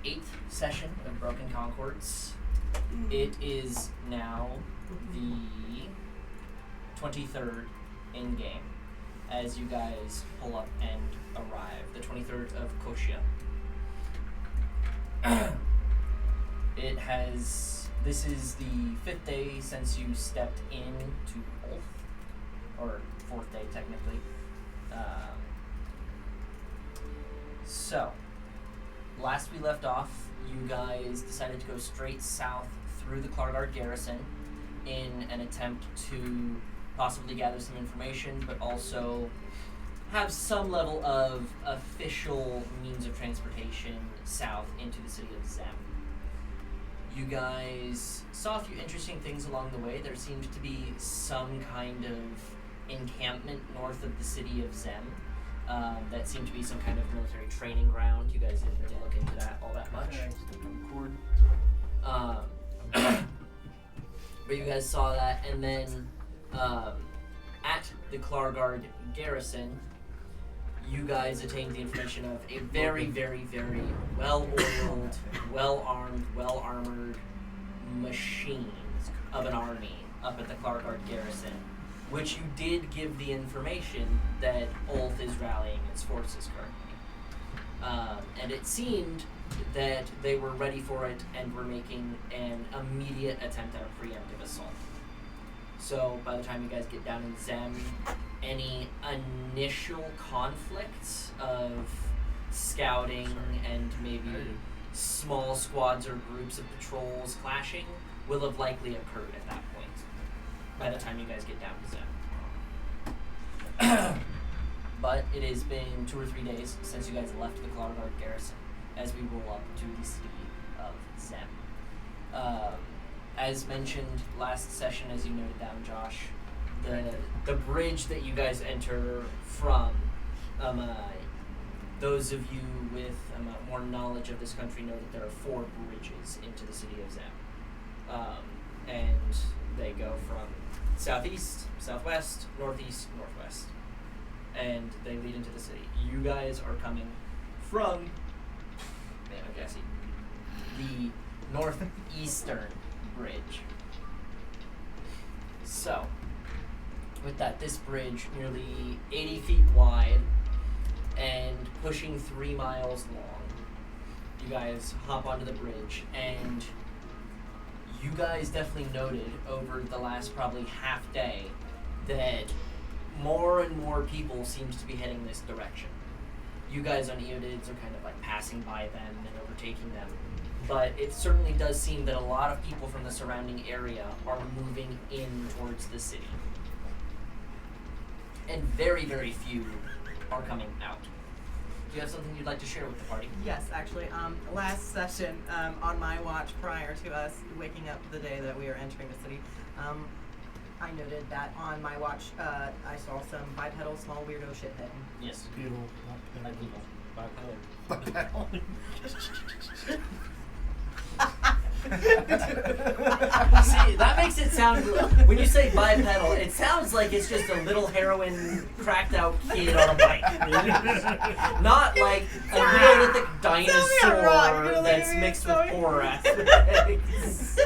8th session of Broken Concords. It is now the 23rd in-game as you guys pull up and arrive. The 23rd of Koshia. This is the 5th day since you stepped into Ulf, or 4th day technically. So, last we left off, you guys decided to go straight south through the Clargard garrison in an attempt to possibly gather some information, but also have some level of official means of transportation south into the city of Zem. You guys saw a few interesting things along the way. There seemed to be some kind of encampment north of the city of Zem. That seemed to be some kind of military training ground. You guys didn't really look into that all that much. But you guys saw that, and then at the Clargard garrison, you guys attained the information of a very, very, very well-oiled, well-armed, well-armored machine of an army up at the Clargard garrison, which you did give the information that Ulf is rallying its forces currently. And it seemed that they were ready for it and were making an immediate attempt at a preemptive assault. So by the time you guys get down in Zem, any initial conflicts of scouting and maybe small squads or groups of patrols clashing will have likely occurred at that point by the time you guys get down to Zem. But it has been 2 or 3 days since you guys left the Clargard garrison as we roll up to the city of Zem. As mentioned last session, as you noted down, Josh, the bridge that you guys enter from, those of you with more knowledge of this country know that there are 4 bridges into the city of Zem. And they go from southeast, southwest, northeast, northwest. And they lead into the city. You guys are coming from, the northeastern bridge. So, with that, this bridge, nearly 80 feet wide and pushing 3 miles long, you guys hop onto the bridge, and you guys definitely noted over the last probably half day that more and more people seemed to be heading this direction. You guys on Eodids are kind of like passing by them and overtaking them. But it certainly does seem that a lot of people from the surrounding area are moving in towards the city. And very, very few are coming out. Do you have something you'd like to share with the party? Yes, actually. Last session, on my watch prior to us waking up the day that we are entering the city, I noted that on my watch, I saw some bipedal small weirdo shithead. Yes. Beetle, not People. bipedal. See, that makes it sound, when you say bipedal, it sounds like it's just a little heroin cracked out kid on a bike. Not like a Neolithic dinosaur that's mixed with horror aspects.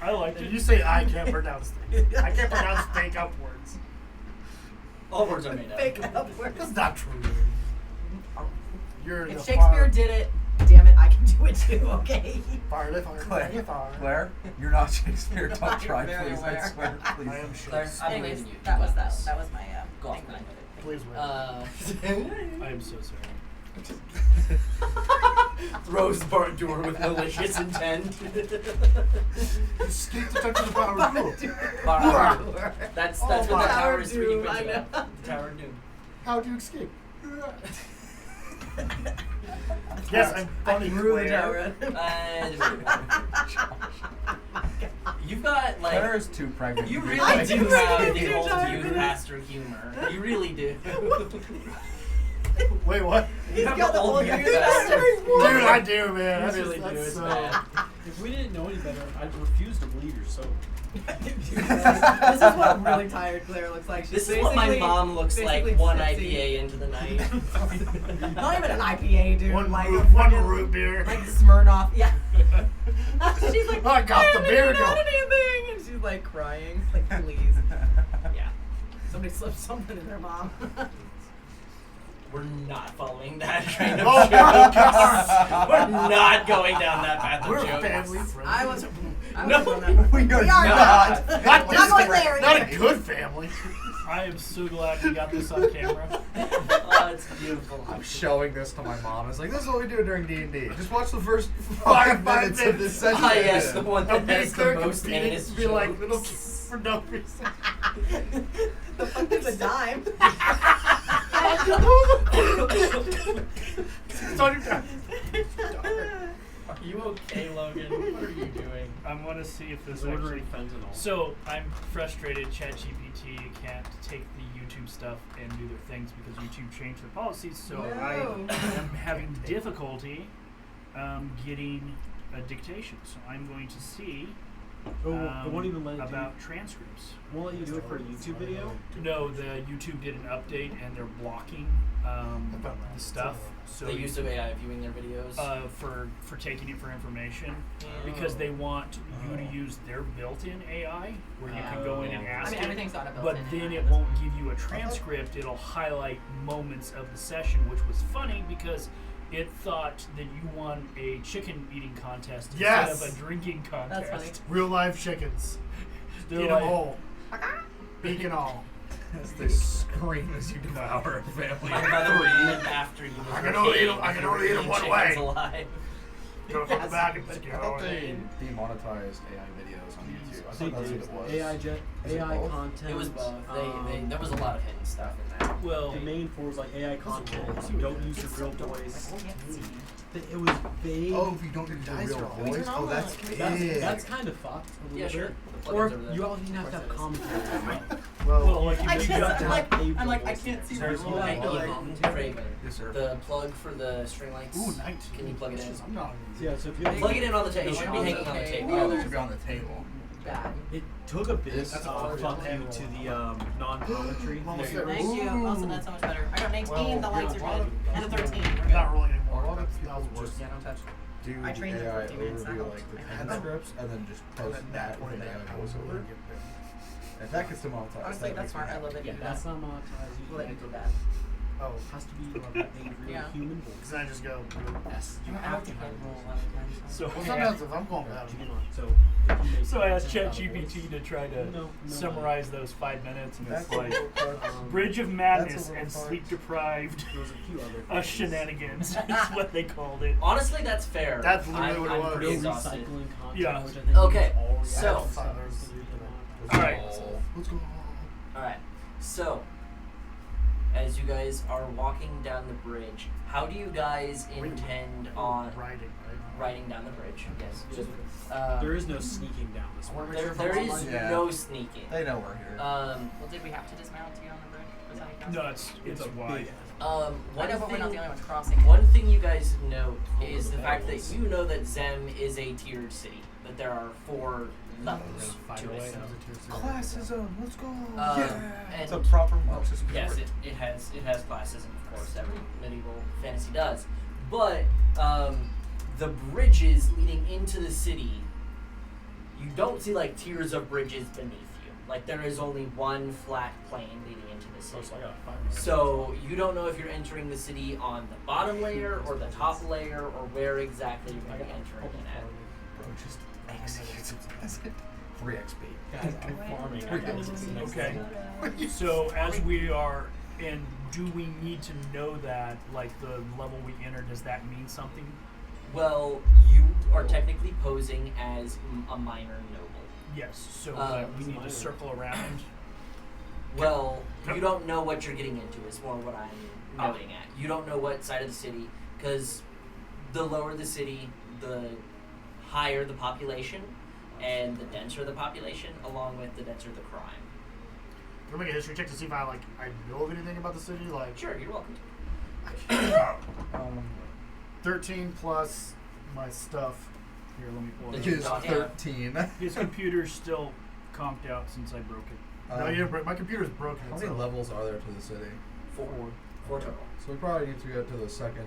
I like it. You say I can't pronounce things. I can't pronounce fake upwards. All words are made up. Fake upwards. That's not true. You're If the Shakespeare did it, damn it, I can do it too, okay? Claire, you're not Shakespeare. Don't I'm try, very please. aware. I swear, please. I am Claire, Shakespeare. I believe Anyways, in you. that You was got that. this. That was my Go thing. on. Please win. I am so sorry. Throws the barn door with malicious intent. Escape the touch of the power. Bar. That's what the Tower tower of is Doom, really I good know. about. The Tower of Doom. How do you escape? Yes, I'm funny. Through the tower. You've got like Claire is too pregnant. you to be really like do this. have the You're old tired youth of it. pastor humor. You really do. Wait, what? You have got the the old old youth youth pastor. Dude, I do, man. You That's really just, do. that's It's so... bad. If we didn't know any better, I'd refuse to believe you're sober. This is what really tired Claire looks like. She's This is what my basically- mom looks like basically one tipsy. IPA into the night. Not even an IPA, dude. One like root beer. Like Smirnoff. Yeah. She's like, I got the beer haven't even going. had anything, and she's like crying. Like, please. Yeah. Somebody slipped something in their mom. We're not following that train of Oh my jokes. God. We're not going down that path of We're jokes. family friends. I was No, on that. We are not. Not this Not family. Larry. Not a good family. I am so glad we got this on camera. Oh, it's beautiful. I'm showing this to my mom. It's like, this is what we do during D&D. Just watch the first 5 minutes of this session. Ah, yes, the one I'll that be has the clear most competing heinous to be like jokes. little kids for no reason. The fuck is a dime? It's on your time. Are you okay, Logan? What are you doing? I'm gonna see if this Ordering actually. fentanyl. So I'm frustrated. ChatGPT can't take the YouTube stuff and do their things because YouTube changed their policies. So No. I am having difficulty getting a dictation. So I'm going to see Oh, it won't even let it about transcripts. Won't let you do it for a YouTube video? No, the YouTube did an update and they're blocking the stuff. So The use of AI viewing their videos. for taking it for information because they want you to use their built-in AI where you can go in and I ask mean, it. everything's got a But built-in then AI it at this won't point. give you a transcript. It'll highlight moments of the session, which was funny because it thought that you won a chicken eating contest Yes. instead of a drinking contest. That's funny. Real life chickens. They're Eat them like- whole. Beak and all. As they scream as you devour a family. My mother would after you. I can only eat 'em one way. Alive. Go from the back and just I thought go. they demonetized AI videos on YouTube. I They thought that's what it was. Is it AI both? content. It was both. There was a lot of hidden stuff in that. Well, The main four was like AI content. You don't use your real voice. It was vague. Oh, if you don't use your Guys real are always voice? Oh, that's That's, big. that's kind of fucked. A little Yeah, sure. bit. The Or plugins over there. you also have to have commentary. well, like I you just, got I'm to like, have a I'm like, I voice. can't see There's my no Hey, Oh, Ethan, Craven, Yes, sir. the plug for the string lights. Ooh, 19. Can you plug it in? I'm not. Yeah, so if you Plug it in on the table. It should be on the hanging on the table. table. It should be on the table. bad. It took a bit That's a fuck you to the non-poetry. Well, There. sure. Thank you. Also, that's so much better. I got 19. Well, the lights yeah, are good. And a 13. We're good. Not rolling A lot anymore. of That people was just Yeah, don't touch. do I trained the you for AI 15 minutes, that overview, helps. like the I had transcripts, and then just post that with an AI voiceover. If that gets demonetized, Honestly, that that's makes me smart. I happy. love it. Yeah, that's not monetized. We'll let you do that. Oh, It has to be a real Yeah. human because voice. I just go. Yes, you I have like to to have hit a roll voice. a lot of times. so Well, sometimes if I'm going bad, You cannot. So, if you make So I asked content without a ChatGPT voice- to try to No, summarize those 5 minutes, and it's That's like a little part. Bridge of That's Madness a little and part. Sleep Deprived There's a few other Shenanigans is what they called it. Honestly, that's fair. That's literally I'm, what it I'm was. pretty No exhausted. recycling content, Yeah. which I think Okay, is all so- All right. Let's go. Alright, so as you guys are walking down the bridge, how do you guys intend on Riding, right? riding down the bridge? Yes. There is no sneaking down this one. There is Yeah. no sneaking. They know we're here. Well, did we have to dismount to get on the bridge? Was that a No, it's a wide. big I One know, but we're not the thing, only ones crossing. one thing you guys note is the fact that you know that Zem is a tiered city. That there are 4 levels to it. Classism, let's go. And It's a proper Marxist yes, word. it has classes, and of course every medieval fantasy does. But the bridges leading into the city, you don't see like tiers of bridges beneath you. Like there is only one flat plane leading into the city. So you don't know if you're entering the city on the bottom layer or the top layer or where exactly you're going to be entering in at. Bro, just execute the peasant. 3 XP. Guys, I'm farming. I got this next Okay. level. So as we are, and do we need to know that, like the level we enter, does that mean something? Well, you are technically posing as a minor noble. Yes. So we need to minor. circle around. Well, you don't know what you're getting into is more what I'm noting at. You don't know what side of the city, because the lower the city, the higher the population, and the denser the population, along with the denser the crime. Can we make a history check to see if I know of anything about the city? Like Sure, you're welcome to. 13 plus my stuff. Here, let me pull Did it you up. His dot- 13. His computer's still conked out since I broke it. No, my computer's broken. How many levels are there to the city? 4 total. So we probably need to get to the second.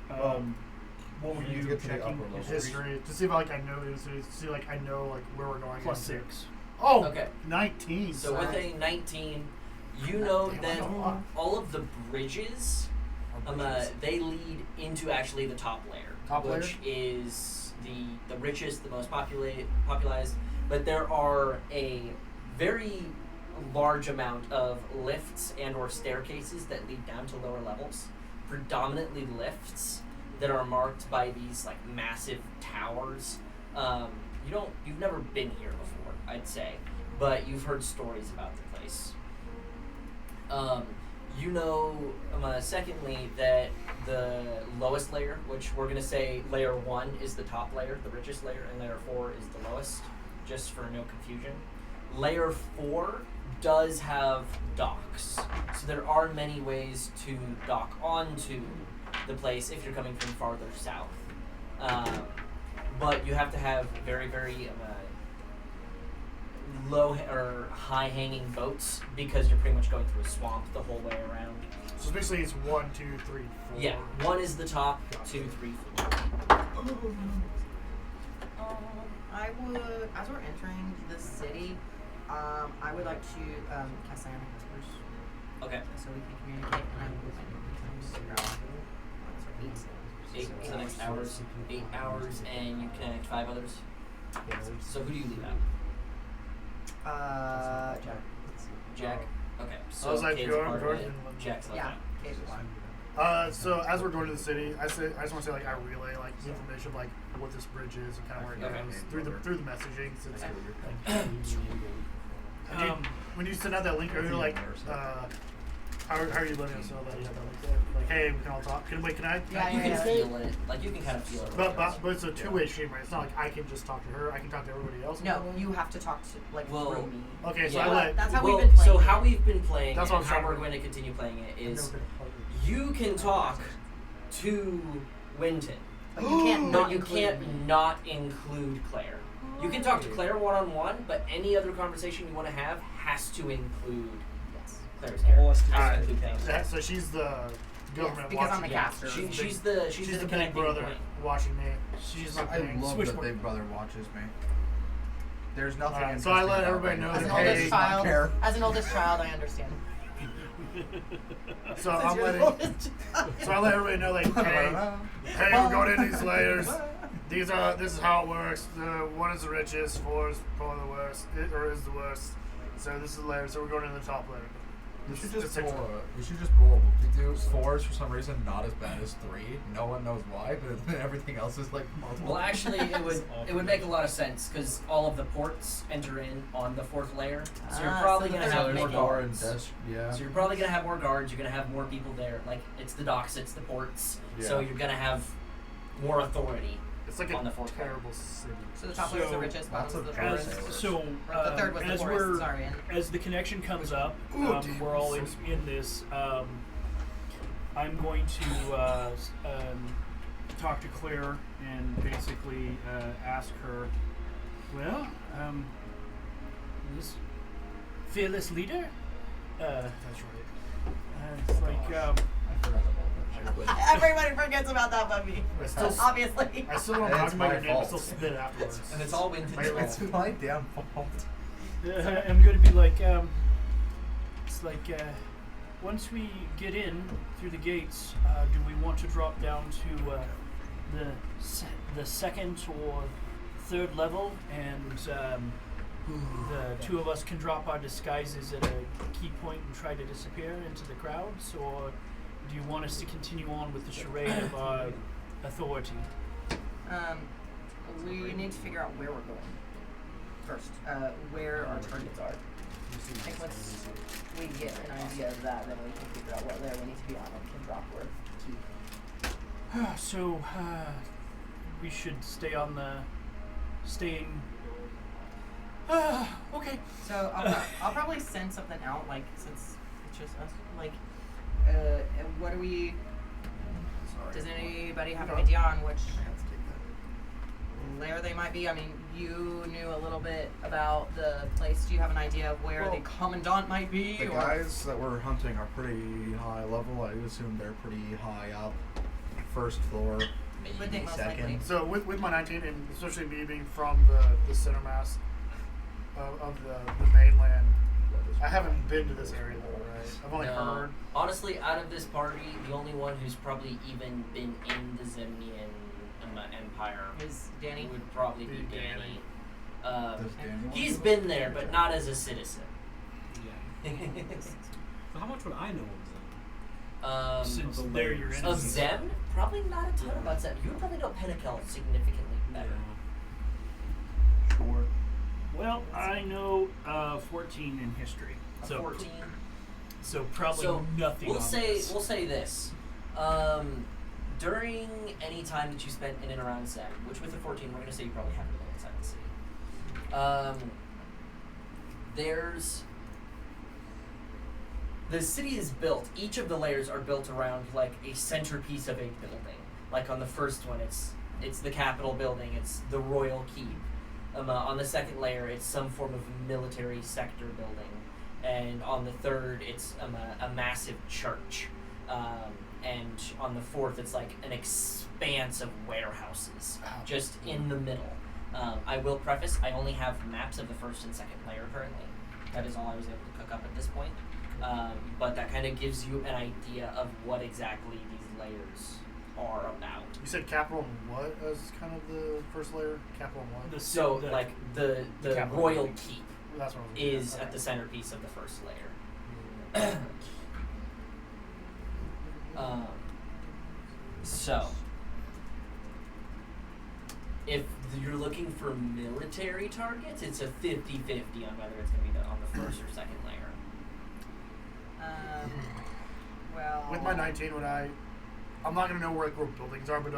What were we need you to get to the checking? upper level. History to see if I know where we're going. Plus into. 6. Oh, Okay. 19. So with a 19, you know Damn, that that's a lot. all of the bridges, they lead into actually the top layer, Top layer? which is the richest, the most popularized. But there are a very large amount of lifts and or staircases that lead down to lower levels, predominantly lifts that are marked by these like massive towers. You've never been here before, I'd say, but you've heard stories about the place. Secondly, that the lowest layer, which we're gonna say layer 1 is the top layer, the richest layer, and layer 4 is the lowest, just for no confusion. Layer 4 does have docks, so there are many ways to dock onto the place if you're coming from farther south. But you have to have very, very low or high hanging boats because you're pretty much going through a swamp the whole way around. So basically, it's 1, 2, 3, 4. Yeah, 1 is the top, 2, 3, 4. I would, as we're entering the city, I would like to cast Iron Whispers Okay, so we can communicate. And I will 8. 8 for the next hours, 8 hours, and you connect 5 others. So who do you leave out? Jack. Jack? Okay, so was like, Kate's you're part of first it, and- Jack's left Yeah. out. Kate was So as we're going to the city, I just want to say like I relay like the information of like what this bridge is and kind of where it Okay. goes through the messaging. Since Um, when you send out that link, are you like, how are you letting us know that you have that link there? Like, hey, we can all talk. Can I? Yeah, You can yeah. feel it, like you can kind of feel it. But it's a two-way stream, right? It's not like I can just talk to her. I can talk to everybody else. No, you have to talk to like Well, through me. Okay, so Yeah. I let. That's how Well, we've been playing. so how we've been playing That's it what and I'm how trying we're to- going to continue playing it I've is never been a part of you can talk to Winton, But you can't but not you include can't me. not include Claire. You can talk to Claire one-on-one, but any other conversation you want to have has to include Yes. Claire's character. Has to Alright. include things. So she's the government because I'm watching. the Yeah, caster. she's the She's the big connecting brother point. watching me. She's my I thing. love Switch that board. Big Brother watches me. There's nothing. Alright, so I let everybody know As an that, oldest hey, child, care. as an oldest child, I understand. So Since I'm you're the letting. oldest child. So I let everybody know like, hey, we're going in these layers. This is how it works. The 1 is the richest, 4 is probably the worst, or is the worst. So this is the layer. So we're going in the top layer. We should It's just six. pull. We should just pull. We do 4s for some reason not as bad as 3. No one knows why, but then everything else is like multiple. Well, actually, it would make a lot of sense because all of the ports enter in on the 4th layer, so you're Ah, probably so gonna they're have not more making- guards. Yeah. So you're probably gonna have more guards. You're gonna have more people there. Like it's the docks, it's the ports. So Yeah. you're gonna have more authority. It's like On a the fourth layer. terrible city. So the top layer is the So, richest, lots bottom is of the guards. poorest. So Or the third was the as poorest. we're Sorry. And as the connection comes up, Ooh, damn, we're all so in this. I'm going to talk to Claire and basically ask her. Well, this fearless leader. That's right. It's like I forgot about that. everybody forgets about that but me. I still, Obviously. I still don't It's talk about my your name. I fault. still spit afterwards. And it's all Winton's It's fault. my damn fault. I'm going to be like, it's like, once we get in through the gates, do we want to drop down to the second or third level, and the two of us can drop our disguises at a key point and try to disappear into the crowds, or do you want us to continue on with the charade of our authority? We need to figure out where we're going first. Where our targets are. I think once we get an idea of that, then we can figure out what layer we need to be on and can drop where key. So, we should stay on the staying. Okay. So I'll probably send something out, like since it's just us. Like, what do we? Sorry. Does anybody have an idea on which lair they might be? I mean, you knew a little bit about the place. Do you have an idea of where the commandant might be? The guys that we're hunting are pretty high level. I assume they're pretty high up. First floor, Would maybe think most likely. second. So with my 19, and especially me being from the center mass of the mainland, I haven't been to this area though, right? I've only heard. Honestly, out of this party, the only one who's probably even been in the Zemnian Empire Is Danny? would probably be Danny. Danny. Does Danny want He's to been there, but not as a citizen. Yeah. So how much would I know of Since the they're layers. your Of enemies. Zem, probably not a ton Yeah. about Zem. You would probably know Pinnacle significantly Zen? better. Sure. Well, I know 14 in history. A So 14. So probably So nothing. we'll on say this. we'll say this. During any time that you spent in and around Zem, which with the 14, we're gonna say you probably haven't been inside the city. The city is built. Each of the layers are built around like a centerpiece of a building. Like on the first one, it's the Capitol building. It's the Royal Keep. On the second layer, it's some form of military sector building, and on the third, it's a massive church. And on the fourth, it's like an expanse of warehouses just in the middle. I will preface, I only have maps of the first and second layer currently. That is all I was able to cook up at this point. But that kind of gives you an idea of what exactly these layers are about. You said capital and what as kind of the first layer? Capital and what? The So, the- like, the Capitol Royal building. That's Keep what I was looking is at. at the centerpiece of the first layer. So, if you're looking for military targets, it's a 50-50 on whether it's going to be on the first or second layer. Well. With my 19, I'm not gonna know where buildings are, but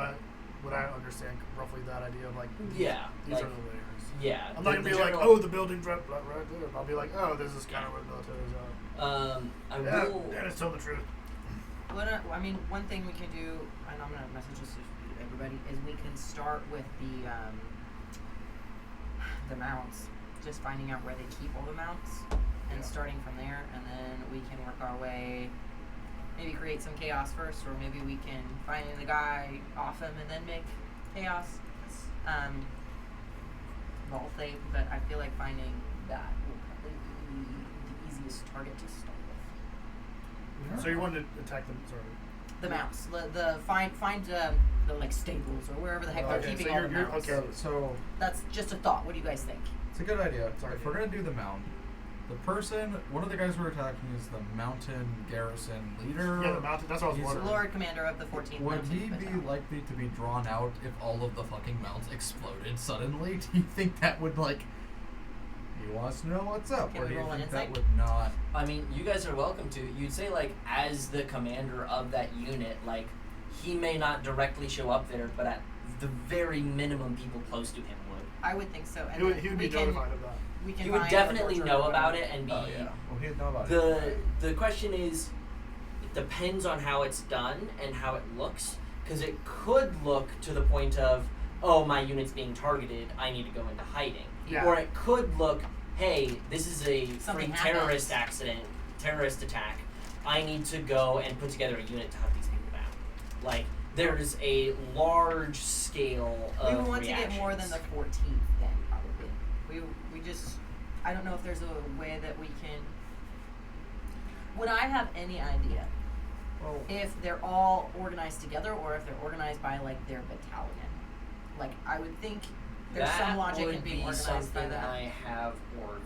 would I understand roughly that idea of like Yeah, these like, are the layers. yeah. I'm not gonna the be like, general- oh, the building's right there. I'll be like, oh, this is kind of where the military is at. I Yeah, will. Dennis told the truth. I mean, one thing we can do, and I'm gonna message this to everybody, is we can start with the mounts, just finding out where they keep all the mounts, and Yeah. starting from there, and then we can work our way. Maybe create some chaos first, or maybe we can find the guy off him and then make chaos. Both they, but I feel like finding that will probably be the easiest target to start with. So you wanted to attack them? Sorry. The mounts, find the like stables or wherever the heck they're Okay, keeping so all the you're- mounts. okay. So That's just a thought. What do you guys think? it's a good idea. If we're gonna do the mount, one of the guys we're attacking is the mountain garrison leader. Yeah, the mountain. That's what I was He's wondering. Lord Commander of the 14th Would Mountain he be Battalion. likely to be drawn out if all of the fucking mounts exploded suddenly? Do you think that would he wants to know what's up, Can or we do you roll an think that insight? would not? I mean, you guys are welcome to. You'd say, like, as the commander of that unit, like, he may not directly show up there, but at the very minimum, people close to him would. I would think so. And He would then be we can, notified of that. we can He would find definitely a know torture or about whatever. it and be. Oh yeah. Well, he'd know about it. The question is, it depends on how it's done and how it looks, because it could look to the point of, oh, my unit's being targeted, I need to go into hiding. Yeah. Or it could look, hey, this is a Something freak happened. terrorist attack. I need to go and put together a unit to hunt these people down. Like, there's a large scale of We would want to get more than reactions. the 14th then, probably. We just, I don't know if there's a way that we can. Would I have any idea Well, if they're all organized together or if they're organized by like their battalion? Like I would think there's that some logic would in being be organized something by that. I have Orville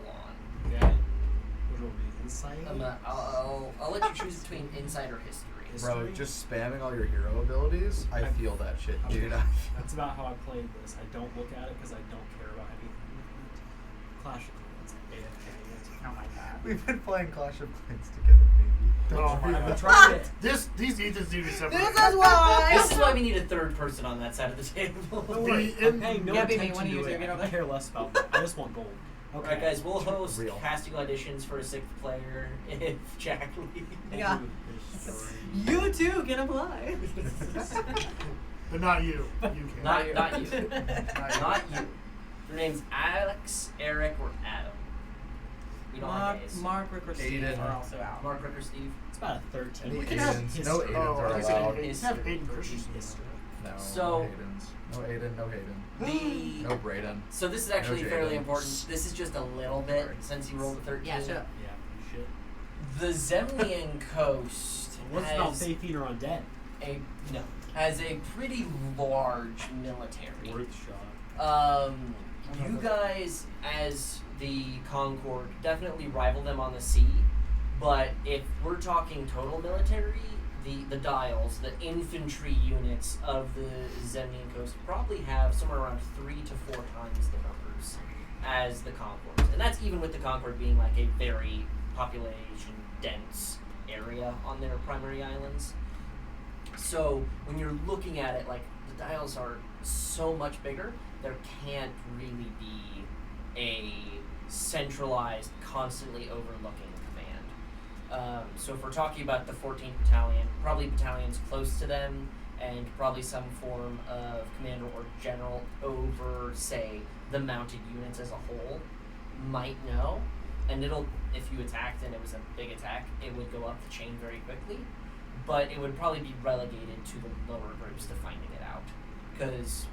roll on. Yeah. What will be insight? I'll let you choose between insight or history. bro, History? just spamming all your hero abilities, I feel that shit, dude. That's about how I played this. I don't look at it because I don't care about anything with it. Clash of Clans, AFK. Oh my god. We've been playing Clash of Clans together, baby. Oh my I've been god. trying to. These Ethans need to be separated. This is why. This is why we need a third person on that side of the table. Don't worry, The- I'm paying no Yeah, baby, attention when you to do it. get I over don't care less about that. I just want gold. Okay. Alright guys, we'll host Real. casting auditions for a 6th player if Jack leaves. Yeah. You too can apply. But not you. You can't. Not you. Not you. Not you. Your name's Alex, Eric, or Adam. We don't have A's. Mark, Rick, or Steve Aiden. are also out. Mark, Rick, or Steve. It's about a 13. Any We can have- Aidens. No history. Aidens I are think it's allowed. Aiden. We can have Aiden Christensen. History. No, So- no Aidens. No Aiden, no Hayden. The No Braden. So this is actually No fairly Jaden. important. This is just a little bit Sorry. since you rolled a 13. Yeah, shut up. Yeah, shit. The Zemnian coast What's about has Faithine or Undead? has a pretty large military. Worth shot. You guys, as the Concord, definitely rival them on the sea. But if we're talking total military, the dials, the infantry units of the Zemnian coast probably have somewhere around 3 to 4 times the numbers as the Concords. And that's even with the Concord being like a very population dense area on their primary islands. So when you're looking at it, like, the dials are so much bigger, there can't really be a centralized, constantly overlooking command. So if we're talking about the 14th Battalion, probably battalions close to them, and probably some form of commander or general over, say, the mounted units as a whole, might know. And if you attacked and it was a big attack, it would go up the chain very quickly. But it would probably be relegated to the lower groups to finding it out. Because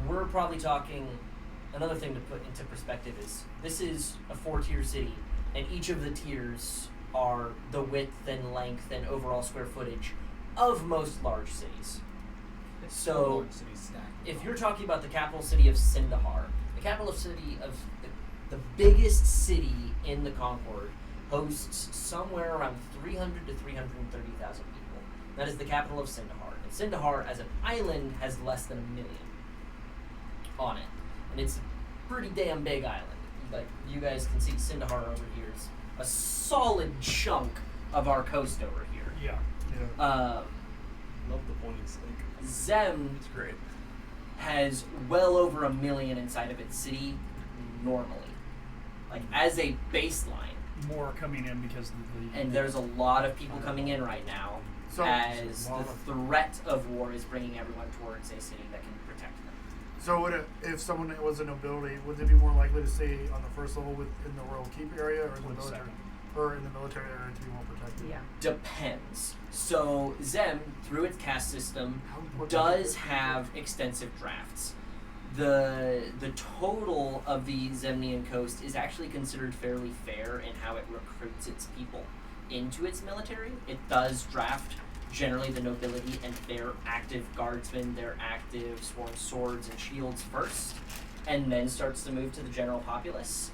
we're probably talking, another thing to put into perspective is, this is a 4-tier city, and each of the tiers are the width and length and overall square footage of most large cities. So, if you're talking about the capital city of Sindahar, the capital city of the biggest city in the Concord hosts somewhere around 300 to 330,000 people. That is the capital of Sindahar. And Sindahar as an island has less than 1 million on it. And it's a pretty damn big island. Like, you guys can see Sindahar over here is a solid chunk of our coast over here. Yeah. Yeah. Love the pointing stick. Zem It's great. has well over 1 million inside of its city normally. Like, as a baseline. More coming in because of the. And there's a lot of people coming in right now So- as so a lot the of- threat of war is bringing everyone towards a city that can protect them. So if someone was a nobility, would they be more likely to stay on the first level within the royal keep area, or in the Or the military, second. or in the military area to be more protected? Yeah. Depends. So Zem, through its caste system, How important does is it? have extensive drafts. The total of the Zemnian coast is actually considered fairly fair in how it recruits its people into its military. It does draft generally the nobility and their active guardsmen, their active sworn swords and shields first, and then starts to move to the general populace.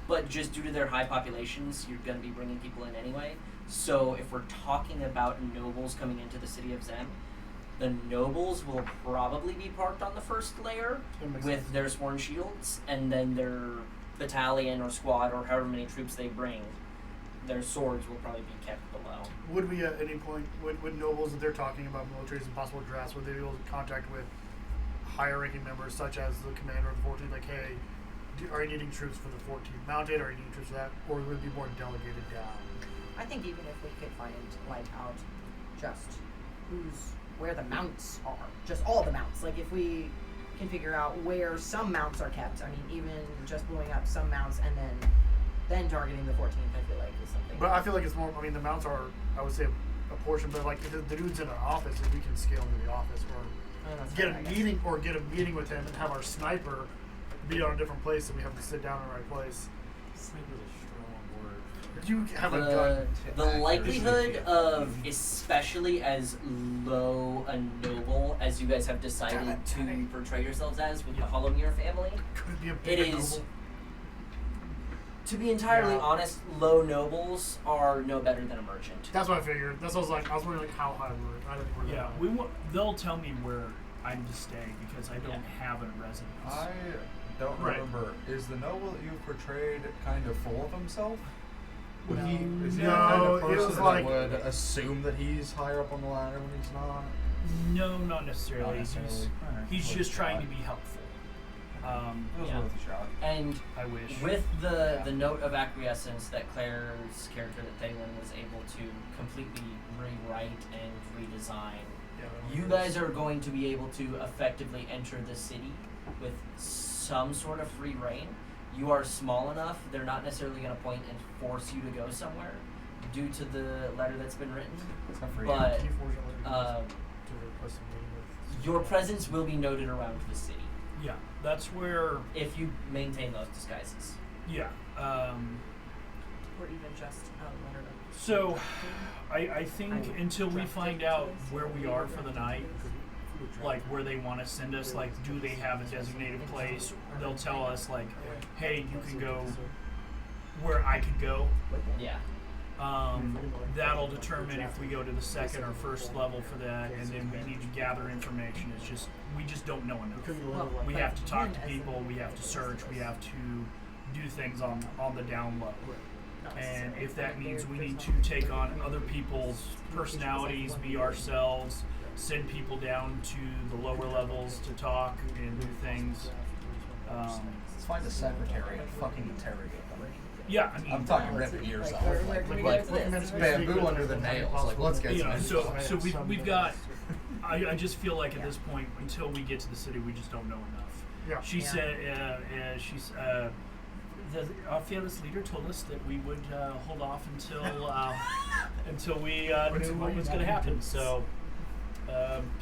But just due to their high populations, you're going to be bringing people in anyway. So if we're talking about nobles coming into the city of Zem, the nobles will probably be parked on the first layer That makes with sense. their sworn shields, and then their battalion or squad or however many troops they bring, their swords will probably be kept below. Would we at any point, would nobles, if they're talking about militaries and possible drafts, would they be able to contact with higher ranking members such as the commander of the 14th, like, hey, are you needing troops for the 14th mounted, are you needing troops for that, or would it be more delegated down? I think even if we could find like out just where the mounts are, just all the mounts. Like if we can figure out where some mounts are kept. I mean, even just blowing up some mounts and then targeting the 14th, I feel like is something. But I feel like it's more, I mean, the mounts are, I would say, a portion, but like the dude's in an office, if we can scale into the office, or That's get fair, I a guess. meeting, or get a meeting with him and have our sniper be on a different place, and we have to sit down in the right place. Sniper's a strong word. If you have a The, gun, the likelihood of, especially as low a noble as you guys have decided Damn it, to Danny. portray yourselves as with the Hollowmere family, could it be a it bigger is, noble? to be entirely Yeah. honest, low nobles are no better than a merchant. That's what I figured. That's what I was like. I was wondering like how high we're. I didn't think we're Yeah, that we high. want. They'll tell me where I'm to stay because I don't Yeah. have a residence. I don't Right. remember. Is the noble that you've portrayed kind of full of himself? Would No. he? Is he the No, kind of it person was that like- would assume that he's higher up on the ladder when he's not? No, not necessarily. Not necessarily. Alright, He's worth just a trying shot. to be helpful. It was Yeah. worth a shot. And I wish. with the Yeah. the note of acquiescence that Claire's character that Thalen was able to completely rewrite and redesign You guys are going to be able to effectively enter the city with some sort of free reign. You are small enough, they're not necessarily going to point and force you to go somewhere due to the letter that's been written. It's not for you. But Can you forge a letter uh, to request a meeting with? your presence will be noted around the city Yeah, that's where. if you maintain those disguises. Yeah. Or even just a letter to. So, I think until we find out where we are for the night, like where they want to send us, like do they have a designated place? They'll tell us like, hey, you can go where I could go. Yeah. That'll determine if we go to the second or first level for that, and then we need to gather information. It's just we just don't know enough. We have to talk to people. We have to search. We have to do things on the down low. And if that means we need to take on other people's personalities, be ourselves, send people down to the lower levels to talk and do things. Let's find a secretary and fucking interrogate them. Yeah, I mean, I'm talking ripping ears off. Where can we Like, go for this? bamboo under the nails. Like, let's get you some know, info. so we've got. I just feel like at this point, until we get to the city, we just don't know enough. Yeah. She Yeah. said, our fearless leader told us that we would hold off until we knew what was going to happen. So,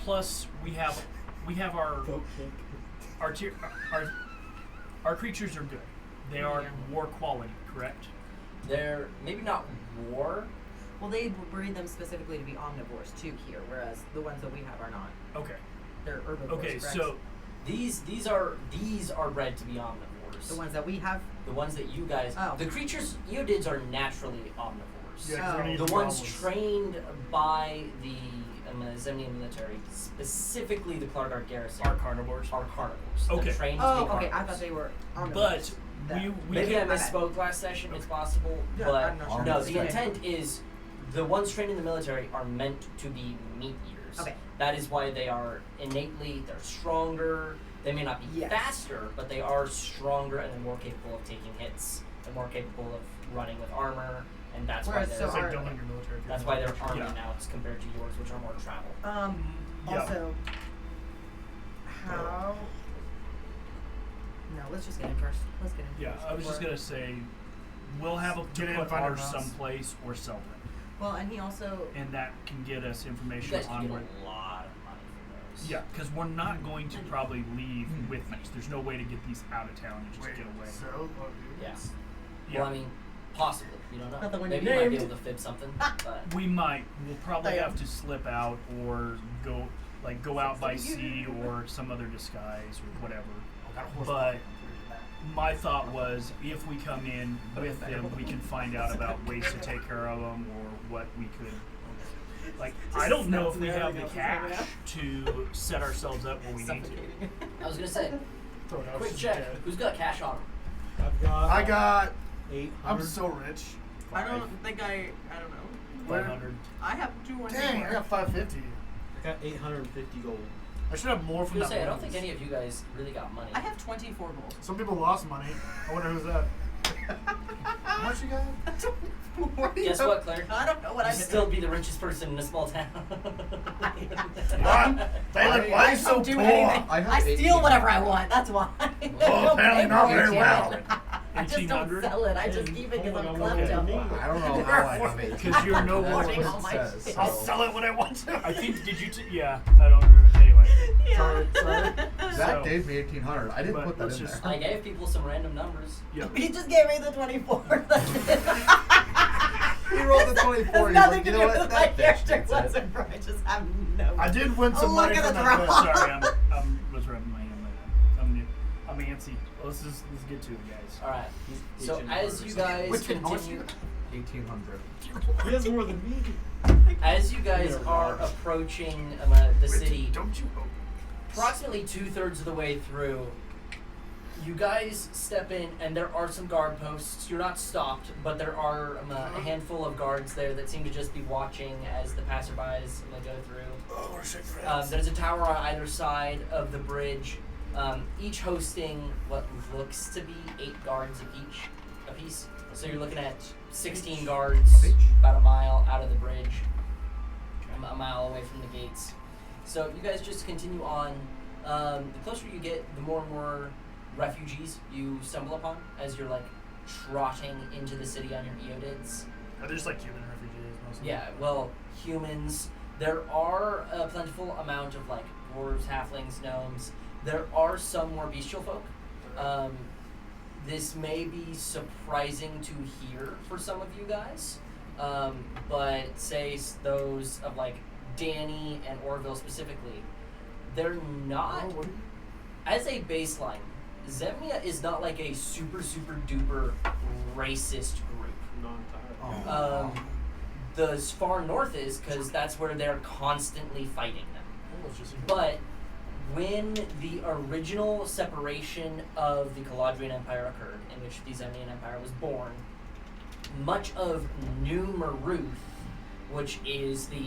plus we have our creatures are good. They are Yeah. war quality, correct? They're maybe not war. Well, they breed them specifically to be omnivores too here, whereas the ones that we have are not. Okay. They're herbivores. Okay. correct? So These are bred to be omnivores. the ones that we have. The ones that you guys, Oh. the creatures, Eodids are naturally omnivores. Yeah, 'cause they're Oh. gonna eat The ones goblins. trained by the Zemnian military, specifically the Klargard garrison, are carnivores. are carnivores. Okay. They're trained to Oh, be okay. I carnivores. thought they were omnivores. But That- we Maybe I my bad. misspoke last session. It's possible, Yeah, but I'm not sure. no. Okay. The intent is the ones trained in the military are meant to be meat eaters. Okay. That is why they are innately. They're stronger. They may not be Yes. faster, but they are stronger and they're more capable of taking hits. They're more capable of running with armor, and that's Whereas, why so they're. It's like our- don't let your military. That's why they're army Yeah. mounts compared to yours, which are more travel. Yeah. Also, how? No, let's just get in first. Let's get in Yeah, first. I was just before- gonna say, we'll have Get to in, put find our ours mouse. someplace or sell them, Well, and he also. and that can get us You information guys can on get where. a lot of money for those. Yeah, because we're not going to probably leave with these. There's no way to get these out of town and just Wait, get away. so? Yeah. Yeah. Well, I mean, possibly. You don't know. Not the one Maybe you you might be named. able to fib something, but We might. We'll probably Damn. have to slip out or go out by sea or some other disguise or whatever. But my thought was, if we come in with them, we can find out about ways to take care of them or what we could. Like, I don't know if we have the cash to set ourselves up where we need to. Suffocating. I was gonna say, Throw it out, quick she's check. dead. Who's got cash on them? I've got. I got. 800. I'm so rich. I don't think I don't know. 500. I have 200. Dang, I got 550. I got 850 gold. I should have more I was from gonna that. say, I don't bonus. think any of you guys really got money. I have 24 gold. Some people lost money. I wonder who's that. How much you got? Guess what, Claire? I don't know what You'd I'm still be the richest person in a small town. What? Taylor, why are you so don't do poor? anything. I have I steal 18. whatever I want. That's why. Well, apparently not very well. I just don't 1800? sell it. I just keep it because I'm Okay. klepto. I don't know how I have it. Because you're no That's longer. what all my it says. shit. I'll so- sell it when I want to. I think. Did you? Yeah. I don't remember. Anyway. Sorry. So- Zach gave me 1800. I didn't but put that let's in just- there. I gave people some random numbers. Yeah. He just gave me the 24. He rolled the 24. He's Nothing like, to you do know with what? my That bitch character gets it. whatsoever. I just have no. I did win some Oh, money look at from the that. draw. bet. Sorry, was rubbing my hand like that. I'm antsy. Let's get to it, guys. All right. So 1800 as you or guys Which one? How much continue, 1800. He has more than me. as you guys Yeah, are right. approaching the city, Don't you hope? approximately 2/3 of the way through, you guys step in, and there are some guard posts. You're not stopped, but there are a handful of guards there that seem to just be watching as the passerbys go through. Oh, we're shaking hands. There's a tower on either side of the bridge, each hosting what looks to be 8 guards apiece. So you're looking at 16 guards, about a mile out of the bridge, a mile away from the gates. So you guys just continue on. The closer you get, the more and more refugees you stumble upon as you're like trotting into the city on your Eodids. Are they just like human refugees mostly? Yeah, well, humans. There are a plentiful amount of like dwarves, halflings, gnomes. There are some more bestial folk. This may be surprising to hear for some of you guys, but say those of like Danny and Orville specifically, they're not, Oh, what are you? as a baseline, Zemnia is not like a super duper racist group. Non entirely. The far north is because that's where they're constantly fighting them. Oh, it's just But when the original separation of the Caladrian Empire occurred, in which the Zemnian Empire was born, much of New Maruth, which is the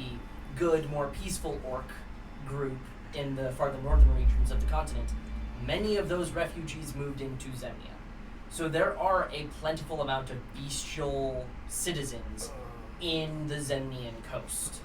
good, more peaceful orc group in the farther northern regions of the continent, many of those refugees moved into Zemnia. So there are a plentiful amount of bestial citizens in the Zemnian coast.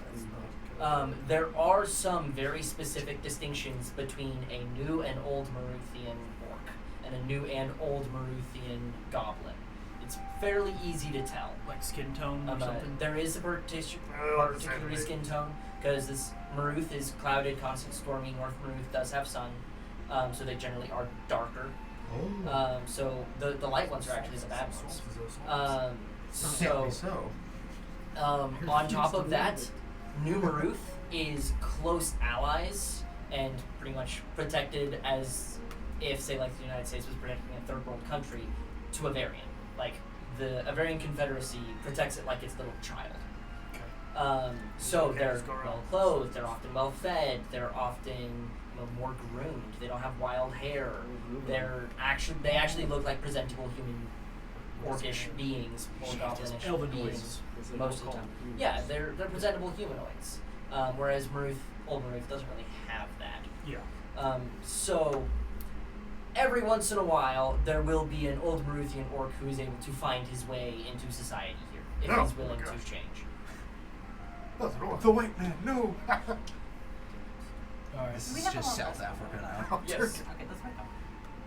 There are some very specific distinctions between a new and old Maruthian orc and a new and old Maruthian goblin. It's fairly easy to tell. Like skin tone or something. There is a particular skin tone because this Maruth is clouded, constant stormy. North Maruth does have sun, so they generally are darker. So the light ones are actually the bad ones. On top of that, New Maruth is close allies and pretty much protected as if, say, like the United States was protecting a third world country to Avarian. Like, the Avarian Confederacy protects it like its little child. So they're well clothed, they're often well fed, they're often more groomed, they don't have wild hair, they actually look like presentable human orcish beings, or goblinish Elvenoids. beings most of the time. Yeah, they're presentable humanoids. Whereas Old Maruth doesn't really have that. Yeah. So every once in a while, there will be an old Maruthian orc who is able to find his way into society here, if No. he's willing Oh my to gosh. change. The white man, no! All right. This We is have a just long South rest. Africa now. Yes. Okay, that's fine.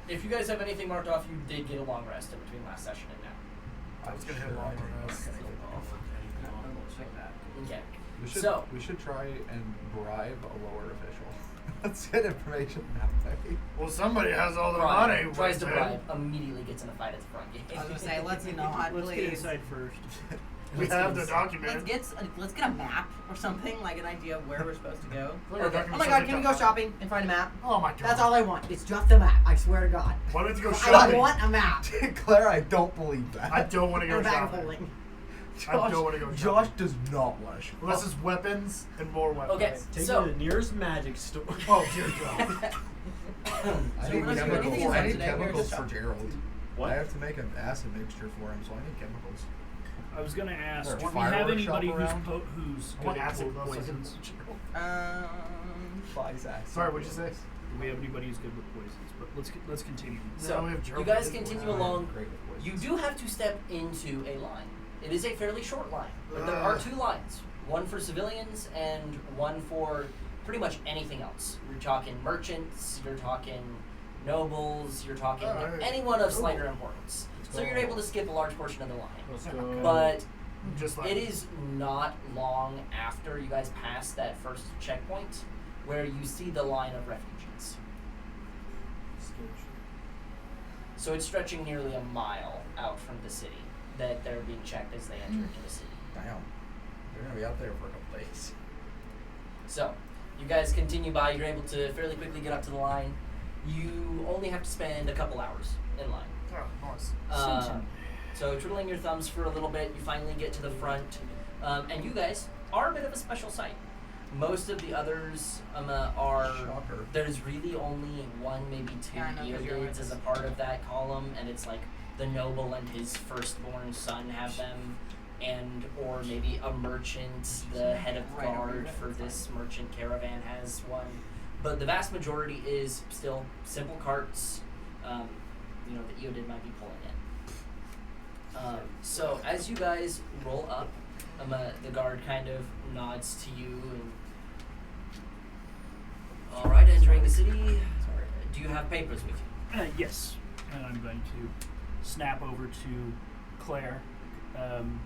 If you guys have anything marked off, you did get a long rest in between last session and now. I was gonna hit long rest. Okay. We should try and bribe a lower official. Let's get information that way. Well, somebody has all the Bribe, money. tries to with bribe, it. immediately gets in a fight at the front gate. I was gonna say, let's not, Let's get please. inside first. We have the document. Let's get a map or something, like an idea of where we're supposed to go. Look, our document Oh my says god, it can we down. go shopping and find a map? Oh my god. That's all I want. It's just a map. I swear to God. Why do we have to go I shopping? want a map. Claire, I don't believe that. I don't want to And go a bag of shopping. holding. I don't want to go Josh shopping. does not want to shop. Unless it's weapons and more weapons. Okay, Take so me to the nearest magic store. Oh dear God. I So need we're not doing anything chemicals. inside I need today, we're chemicals just for shopping. Gerald. What? I have to make an acid mixture for him, so I need chemicals. I was gonna ask, There's do we fireworks have anybody shop around? who's I good want at acid gloves. poisons? Buys acid. Sorry, what'd you say? Do we have anybody who's good with poisons? But let's continue. So, we have you Gerald guys with continue poison. along. Great with poisons. You do have to step into a line. It is a fairly short line, but there are two lines. One for civilians and one for pretty much anything else. You're talking merchants, you're talking nobles, you're talking Alright. anyone of slighter importance. Let's So go. you're able to skip a large portion of the line. Let's go. But Just like it is not long after you guys pass that first checkpoint where you see the line of refugees. So it's stretching nearly a mile out from the city that they're being checked as they enter into the city. Damn. They're gonna be out there for a couple days. So you guys continue by, you're able to fairly quickly get up to the line. You only have to spend a couple hours in line. Oh, nice. So twiddling your thumbs for a little bit, you finally get to the front, and you guys are a bit of a special sight. Most of the others are, Shocker. there's really only one, maybe two Yeah, I know, 'cause you're Eodids right. as a part of that column, and it's like the noble and his firstborn son have them, and or maybe a merchant, the head of Right over guard there, for that's this merchant caravan has one. But the vast majority is still simple carts, the Eodid might be pulling in. So as you guys roll up, the guard kind of nods to you and city. Do you have papers with you? Yes, and I'm going to snap over to Claire. And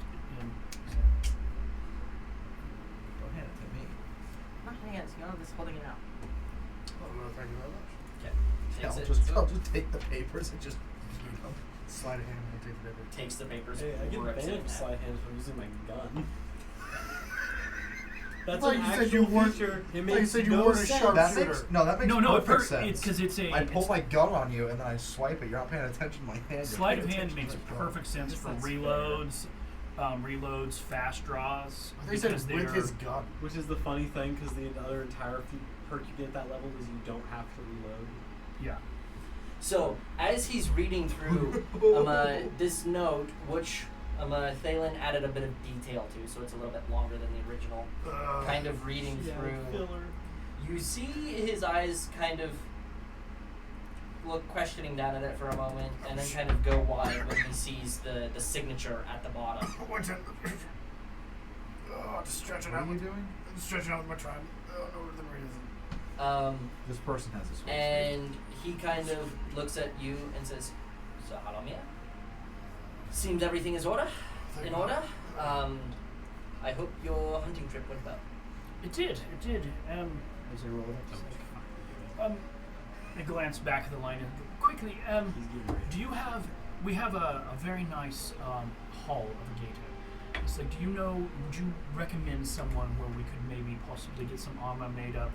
Don't hand it to me. My hands, you know, just holding it out. Oh, no, thank you very much. Okay. Takes I'll just take the papers and just read them. Slide a hand and take the paper. takes the papers. Hey, I get rips it banned in for half. slide hands from using my gun. That's Thought an you said actual you weren't- feature. It thought you makes said you no weren't a sense. sharp- That shooter. makes no, that makes no, perfect sense. it's because it's a I pull it's- my gun on you and then I swipe it. You're not paying attention to my hand. You're sleight of paying hand attention makes to my gun. perfect sense for That's reloads, fast draws. I think he said because with they're- his gun. Which is the funny thing, because the other entire perk you get at that level is you don't have to reload. Yeah. So as he's reading through this note, which Thalen added a bit of detail to, so it's a little bit longer than the original. Kind of reading through. Filler. You see his eyes kind of look questioning down at it for a moment, and then kind of go wide when he sees the signature at the bottom. What's it? Oh, just stretching What out. are you doing? Stretching out with my trident. Oh, no rhythm reason. This person has a sword. And he kind of looks at you and says, "So, Halomia, seems everything is Thank in God. order. I hope your hunting trip went well." It did. As I roll it up. I glance back at the line and go, quickly. He's getting ready. Do you have? We have a very nice hall of a gator. It's like, do you know? Would you recommend someone where we could maybe possibly get some armor made up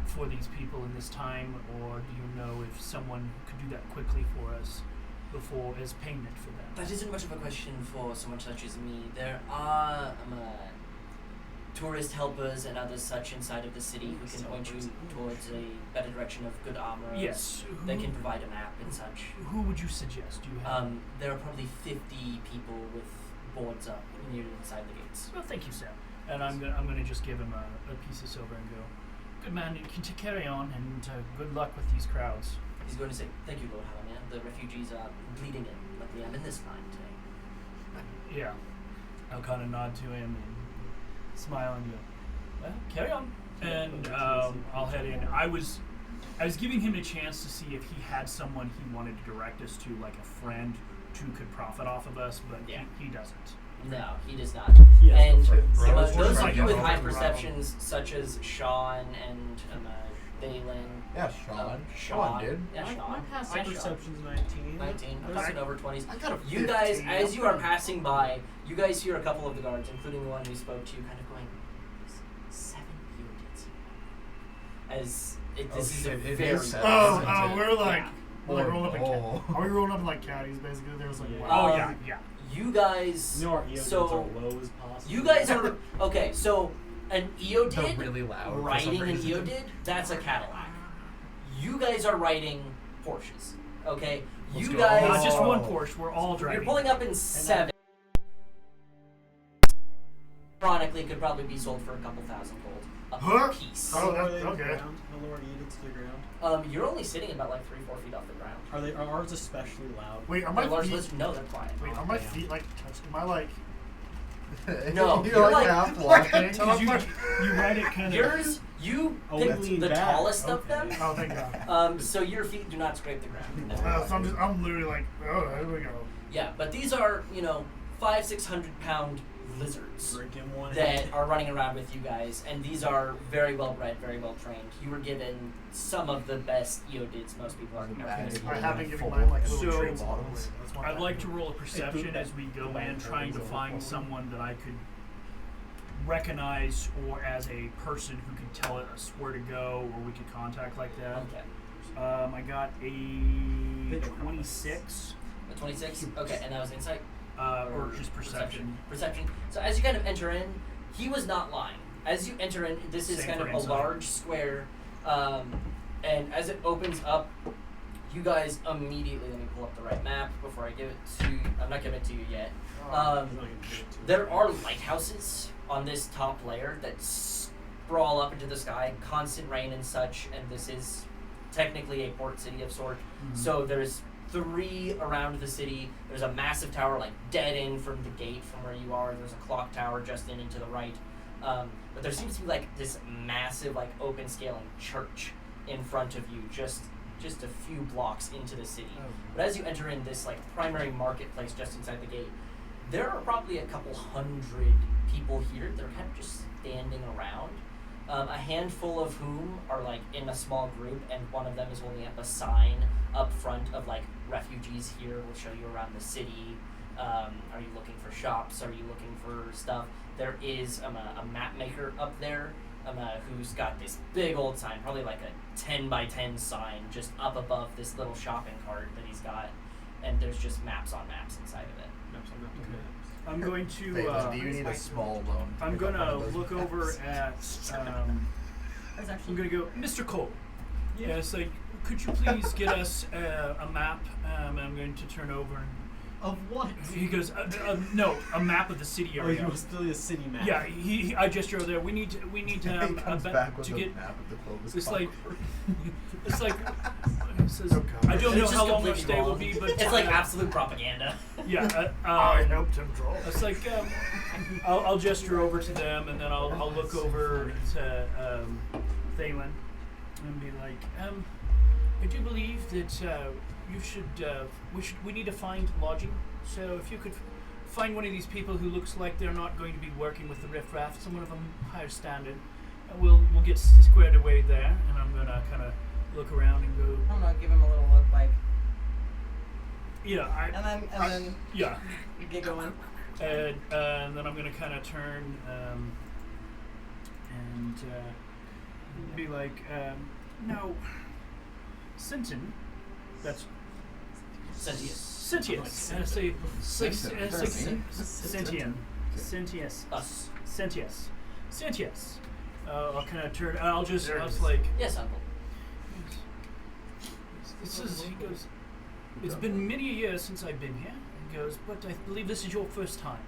for these people in this time, or do you know if someone could do that quickly for us before as payment for that? That isn't much of a question for someone such as me. There are tourist helpers and others such inside of the city who can point you towards a better direction of good armor. Yes. They can provide a map and such. Who would you suggest? Do you have? There are probably 50 people with boards up near inside the gates. Well, thank you, Sam. And I'm gonna just give him a piece of silver and go, good man, you can carry on, and good luck with these crowds. He's going to say, "Thank you, Lord Halamian. The refugees are bleeding in. Luckily, I'm in this line today." Yeah. I'll kind of nod to him and smile and go, well, carry on. And I'll head in. I was giving him a chance to see if he had someone he wanted to direct us to, like a friend who could profit off of us, but Yeah. he doesn't. No, he does not. He has And no friends. those of Right. you with Yeah. high perceptions, such as Sean and Balin. Yeah, Sean. Sean. dude. Yeah, My Sean. passive Hi, Sean. perception's 19. 19. I'm There's- passing over 20s. I got a You guys, 15. as you are passing by, you guys hear a couple of the guards, including the one who spoke to you, kind of going, "7 units." As this is a shit, it very is seven. Oh, we're like, Yeah. we're like rolling up in Oh. Are we rolling up in like caddies, basically? There was like, Yeah. wow. Oh, Um, yeah. You guys. You know our EO so are low as possible. you guys are okay. So an They're Eodid really loud. for some riding an reason. Eodid, that's a Cadillac. You guys are riding Porsches. Okay. Let's You go. guys. Not just Oh. one Porsche, we're all driving. You're pulling up in 7. Ironically, it could probably be sold for a couple thousand gold a Huh? piece. How Oh, low are that- they to the okay. ground? How low are Ediths to the ground? You're only sitting about like 3-4 feet off the ground. Are ours especially loud? Wait, are My my large feet? list, no, they're quiet. Wait, are my feet like touch? Am I like? No, you're, you're like like- half walking. Because you ride it kind of. Yours, you Oh, picked lean the back. tallest of Okay. them. Oh, thank God. So your feet do not scrape the ground. So I'm literally like, oh, here we go. Yeah, but these are 500-600 pound lizards Break in one. that are running around with you guys, and these are very well bred, very well trained. You were given some of the best Eodids most people are I have been giving mine like little So, treats all the way. That's one I'd thing. like to roll a perception as we go in, trying to find someone that I could recognize, or as a person who could tell us where to go, or we could contact like that. Okay. I got a 26, A 26? Okay, and that was insight? or just perception. Perception. So as you kind of enter in, he was not lying. As you enter in, this is Same kind for of a insight. large square, and as it opens up, you guys immediately, let me pull up the right map before I give it to you. I'm not giving it to you yet. He's not gonna give it to There are lighthouses on this top layer that sprawl up into the sky, constant rain and such, and this is technically a port city of sort. Mhm. So there's 3 around the city. There's a massive tower like dead in from the gate from where you are. There's a clock tower just in and to the right. But there seems to be like this massive like open scaling church in front of you, just a few blocks into the city. But as you enter in this like primary marketplace just inside the gate, there are probably a couple hundred people here. They're kind of just standing around. A handful of whom are like in a small group, and one of them is holding up a sign up front of like refugees here. We'll show you around the city. Are you looking for shops? Are you looking for stuff? There is a map maker up there who's got this big old sign, probably like a 10 by 10 sign, just up above this little shopping cart that he's got, and there's just maps on maps inside of it. I'm going to. Do you need a small loan? I'm gonna look over at. There's I'm actually gonna go, Mr. Cole. Yeah, it's like, could you please get us a map? I'm going to turn over. And Of what? he goes, no, a map of the city Oh, area. you was still a city map. Yeah, I gesture over there. We need he a comes bet back with to a get. map of the Clovis It's like, Concord. it's like, it says, I don't And know it's how just long our completely stay will wrong. be, but It's like absolute propaganda. yeah. I helped him draw. It's like I'll gesture over to them, and then I'll look over to Thalen and be like, I do believe that we need to find lodging. So if you could find one of these people who looks like they're not going to be working with the riffraff, someone of a higher standard, we'll get squared away there. And I'm gonna kind of look around and go, I'm gonna give him a little look like, yeah, and then yeah. you get going. And then I'm gonna kind of turn and be like, no, Sinton. That's Sentius. Sentius. And I say Sinton. Sentian. Sentius. Us. Sentius. Sentius. I'll kind of turn. I was There it is. like, Yes, Uncle. this is. He goes. It's been many years since I've been here. He goes, but I believe this is your first time.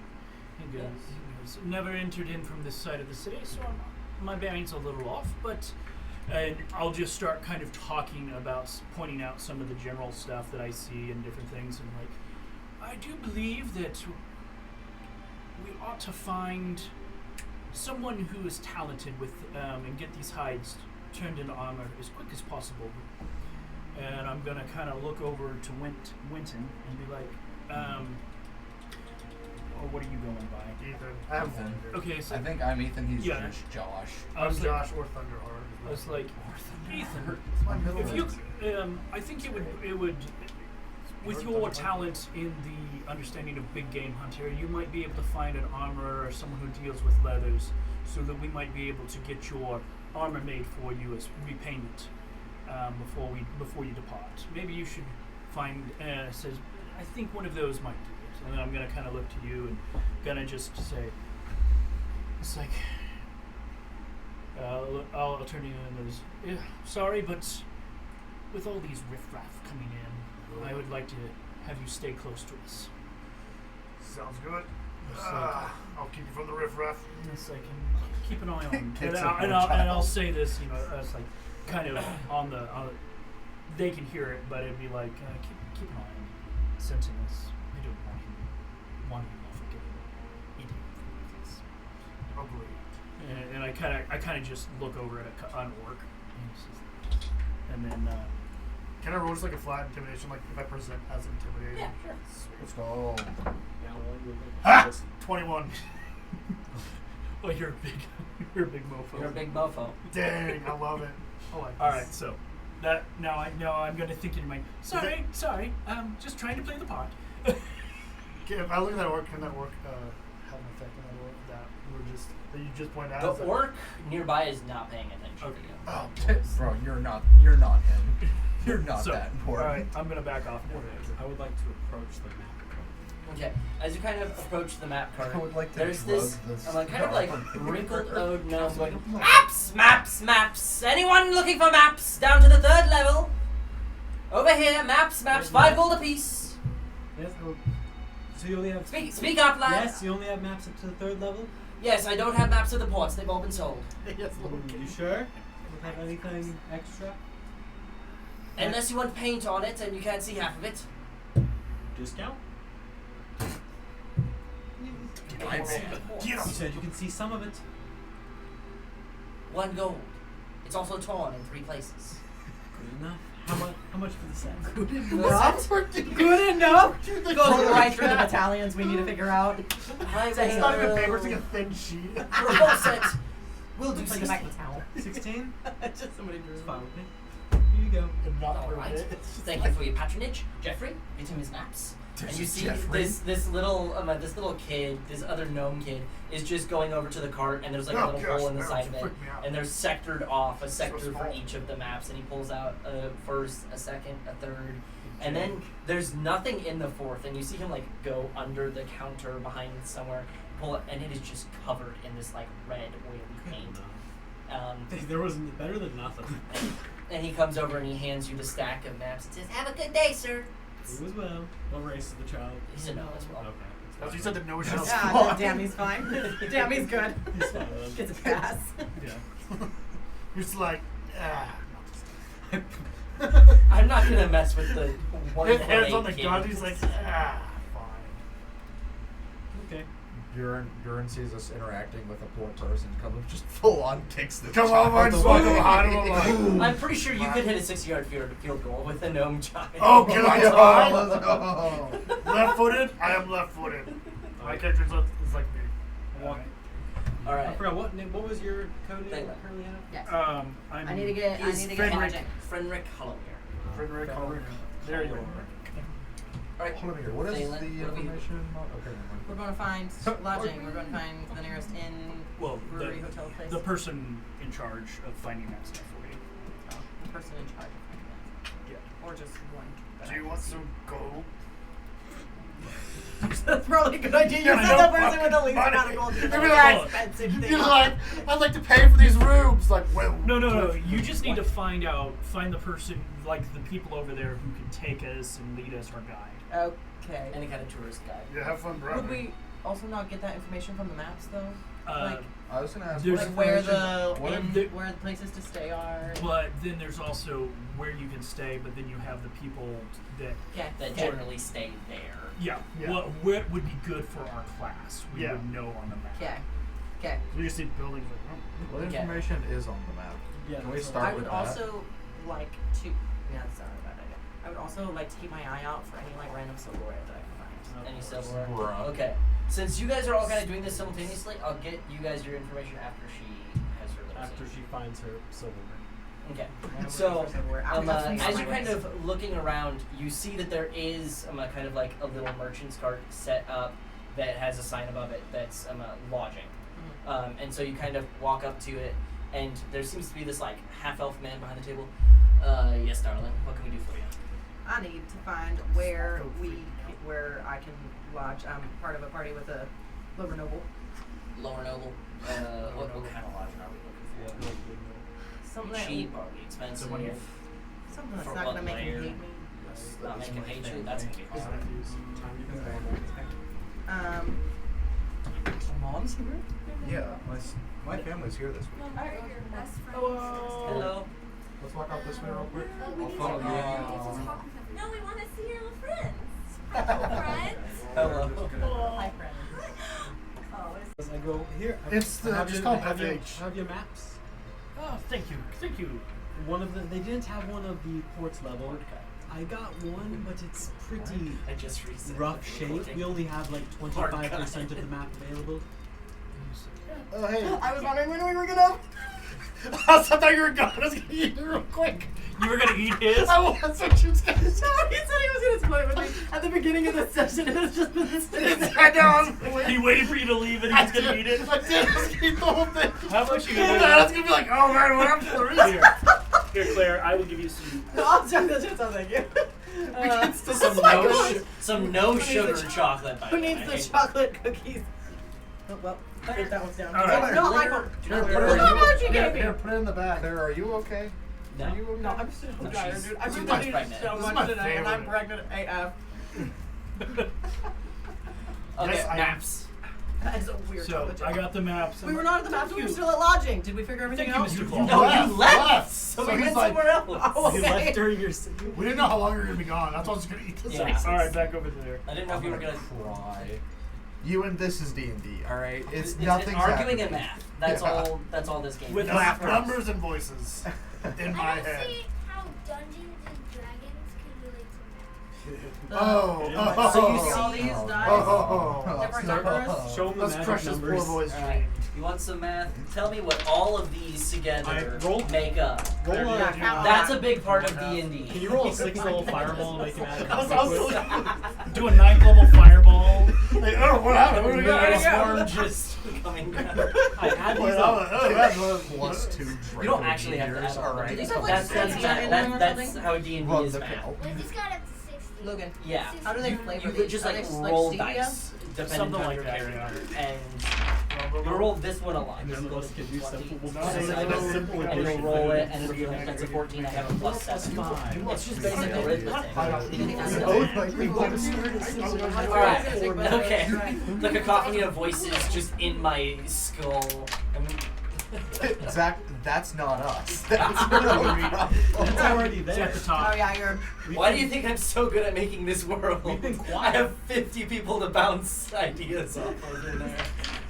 He goes, never entered in from this side of the city, so my bearing's a little off, but and I'll just start kind of talking about, pointing out some of the general stuff that I see and different things, and like, I do believe that we ought to find someone who is talented with, and get these hides turned into armor as quick as possible. And I'm gonna kind of look over to Winton and be like, or what are you going by? Ethan. I have Ethan. one here. Okay, so I think I'm Ethan. He's Yeah. just Josh. I I'm was like, Josh or Thunderheart. I was like, Ethan, It's my middle if you, name. I think it would, with your talent in the understanding of big game hunter, you might be able to find an armorer or someone who deals with leathers, so that we might be able to get your armor made for you as repayment before you depart. Maybe you should find. Says, I think one of those might do it. And then I'm gonna kind of look to you and gonna just say, it's like. I'll turn to you and goes, yeah, sorry, but with all these riffraff coming in, I would like to have you stay close to us. Sounds good. It's like, I'll keep you from the riffraff. it's like, keep an eye on. Kids and, of and, your I'll child. say this, it's like kind of on the. They can hear it, but it'd be like, keep an eye on Sentinels. I don't want him wandering off again. Idiot. Agreed. And I kind of just look over at an orc, and then Can I roll just like a flat intimidation, like if I present as intimidating? Yeah, sure. Let's go. Yeah, well, you're Ha! 21. oh, you're a big mofo. You're a big mofo. Dang, I love it. I like All this. right, so that now I'm gonna think in your mind. Sorry, just trying to play the part. Okay, if I look at that orc, can that orc have an effect on that orc that you just pointed out? The orc nearby is not paying attention Okay. to you. Oh, Bro, you're not him. You're not So, that important. all right, I'm gonna back off now. I would like to approach the map. Okay, as you kind of approach the map card, I would like to there's drug this this kind of like dog. wrinkled old gnome going, maps! Anyone looking for maps? Down to the 3rd level. Over here, maps, 5 gold apiece. Yes. So you only have. Speak up, lad. Yes, you only have maps up to the 3rd level. Yes, I don't have maps of the ports. They've all been sold. yes, You sure? Don't have anything extra? Unless you want paint on it and you can't see half of it. Discount? I'd say Get You him. said you can see some of it. 1 gold. It's also torn in 3 places. Good enough. How much for the set? Good enough. Good enough. Goes right through the battalions we need to figure out. I It's not even will- paper, it's like a thin sheet. For a whole set, we'll do It's like the back 16. of the towel. 16? Just somebody drew. It's fine with me. Here you go. And not All for right. it. It's just Thank like- you for your patronage, Jeffrey. Get him his maps. And you see Jeffrey. this little kid, this other gnome kid, is just going over to the cart, and there's like a Oh, little gosh, hole in the that side of it, freaked me out. and there's sectored off a sector for small. each of the maps, and he pulls out a first, a second, a third, and then there's nothing in the fourth, and you see him like go under the counter behind somewhere, pull it, and it is just covered in this like red oily paint. There was better than nothing. And he comes over and he hands you the stack of maps and says, "Have a good day, sir." You as well. What race is the child? He's a gnome as well. Okay. That's what you said, the no shell. Yeah, damn, he's fine. Damn, he's good. He's fine with Gets a pass. Yeah. You're just like, I'm not gonna mess with the one his hands on the kid. gun, he's like, fine. Okay. Duran sees us interacting with a poor person, comes and just full on kicks the Come child on, just walk up behind him, away. like, I'm pretty sure you could hit a 60-yard field goal with a gnome child. Oh, can I try? No. Left-footed? I am left-footed. My character is like me. Walk. All I right. forgot what was your code name Thank you. currently at? Yes. I'm I need to get Frederick. lodging. Frederick Holloway. Frederick Holloway. There you are. All right. Hold on here. What is Phelan, the what do we- information? Okay, never mind. We're going to find lodging. We're going to find the nearest inn, Well, brewery, hotel place. the person in charge of finding that stuff for you. The person in charge of finding that. Yeah. Or just one. Do you want some gold? That's probably a good idea. You Yeah, said no the person with the least fucking amount of gold. money. You're You'd be the like- most expensive thing. You're like, I'd like to pay for these rooms. Like, well, No. You just need to find the person, like the people over there who can take us and lead us or guide. Okay. Any kind of tourist guide. Yeah, have fun, bro. Would we also not get that information from the maps though? Uh, I was gonna ask There's- what Like where the information- what inn, the- where the places to stay are. But then there's also where you can stay, but then you have the people that, Okay. That generally stay there. yeah, Yeah. what would be good for our class. We Yeah. would know on the map. Okay. Okay. We just see buildings like, oh. What Okay. information is on the map? Yeah, Can we that's start I with would that? also like to. Yeah, that's not a bad idea. I would also like to keep my eye out for any like random silverware that I can find. Any silverware. Bruh. Okay. Since you guys are all kind of doing this simultaneously, I'll get you guys your information after she has her little after scene. she finds her silverware. Okay. Random So, for silverware. I would definitely as have you're my kind list. of looking around, you see that there is a kind of like a little merchant's cart set up that has a sign above it that's lodging. And so you kind of walk up to it, and there seems to be this like half-elf man behind the table. Yes, darling. What can we do for you? I need to find where where I can lodge. I'm part of a party with a lower noble. Lower noble. What kind of lodging are we looking for? Something that Cheap? Are we expensive? something that's For not what gonna make him layer? hate me. Not making hate you. That's gonna be hard. Mom's here. Yeah, my family's here this week. Are your best friends? Hello. Let's walk out this way real quick. We I'll need follow to you. talk. No, we want to see your little friends. Hi, friends. Hello. Hi, friend. Oh, As I go here, It's the- have just your, call have your, FH. have your maps. Oh, thank you. One of they didn't have one of the ports level. I got one, but it's pretty I just reset. rough shape. We only have like 25% of the map available. Oh, hey. I was wondering when we were gonna. I thought you were gone. I was going to eat it real quick. You were gonna eat his? I was. That's what you was going to say. No, he said he was gonna split it with me at the beginning of the session, and it's just been sitting there. I know. I was waiting. He waited for you to leave and he was gonna eat it? I did. I was going to eat the whole thing. How much you I gonna was going to be like, oh, man, what happened to the rest? Here, Claire, I will give you some. No, I'll check this shit out. Thank you. Some my no, gosh. some no needs sugar the chocolate. By Who the way. needs the chocolate cookies? Oh, well, I think that one's down. All right. No, I don't. Here, Look put it in how much you here, gave me. here, put it in the bag. Claire, are you okay? No. Are you okay? No, I'm so No, tired, she's dude. I've too been much eating pregnant. so This is much my today, and I'm favorite. pregnant AF. Okay, Yes, I- maps. That is a weird So, chocolate I chip. got the maps. We were not at the maps. We were still at lodging. Did we figure everything Thank you, out? Mr. Claus. No, Left, you left. left. So So we he's went like- somewhere else. Oh, You okay. left during your. We didn't know how long we were going to be gone. That's why I was going to eat this. Yeah. Alright, back over there. I didn't know if you were gonna. cry. You and this is D&D, all right? It's It's nothing. arguing and math. That's Yeah. all. That's all this game. With is. laughter. Numbers and voices in my I don't head. see how Dungeons and Dragons can relate to math. Oh. So you see all these dice? Oh. Different numbers? Show them the That's magic precious numbers. poor voice All right. You want some math? Tell me what all of these together I rolled- make up. Roll Yeah, a, count That's a big part of D&D. Can you roll a 6 level fireball to make it add? Do a 9th level fireball. Hey, oh, what happened? What do we got? There's storm just coming down. I add these Wait, up. Plus 2 You don't actually have to add all all of them. right. These have, like, That's six in them or that's something? how D&D Well, is the math. pill. What if he's got up to 60? Logan. Yeah. How do they flavor You these? could just Are like they, roll stevia? dice depending Something on like your that, character, and you roll this one a lot. And then Just let's give you 20, simple. No, We'll no, say no, like no, a simple and you'll addition. roll it, and if you think that's a 14, I have a plus 7. It's just basic arithmetic. Alright, okay. The cacophony of voices just in my skull. Zach, that's not us. That's It's already It's there. at the Oh top. yeah, you're. Why do you think I'm so good at making this world? We've been I quiet. have 50 people to bounce ideas off of in there.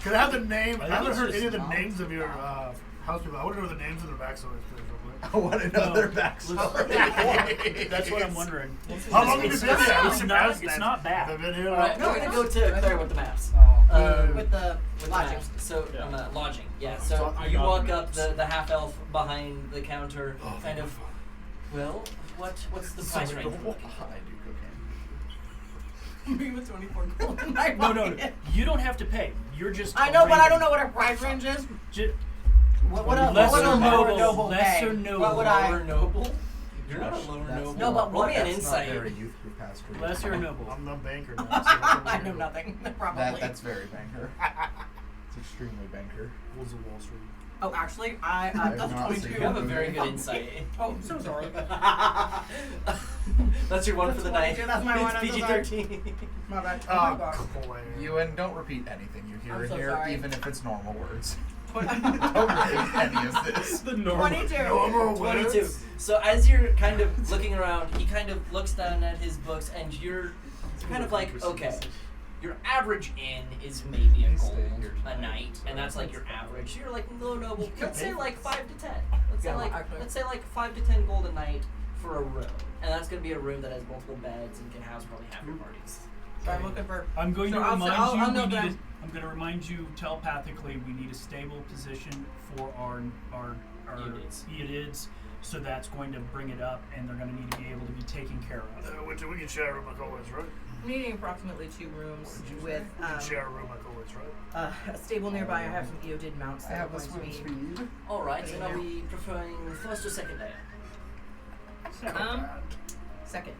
Can I have the name? I I think haven't it's heard just any of the mouths. names of your house people. I want to know the names of their backstories, please, real quick. I want another No. backstory. That's what I'm wondering. How long have you It's been here? it's not bad. Have I been here? Alright, No, we're gonna it's- go to Claire with the maps. With the With the lodging. maps. So, Yeah. lodging. Yeah, So so I you got walk the up, maps. the half elf behind the counter, Oh, kind of, well, what's the price range? we're looking for? I do cocaine. Me with 24 gold in my No, pocket. you don't have to pay. You're just. I know, but I don't know what our price range is. What would a Lesser lower noble, noble lesser pay? noble. What would Lower I? noble? You're not a lower That's noble. No, but roll me an That's insight. not very youth group pastor. Lesser noble. I'm the banker now. So I know nothing. Probably. That's very banker. It's extremely banker. Wolves of Wall Street. Oh, actually, I have that's not 22. seen You have a very good insight. Oh, so sorry. That's your one That's for the 22, night. that's my one, I'm It's so sorry. PG-13. My bad. Oh, my God. Claire. Ewan, don't repeat anything you hear I'm in so here, sorry. even if it's normal words. Twen- Don't repeat any of this. The normal. 22. Normal 22. words? So as you're kind of looking around, he kind of looks down at his books, and you're kind of like, okay, your average inn is maybe a He's gold staying here a tonight, night, and that's like your average. So you're like low noble. Let's say pay like 5 to 10. Let's say Yeah, like actually. 5 to 10 gold a night for a room, and that's gonna be a room that has multiple beds and can house probably half your parties. So I'm looking for. I'm going So to I'll- remind I'll you. know We that need. I'm- I'm going to remind you telepathically. We need a stable position for our Eodids. Eodids. So that's going to bring it up, and they're going to need to be able to be taken care of. Which we can share a room like always, right? Needing approximately 2 rooms with We can share a room like always, right? a stable nearby. I have some Eodid mounts I that have are a going swim to be. speed. All right, and are we preferring first or second layer? Second.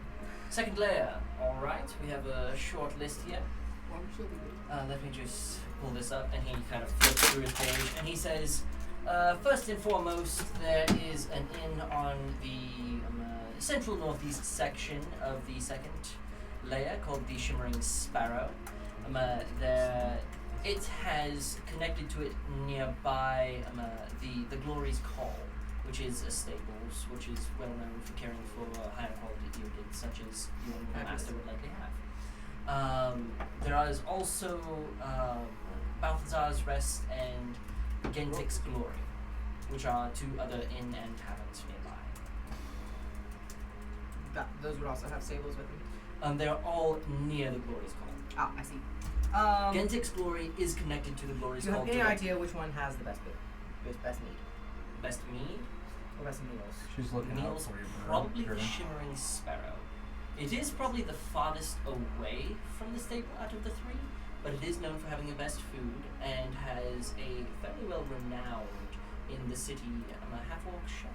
Second layer. All right, we have a short list here. Let me just pull this up, and he kind of flips through his page, and he says, first and foremost, there is an inn on the central northeast section of the second layer called the Shimmering Sparrow. It has connected to it nearby the Glory's Call, which is a stables, which is well known for caring for higher quality Eodids, such as you and your master would likely have. There is also Balthazar's Rest and Gentic's Glory, which are 2 other inn and taverns nearby. Those would also have stables with them. They are all near the Glory's Call. Ah, I see. Gentic's Glory is connected to the Glory's Do you Call. have any directly. idea which one has the best best meat Best mead? or best meals? She's looking out Meals, for you, bro. probably the Girl. Shimmering Sparrow. It is probably the farthest away from the stable out of the 3, but it is known for having the best food and has a fairly well renowned in the city half-orc chef.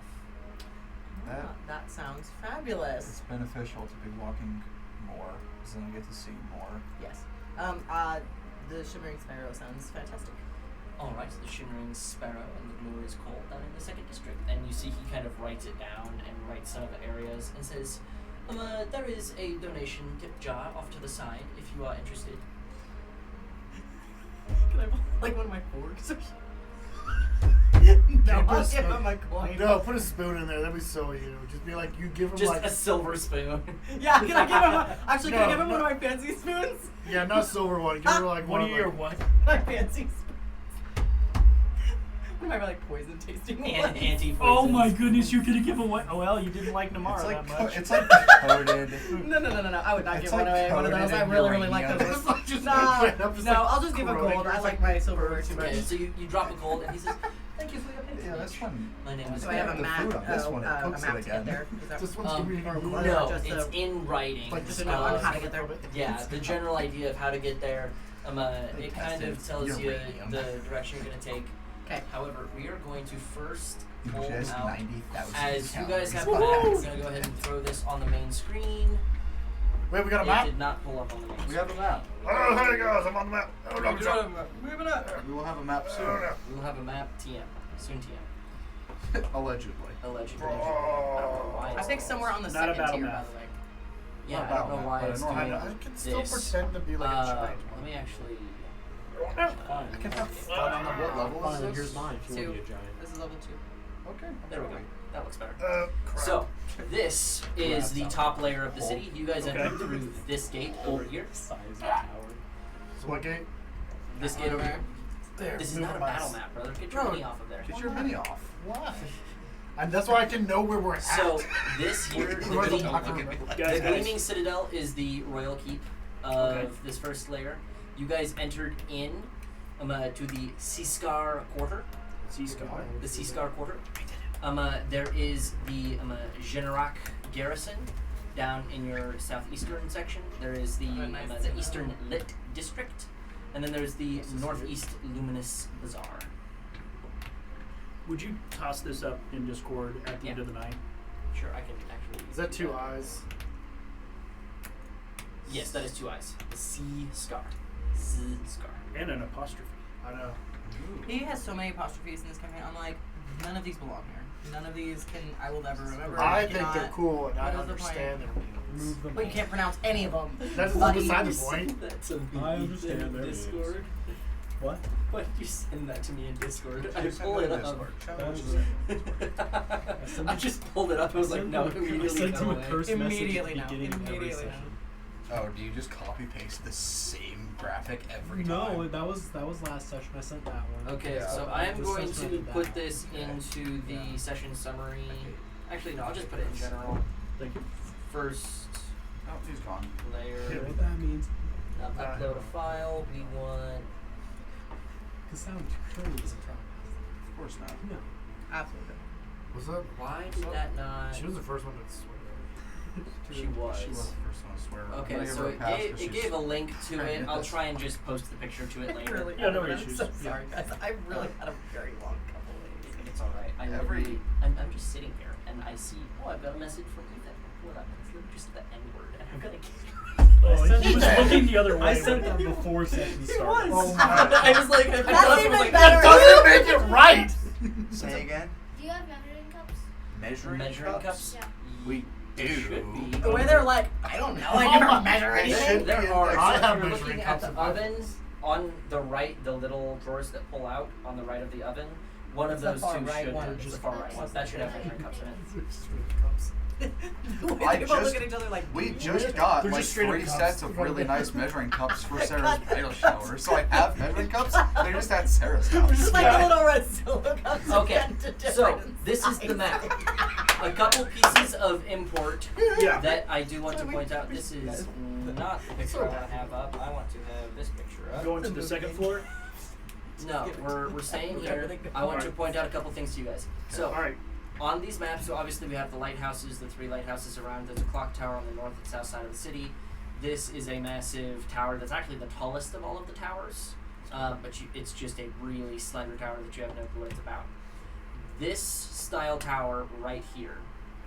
That sounds fabulous. It's beneficial to be walking more, because then you get to see more. Yes. The Shimmering Sparrow sounds fantastic. Alright, the Shimmering Sparrow and the Glorious Call down in the 2nd district. And you see he kind of writes it down and writes some of the areas and says, there is a donation tip jar off to the side if you are interested. Can I like one of my forks? No, Put a I'll give spoon- him a coin. No, put a spoon in there. That'd be so you. Just be like, you give him Just like. a silver spoon. Yeah, can I give him actually, can I No, give him one of no. my fancy spoons? Yeah, not silver one. Give her like One one of your like, what? My fancy spoons. One of my like poison tasting ones. Anti-poison. Oh my goodness, you're gonna give away. Oh well, you didn't like Namara It's like that much. it's like coated. No. I would not It's give one like away. One of those. coated I in really like uranium. those. It's like just No, like, I'm just no, like I'll just give a corroding. gold. I It's like my silverware too much. Okay, so you drop a gold, and he says, "Thank you for your patronage. Yeah, that's fun. My name is." Do I have a the map? food on this one, it a cooks map it to get again. there? Is that- This one's gonna be or No, just it's a- in writing. like just to know on how to get there. Yeah, the general idea of how to get there. It kind of tells you uranium. the direction you're going to take. Okay. However, we are going to first pull Just out. 90,000 As you guys have the calories. map, we're going to go ahead and throw this on the main screen. Wait, we got a It map? did not pull up on the main We screen. have a map. Oh, hey guys, I'm on the map. Oh, no, jump. Move it up. We will have a map Oh, soon. no. We will have a map TM. Soon TM. Allegedly. Allegedly. I don't know why I it's think all- somewhere on the Not a second battle tier, map. by the way. Yeah, Not I a don't battle know map, why but I it's know how doing to- I can still this. pretend to be like a giant Let me actually. Fine. I can have fun on the what level is Fine, this? here's mine if you want to be a Two. giant. This is level 2. Okay. There we go. That looks better. crap. So, this is the top layer of the city. You guys Okay. enter through this gate over here. Size of the tower. So what gate? This gate over here. There. This is move not a my battle mouse. map, brother. Get your No. money off of there. Get your mini off. Why? And that's why I can know where we're at. So, this here, Where the the gleaming, fuck are we? Guys, Gleaming Citadel is the royal keep of Okay. this first layer. You guys entered in to the Seascar Quarter. Seascar. The Seascar Quarter. There is the Generak Garrison down in your southeastern section. There is the, Oh, nice. the Eastern Lit District. And then there's the Northeast Luminous Bazaar. Would you toss this up in Discord at the end Yeah. of the night? Sure, I can actually. Is that two eyes? Yes, that is two eyes. The Seascar. Seascar. And an apostrophe. I know. He has so many apostrophes in this campaign. I'm like, none of these belong here. None of these I will never remember. I cannot- think they're cool and I what is the point? understand their meanings. Move them. But you can't pronounce any of them. That's Buddy. beside You the point. send that to me I understand in their meanings. Discord. What? Why did you send that to me in Discord? I Just pulled send it it up. Discord. I just pulled it up. I was like, no, I immediately sent him go a away. curse Immediately message now. at the beginning of every Immediately now. session. Oh, do you just copy paste the same graphic every No, time? that was last session. I sent that one. Okay, Yeah. so But I am this going session I to did put that. this into the session summary. Actually, no, I'll just put it in general. Thank you. First Oh, he's gone. You know layer, what that means? upload a file. We want. Because sound clearly doesn't try. Of course not. No. Absolutely. What's up? Why did that not? She was the first one to swear. She was. She was the first one to swear. I'm Okay, gonna give so her a it pass gave, 'cause it she's- gave a link to it. I'll Yes. try and just post the picture to it later. Really, Yeah, no I'm issues. so Yeah. sorry, guys. I really had a very long couple days. It's alright. I'm just sitting here and I see, oh, I've got a message from Ethan. What up? It's just the N word and I'm gonna Oh, sent he was that- looking the other way. I sent when- that before session started. Oh my. I was like, I picked it That's up and even was like, better. Doesn't make it right! Say again. Do you have measuring cups? Measuring, cups? Yeah. We There do. should be. The way they're like, I don't know. I never measure It should anything. be There in are. there. I So have if you're measuring looking at cups the in my ovens on the right, the little drawers that pull out on the right of the oven. One of It's the those far two right should one. have just the far right one. That should have measuring cups in it. The way I they both just- look at each other like, We just got They're like just straight up 3 cups. sets of really nice measuring cups for Sarah's bridal shower. So I have measuring cups. They're just at Sarah's house. just like Yeah. little red silver cups. Okay, bent to so different this is the sizes. map. A couple pieces of import Yeah. that I do want to point out. This is not the picture I want to have up. I want to have this picture up. Going to the second floor. No, we're staying Okay. here. I want to Alright. point out a couple things to you guys. So All right. on these maps, so obviously we have the lighthouses, the 3 lighthouses around. There's a clock tower on the north and south side of the city. This is a massive tower that's actually the tallest of all of the towers, but it's just a really slender tower that you have no clue what it's about. This style tower right here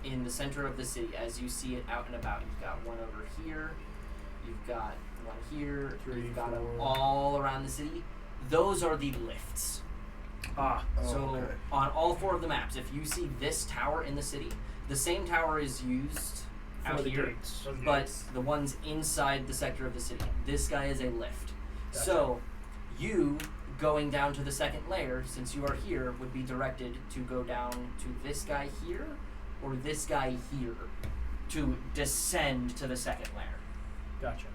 in the center of the city, as you see it out and about, you've got one over here, you've got one here, 3, you've got them 4. all around the city. Those are the lifts. Ah. So okay. on all 4 of the maps, if you see this tower in the city, the same tower is used For out the here, gates. but the ones inside the sector of the city. This guy is a lift. Gotcha. So you going down to the second layer, since you are here, would be directed to go down to this guy here or this guy here to descend to the second layer. Gotcha.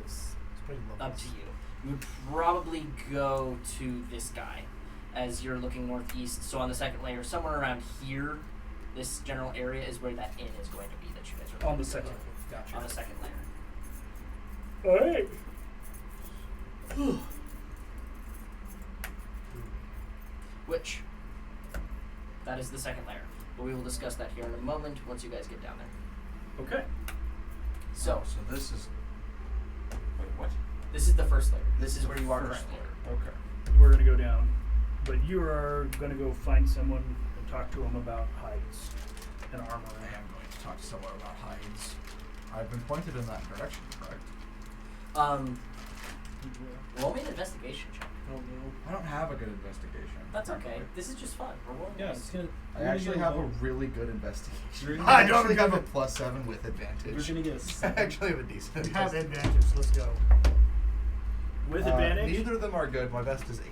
It's pretty low. Up to you. You would probably go to this guy as you're looking northeast. So on the second layer, somewhere around here, this general area is where that inn is going to be that you guys are On the looking for. second. Gotcha. On the second layer. Alright. Which, that is the second layer. But we will discuss that here in a moment once you guys get down there. Okay. So, So this is. Wait, what? this is the first layer. This is where you are First currently. layer. Okay. We're gonna go down, but you are gonna go find someone and talk to him about hides and armor. I am going to talk to someone about hides. I've been pointed in that direction, correct? Roll me an investigation check. I don't know. I don't have a good investigation. That's okay. frankly. This is just fun. We're rolling Yeah, dice. it's gonna. I actually have a really good investigation. You're I gonna- actually have a +7 with We're advantage. gonna get a I 7. actually have a decent. You have advantage. Let's go. With advantage Neither of them are good. My best is 18.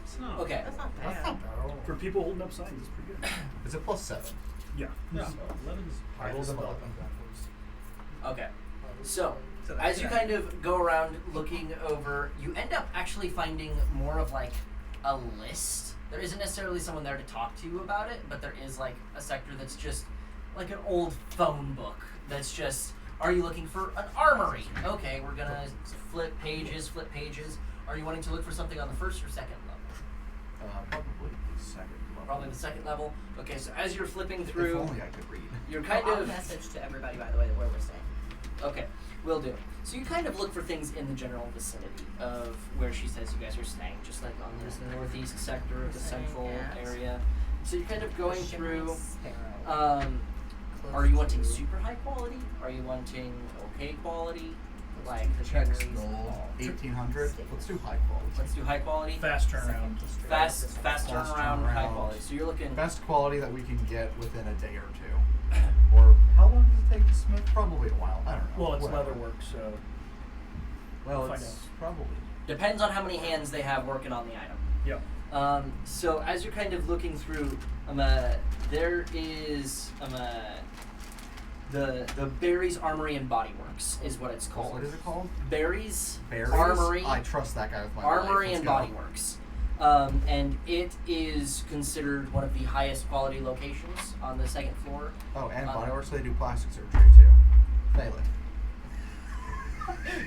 It's not. Okay. That's not That's bad. not bad at all. for people holding up signs. It's pretty good. It's a +7. Yeah. Yeah. 11's. I rolled an 11. Okay. So, So that's as you good. kind of go around looking over, you end up actually finding more of like a list. There isn't necessarily someone there to talk to you about it, but there is like a sector that's just like an old phone book that's just, are you looking for an armory? Okay, we're gonna flip pages. Are you wanting to look for something on the first or second level? Probably the second level. Probably the second level. Okay, so as you're flipping If through, only I could read. you're kind I'll of message to everybody, by the way, where we're staying. Okay, will do. So you kind of look for things in the general vicinity of where she says you guys are staying, just like on this northeast sector of the Staying central at area. So you're kind of going The Shimmering through. Sparrow. Are you Close wanting to- super high quality? Are you wanting okay quality? Like the Check Shimmering gold. Sparrow? 1800. Let's do high quality. Let's do high quality. Fast turnaround. Second district. Fast Fast turnaround, high turnaround. quality. So you're looking. Best quality that we can get within a day or two. Or how long does it take to smith? Probably a while. I don't know. Well, it's Whatever. leather work, so Well, Find it's probably. Depends on how many hands they have working on the item. yeah. So as you're kind of looking through, there is the Barry's Armory and Body Works is what it's called. What is it called? Barry's Berries? Armory, I trust that guy with my Armory life. and Let's Body go. Works, and it is considered one of the highest quality locations on the second floor. Oh, and Uh, Body Works, they do plastic surgery too. Bailey.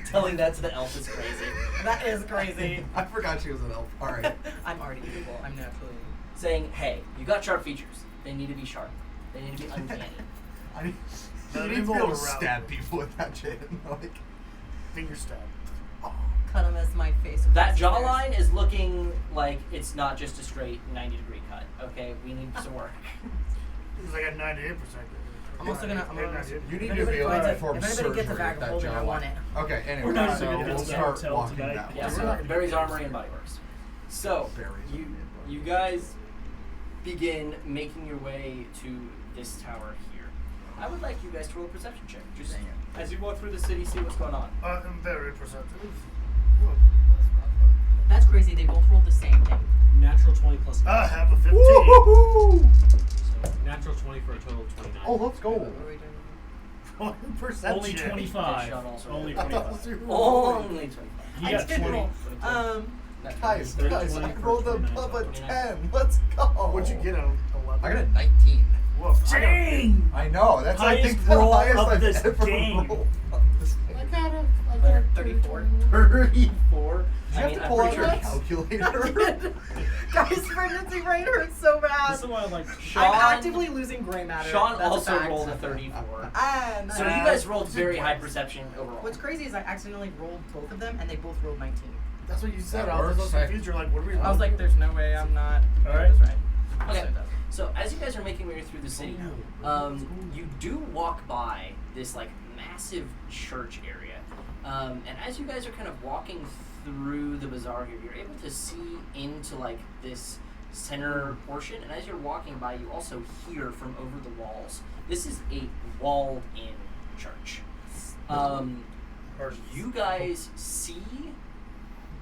Telling that to the elf is crazy. That is crazy. I forgot she was an elf. All right. I'm already evil. I'm naturally. Saying, hey, you got sharp features. They need to be sharp. They need to be uncanny. I need, No, you they need to be roll able to around. stab people with that shit. Like, Finger stab. Cut him as my face. with That my scissors. jawline is looking like it's not just a straight 90-degree cut. Okay, we need some work. It's like at 98%. I'm also gonna. you need if to be anybody able finds to it- perform if anybody surgery gets a with bag of that holding, I want jawline. it. Okay, anyway, We're not so even gonna we'll get to start hotel walking tonight. down. Yeah, We're so not gonna Barry's get Armory and Body Works. So Barry's you guys begin making your way to this tower here. I would like you guys to roll a perception check. Just Dang it. as you walk through the city, see what's going on. I'm very perceptive. That's crazy. They both rolled the same thing. Natural 20 plus 9. I have a 15. Woo-hoo-hoo! So natural 20 for a total of 29. Oh, let's go. What are we doing? Perception. Only 25. Sean also Only rolled. 25. Only 25. He I got did 20. roll. That's Guys, Thirty, guys, 20 I for rolled 29, above a 29. 10. Let's go. What'd you get on 11? I got a 19. Whoa. Dang! I know. That's I Highest think the roll highest of I've this ever game. rolled on this thing. I got a 34. 34. Did you have to I'm pull out pretty your sure calculator? Guys, pregnancy brain hurts so bad. This is why I like Sean- I'm actively losing gray matter. Sean That's a also fact. rolled a 34. And So you guys rolled very high perception overall. What's crazy is I accidentally rolled both of them, and they both rolled 19. That's what you said. That I was works. so confused. You're like, what are we I was like, "There's no way I'm not." All right. That's right. Okay. So as you guys are making your way through the city, you do walk by this like massive church area, and as you guys are kind of walking through the bazaar here, you're able to see into like this center portion, and as you're walking by, you also hear from over the walls. This is a walled-in church. You guys see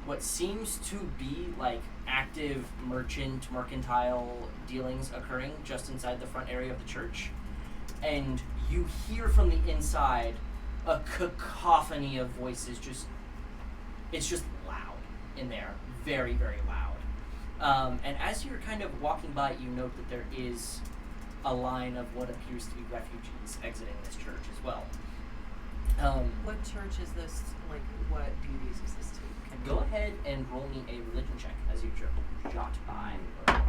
what seems to be like active mercantile dealings occurring just inside the front area of the church. And you hear from the inside a cacophony of voices. It's just loud in there. Very, very loud. And as you're kind of walking by, you note that there is a line of what appears to be refugees exiting this church as well. What church is this? Like, what deities is this to? Go ahead and roll me a religion check as you jot by.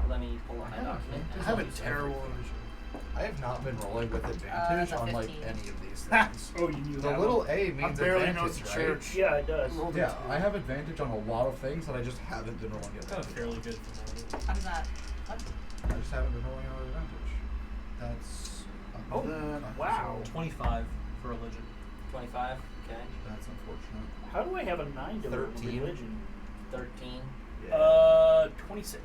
Let me pull up my document. I and have tell a you terrible vision. I have not been rolling with That's advantage a on like 15. any of these things. Oh, you knew The that little one? A I means barely know it's advantage, a right? church. Yeah, it does. Rolled a Yeah, 2. I have advantage on a lot of things that I just haven't been rolling Got a advantage. fairly good for How does that? What? I just haven't been rolling on advantage. That's Oh, wow. 25 for religion. 25. Okay. That's unfortunate. How do I have a 9 to 13. religion? 13. 26.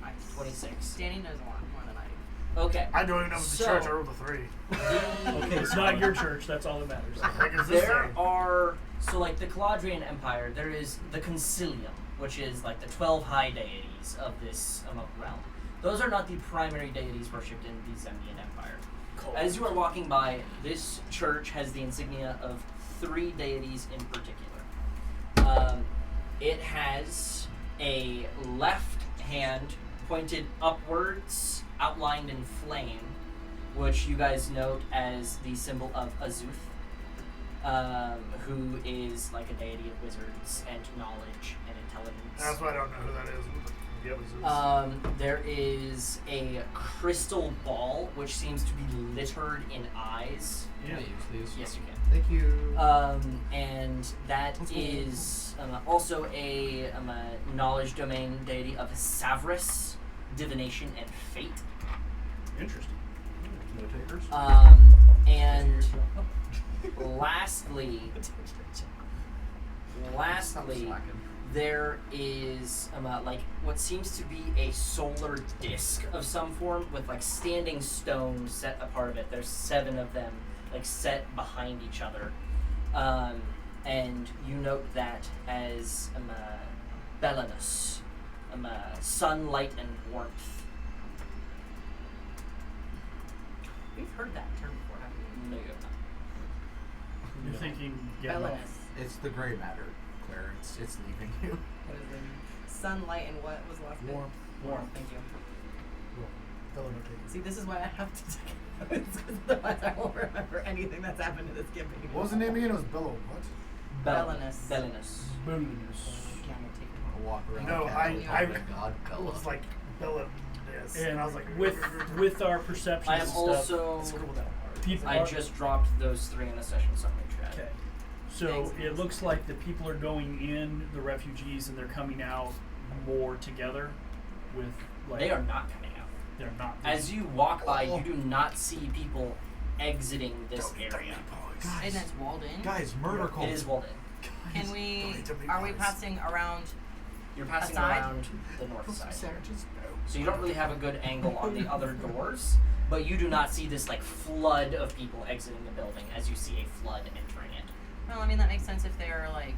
Nice. 26. Danny knows a lot more than I do. Okay. I don't even know if it's a So- church. I rolled a 3. Okay, it's not your church. That's all that matters. Like, is this There thing? are, so like the Caladrian Empire, there is the Concilium, which is like the 12 high deities of this realm. Those are not the primary deities worshipped in the Zemnian Empire. As you are walking by, this church has the insignia of 3 deities in particular. It has a left hand pointed upwards, outlined in flame, which you guys note as the symbol of Azuth, who is like a deity of wizards and knowledge and intelligence. That's why I don't know who that is. What the is this? There is a crystal ball which seems to be littered in eyes. Can I use these? Yes, you can. Thank you. And that is also a knowledge domain deity of Savris, divination, and fate. Interesting. No takers? And lastly, there is like what seems to be a solar disc of some form with like standing stones set apart of it. There's 7 of them like set behind each other. And you note that as Belenus, sunlight and warmth. We've heard that term before, haven't we? No, you have not. You're thinking Belenus. It's the gray matter, Claire. It's leaving you. What is it? Sunlight and what was the last name? Warmth. Warmth. Thank you. Elevator. See, this is why I have to take notes, because otherwise I won't remember anything that's happened in this campaign. What was the name again? It was Bellow. What? Belenus. Belenus. Boonus. Okay, I'm gonna take it I'll walk around. No, the I- cabin I- and thank God, It Bella. was like Bella. And I was like, with our perceptions I and am stuff, also. Scribble down hard. people I are- just dropped those 3 in the session summary chat. Okay. So it looks like the people are going in, the refugees, and they're coming out more together with like They are not coming out. they're not As you walk by, you do not see people exiting this area. And it's walled in. Guys, murder cult. It is walled in. Can we? Don't need to be Are we honest. passing around? You're passing Aside? around the north side. Sandwiches? So you don't really have a good angle on the other doors, but you do not see this like flood of people exiting the building as you see a flood entering it. Well, I mean that makes sense if they're like.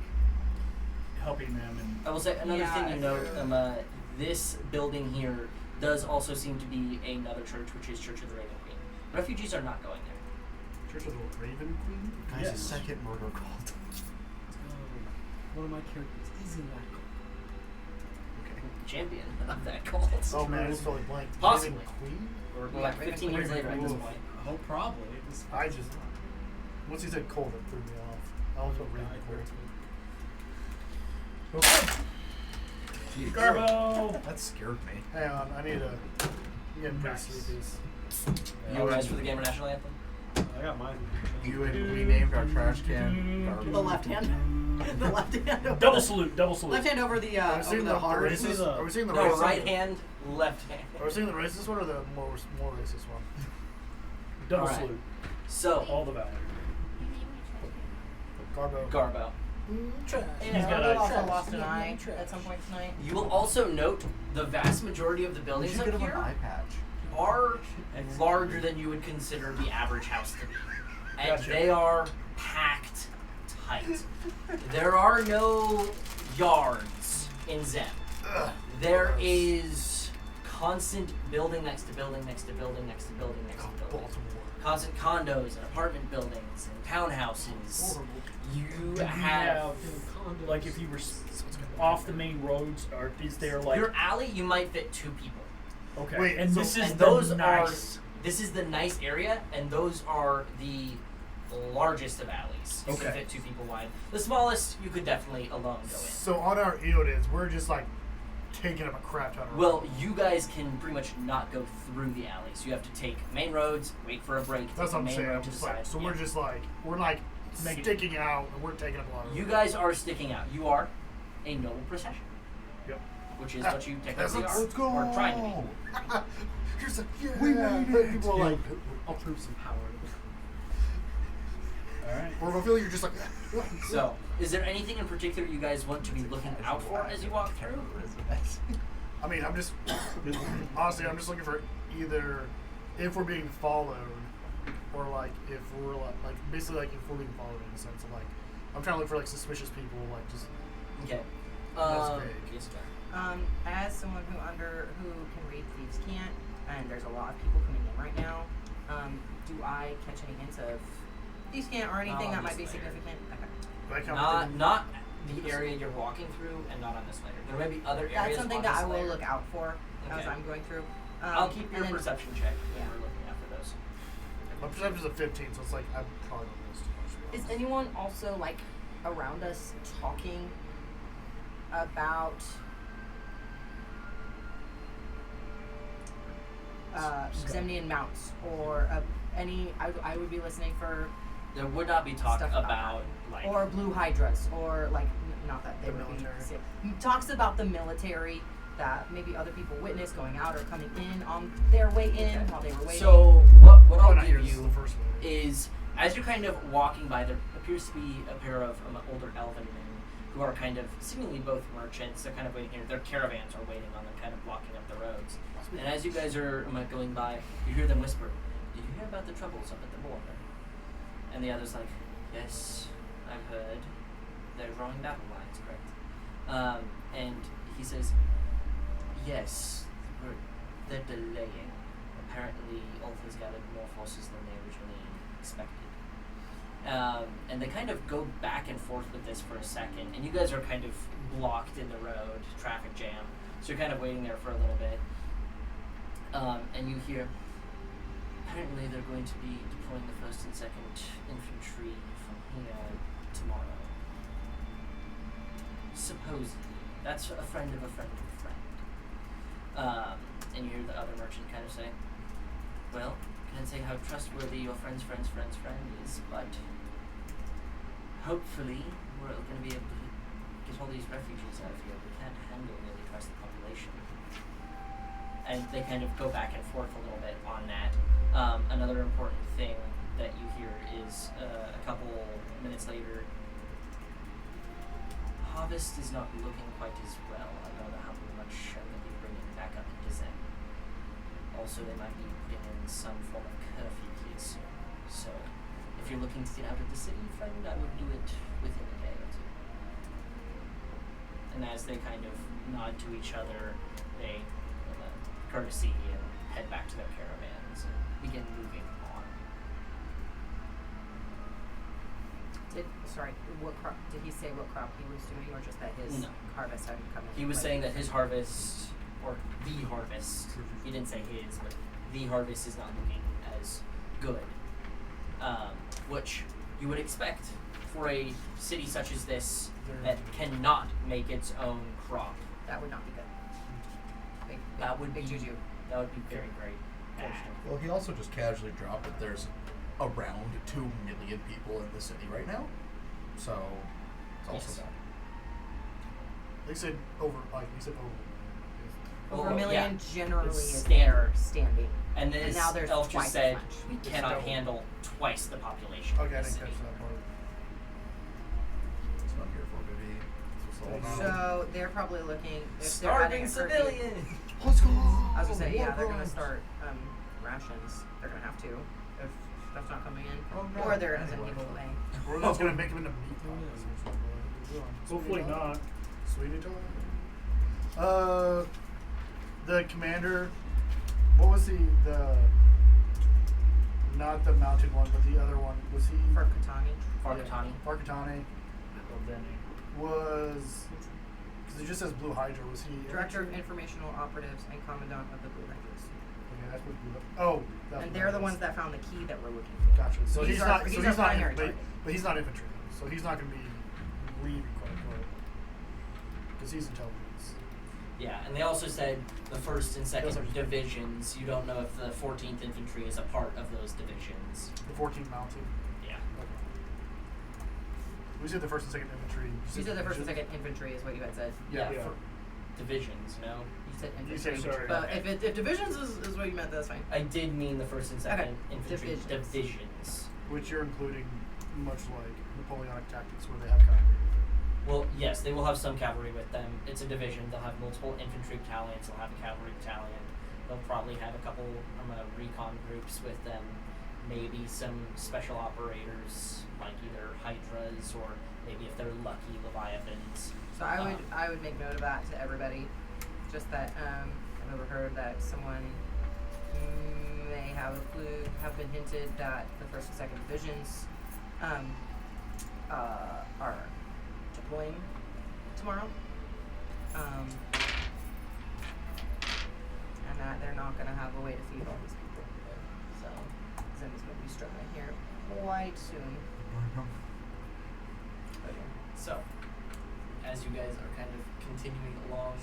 helping them and I will say another Yeah, thing you if note, you're- this building here does also seem to be another church, which is Church of the Raven Queen. Refugees are not going there. Church of the Raven Queen? Guys, Yes. a second murder cult. One of my characters is in that cult. Champion of that cult. Oh man, it's totally blank. Possibly. Raven Queen? Or Yeah, like Raven 15 Queen. years later at this Oof. point. Oh, probably. This I just. Once he said cold, it threw me off. I was a Raven Queen. Jeez. Garbo. That scared me. Hang on, I need a. I'm getting pretty Nice. sleepy. You guys for the Gamer National Anthem? I got mine. You and we named our trash can Garbo. The left hand. The left hand. Over Double salute, double salute. Left hand over the Are we over seeing the the heart. racist? Are we seeing the No, racist? right hand, left hand. Are we seeing the racist one or the more racist one? Double Alright. salute. So, All the value. Garbo. Garbo. And He's got I've a- also lost an eye at some point tonight. You will also note the vast majority of the We buildings should up get him an here eye patch. are larger than you would consider the average house to be. And Gotcha. they are packed tight. There are no yards in Zem. There is constant building next to building next to building next to building next to building. Baltimore. Constant condos and apartment buildings and townhouses. You Do we have like if you were off the main roads, or is there like your alley. You might fit 2 people. okay? Wait, and so- this is and the those nice. This is the nice area, and those are the largest of alleys. You can Okay. fit 2 people wide. The smallest, you could definitely alone go in. So on our Eodas, we're just like taking up a crap ton of Well, room. you guys can pretty much not go through the alleys. You have to take main roads, wait for a break, That's take what the I'm main saying. road I'm to the just like, side. so Yeah. we're like sticking out, and we're taking up a lot of room. You guys are sticking out. You are a noble procession. Yep. Which is what you technically are. Let's go. Or trying to be. Here's a, yeah. We made it. People are like, I'll prove some power. All right. Or I feel you're just like. So, is there anything in particular you guys want to be looking out for as you walk through? I mean, I'm just honestly, I'm just looking for either if we're being followed, or like if we're like basically like if we're being followed in the sense of like I'm trying to look for like suspicious people, like just Okay. That's vague. Yes, ma'am. As someone who can read Thieves Can't, and there's a lot of people coming in right now, do I catch any hints of Thieves Can't or anything Not on that might be this layer. significant? Okay. do I count Not the area you're walking through, and not on this layer. There may be other areas. That's something on that this I will layer. look out for as Okay. I'm going through. I'll keep your and then- perception check when Yeah. we're looking after those. My perception's a 15, so it's like I'm probably not gonna miss too much. Is anyone also like around us talking about Zemnian mounts or any? I would be listening for There would not be talk Stuff about about like or blue hydras or like not that they The would military. be talks about the military that maybe other people witnessed going out or coming in on their way in Okay. while they were waiting. So what Oh, I'll not here, give this is you the first one. is as you're kind of walking by, there appears to be a pair of older elven men who are kind of seemingly both merchants. They're kind of waiting here. Their caravans are waiting on them, kind of blocking up the roads. And as you guys are going by, you hear them whisper, "Did you hear about the troubles up at the border?" And the other's like, "Yes, I've heard. They're drawing battle lines, correct?" And he says, "Yes, they're delaying. Apparently, Ulfa's gathered more forces than they originally expected." And they kind of go back and forth with this for a second, and you guys are kind of blocked in the road, traffic jam, so you're kind of waiting there for a little bit. And you hear, apparently they're going to be deploying the 1st and 2nd Infantry from here tomorrow. Supposedly. That's a friend of a friend of a friend. And you hear the other merchant kind of say, "Well, can't say how trustworthy your friend's friend's friend's friend is, but hopefully we're going to be able to get all these refugees out of here. We can't handle nearly twice the population." And they kind of go back and forth a little bit on that. Another important thing that you hear is a couple minutes later, harvest is not looking quite as well. I don't know how much I'm going to be bringing back up into Zen. Also, they might be putting in some form of curfew here soon. So, if you're looking to get out of the city, friend, I would do it within a day or two. And as they kind of nod to each other, they courtesy and head back to their caravans and begin moving on. What crop did he say? What crop he was doing, or just that his No. harvest hadn't come in? He was like- saying that his harvest, or the harvest, he didn't say his, but the harvest is not looking as good. Which you would expect for a city such as this that cannot make its own crop. that would not be good. Big, That would big be juju. That would be very, very bad. Well, he also just casually dropped that there's around 2 million people in the city right now. So, it's also Yes. bad. They said over. Over Oh, a million yeah. generally It's is standard. standing. And this now there's elf twice just as said much. we It's cannot double. handle twice the population Okay, I of the didn't city. catch that part. That's what I'm here for, baby. That's what it's all about. So they're probably looking. If Starving they're adding a curfew- civilian. Let's go. I was gonna say, yeah, they're gonna War start rations. They're gonna have to if stuff's not coming in, Oh, no. or they're gonna send Anyway. people away. Or that's gonna make them into meat pies or something. Hopefully not. Sweetie toy. The commander. What was the not the mounted one, but the other one? Was he? Farkatani. Farkatani. Farkatani Well, then was. Because it just says Blue Hydra. Was he? Director of Informational Operatives and Commandant of the Blue Rangers. Okay, that's what Blue. Oh. That's And what they're that the was. ones that found the key that we're looking for. Gotcha. So he's our- not. he's So our he's not. primary But, target. but he's not infantry. So he's not going to be leaving quite quick. Because he's intelligence. Yeah, and they also said the 1st and 2nd Those are- divisions. You don't know if the 14th Infantry is a part of those divisions. The 14th mounted. Yeah. Okay. We said the 1st and 2nd infantry. You said the 1st and 2nd Infantry is what you had said. Yeah. Yeah. For divisions, no? You said You infantry. said sorry. But if divisions is what you meant, that's fine. I did mean the 1st and 2nd Okay, Infantry divisions. divisions. Which you're including much like Napoleonic tactics where they have cavalry. Well, yes, they will have some cavalry with them. It's a division. They'll have multiple infantry battalions. They'll have a cavalry battalion. They'll probably have a couple recon groups with them. Maybe some special operators, like either Hydras or maybe if they're lucky, Leviathans. So I would make note of that to everybody. Just that I've overheard that someone may have been hinted that the 1st and 2nd divisions are deploying tomorrow. And that they're not going to have a way to feed all these people. So Zem is going to be struggling here quite soon. Okay. So, as you guys are kind of continuing along,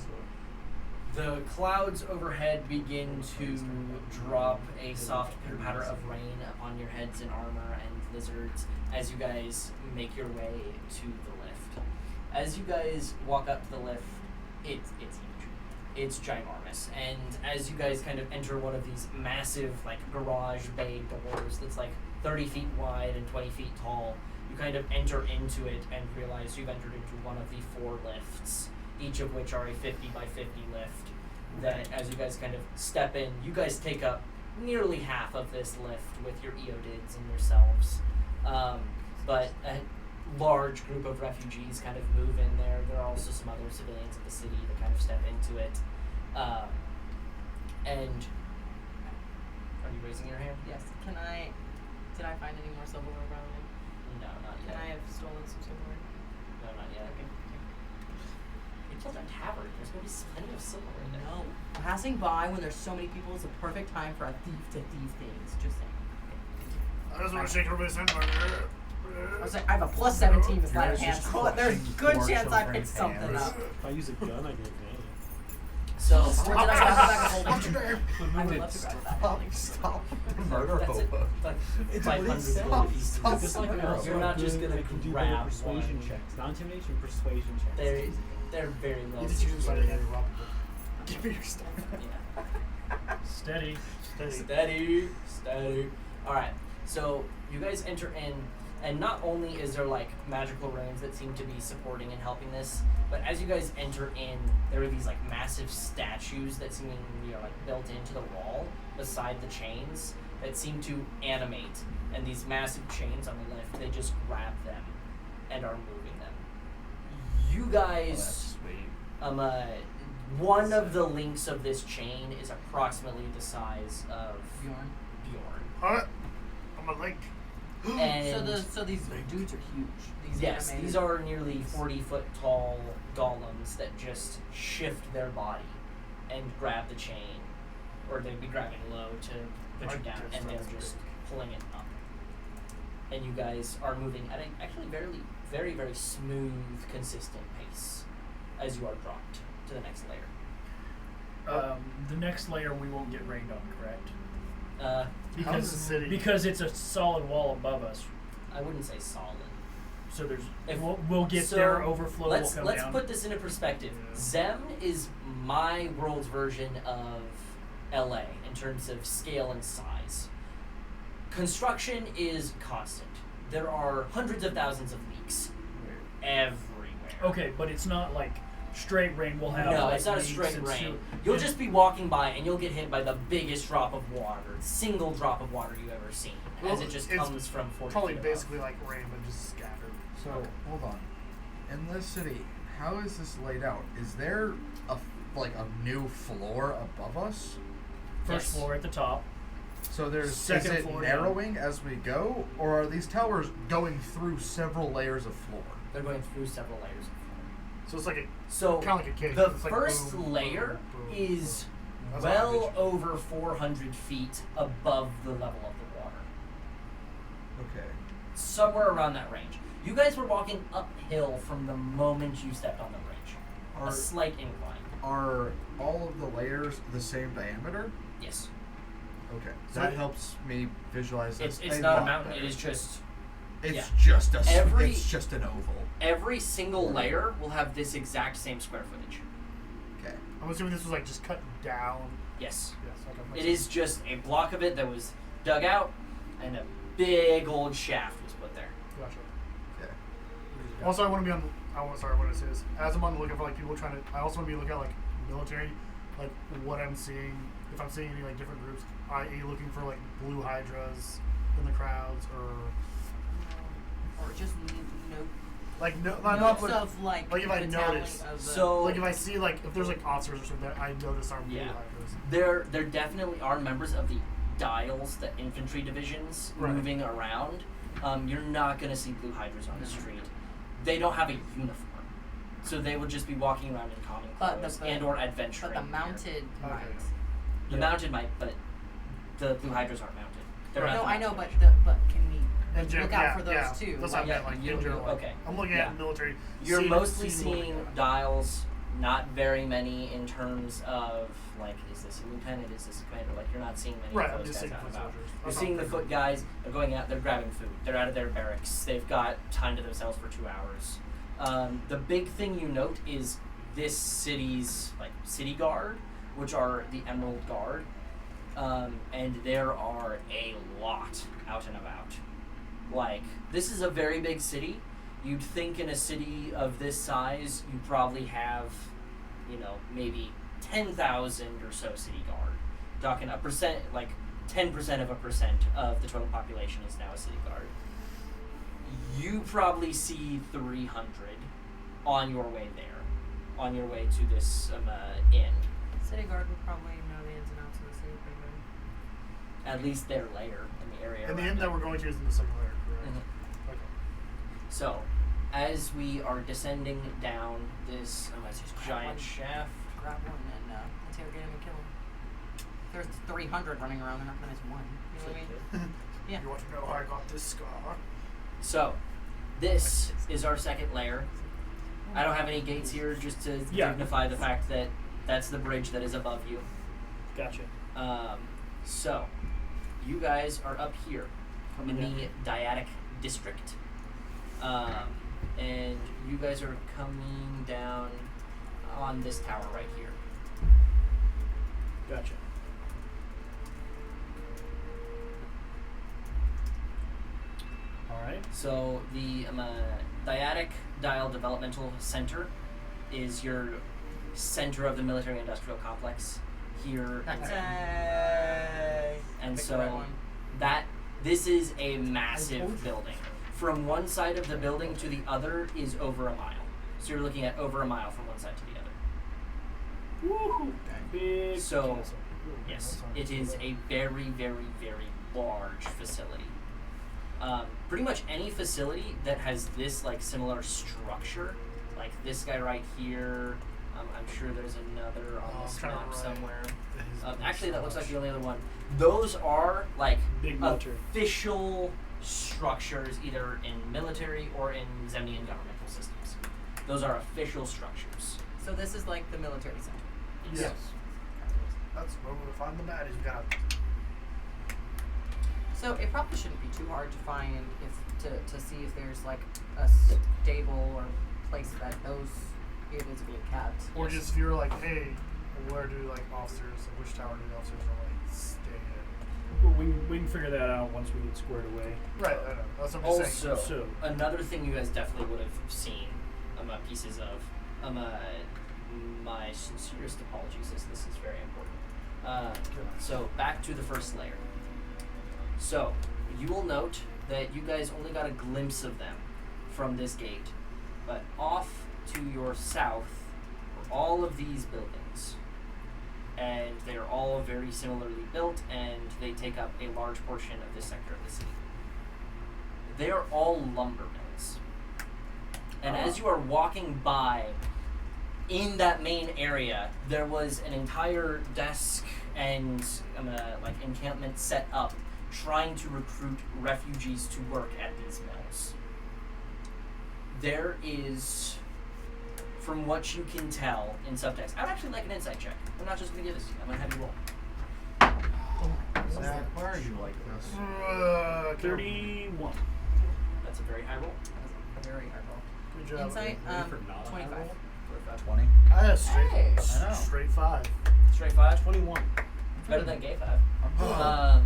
the clouds overhead begin to drop a soft pitter-patter of rain upon your heads in armor and lizards as you guys make your way to the lift. As you guys walk up to the lift, it's huge. It's ginormous. And as you guys kind of enter one of these massive, like, garage bay doors that's like 30 feet wide and 20 feet tall, you kind of enter into it and realize you've entered into one of the 4 lifts, each of which are a 50 by 50 lift. That as you guys kind of step in, you guys take up nearly half of this lift with your Eodids and yourselves. But a large group of refugees kind of move in there. There are also some other civilians of the city that kind of step into it. And are you raising your hand? Yes. Did I find any more silverware around me? No, not Can yet. I have stolen some silverware? No, not yet. Okay. You killed a tavern. There's gonna be plenty of silver in there. No. Passing by when there's so many people is a perfect time for a thief to thief things. Just saying. I just want to shake everybody's hand. I was like, I have a plus 17 with sleight of hand. just So there's crushing good poor chance I children's picked something hands. up. If I use a gun, I get advantage. So Or did I grab the bag of holding? What's your name? I would love to grab that. Stop the murder that's it. hobo. Like It's 500 really gold stop, pieces. stop. Just like You're You're not just gonna I can do grab better persuasion one. checks. Not intimidation, persuasion checks. They're very low. You just use something and rob people. Give me your stuff. Yeah. Steady. Steady. Alright, so you guys enter in, and not only is there like magical runes that seem to be supporting and helping this, but as you guys enter in, there are these like massive statues that seemingly are like built into the wall beside the chains that seem to animate, and these massive chains on the lift, they just grab them and are moving them. You Oh, guys that's sweet. one of the links of this chain is approximately the size of Bjorn. Bjorn. Alright. I'm a link. And So these dudes are huge. These yes, animated- these are nearly 40-foot tall golems that just shift their body and grab the chain, or they'd be grabbing low to put you I down, guess and they're that's just pulling it up. And you guys are moving at a actually very, very smooth, consistent pace as you are dropped to the next layer. The next layer we won't get rained on, correct? How's the city? Because it's a solid wall above us. I wouldn't say solid. So there's If- we'll get so there, overflow let's will come let's down. put this into perspective. Yeah. Zem is my world's version of LA in terms of scale and size. Construction is constant. There are hundreds of thousands of leaks everywhere. Okay, but it's not like straight rain. We'll have No, like it's not a leaks straight and rain. sewer- You'll just be walking by and you'll get hit by the biggest drop of water, single drop of water you've ever seen, as Well, it just it's comes from 40 Probably feet above. basically like rain, but just scattered. So, hold on. In this city, how is this laid out? Is there a new floor above us? First Yes. floor at the top. So there's Second is it floor narrowing as we go, or are these towers going through several layers of floor? They're going through several layers of floor. So it's like a So kind of like a cave. the It's like first boom, layer boom, boom, is boom. That's well all I over 400 feet above the level of the water. Okay. Somewhere around that range. You guys were walking uphill from the moment you stepped on the bridge. Are A slight incline. are all of the layers the same diameter? Yes. Okay. So That it- helps me visualize this. It's a not a lot mountain, better. it is just It's yeah. just a. Every- It's just an oval. every single layer will have this exact same square footage. Okay. I'm assuming this was like just cut down. Yes. Yes. Okay. It is just a block of it that was dug out and a big old shaft was put there. Gotcha. Okay. Also, I want to be on. Sorry, what I say is, as I'm on the lookout for like people trying to, I also want to be looking at like military, like what I'm seeing. If I'm seeing any like different groups, i.e., looking for like blue hydras in the crowds, or Or just like not notes but, of like if I the talent notice. of the, So like if I see like if there's like officers or something that I notice are blue Yeah. hydras. There definitely are members of the dials, the infantry divisions, Right. moving around. You're not going to see blue hydras on the street. They don't have a uniform, so they would just be walking around in common But clothes the- and or adventuring. but the mounted Okay. might. The mounted might, but the blue hydras aren't mounted. They're Right. not No, the I know, mounted but division. can we And look out for those too? That's Like, what I meant. Like you- in general. Like, okay. I'm looking Yeah. at military. You're seeing- mostly seeing what we seeing got. dials, not very many in terms of like, is this a lieutenant, is this a commander? Like, you're not seeing many Right, of I'm those just guys seeing out and foot about. soldiers. You're That's seeing all the I'm foot thinking. guys. They're going out. They're grabbing food. They're out of their barracks. They've got time to themselves for 2 hours. The big thing you note is this city's like city guard, which are the Emerald Guard, and there are a lot out and about. Like, this is a very big city. You'd think in a city of this size, you probably have, maybe 10,000 or so city guard. Talking a percent, like 10% of a percent of the total population is now a city guard. You probably see 300 on your way there, on your way to this inn. City guard would probably know the ins and outs of the city pretty good. At least their layer in the area. And the around inn it. that we're going to is in the second layer, correct? Mhm. Okay. So, as we are descending down this giant shaft, Grab one and interrogate him and kill him. There's 300 running around. They're not gonna miss one. You know what I mean? Yeah. You want to know how I got this scar? so this is our second layer. I don't have any gates here, just to Yeah. dignify the fact that that's the bridge that is above you. Gotcha. So, you guys are up here Coming in down. the Dyadic district. And you guys are coming down on this tower right here. Gotcha. All right. So, the Dyadic Dial Developmental Center is your center of the military industrial complex here. And Pick the so right one. this is a massive building. From one side of the building to the other is over a mile. So you're looking at over a mile from one side to the other. Woohoo! Big So, castle. yes, it is a very, very, very large facility. Pretty much any facility that has this like similar structure, like this guy right here. I'm sure there's another on Oh, this I'm trying to map write. somewhere. His Actually, that looks like mustache. the only other one. Those are like Big military. official structures, either in military or in Zemnian governmental systems. Those are official structures. So this is like the military center. Yes. That's where we'll find the baddies. We gotta. So it probably shouldn't be too hard to find to see if there's like a stable or place that those vehicles will be kept. Or just if you're like, hey, where do like officers, like, which tower do the officers are like staying at? Well, we can figure that out once we get squared away. Right, I know. That's what I'm just saying. Also, So- another thing you guys definitely would have seen pieces of. My sincerest apologies, as this is very important. So back to the first layer. So you will note that you guys only got a glimpse of them from this gate, but off to your south are all of these buildings. And they are all very similarly built, and they take up a large portion of this sector of the city. They are all lumber mills. And as you are walking by, in that main area, there was an entire desk and encampment set up trying to recruit refugees to work at these mills. There is, from what you can tell in subtext, I would actually like an insight check. I'm not just going to give this to you. I'm going to have you roll. Zach, why are you like this? 31. That's a very high roll. That was a very hard roll. Good job. Insight, Ready for not a high 25. roll? 20. I had a straight, Hey. I know. straight 5. Straight 5? 21. Better than gay 5. Oh.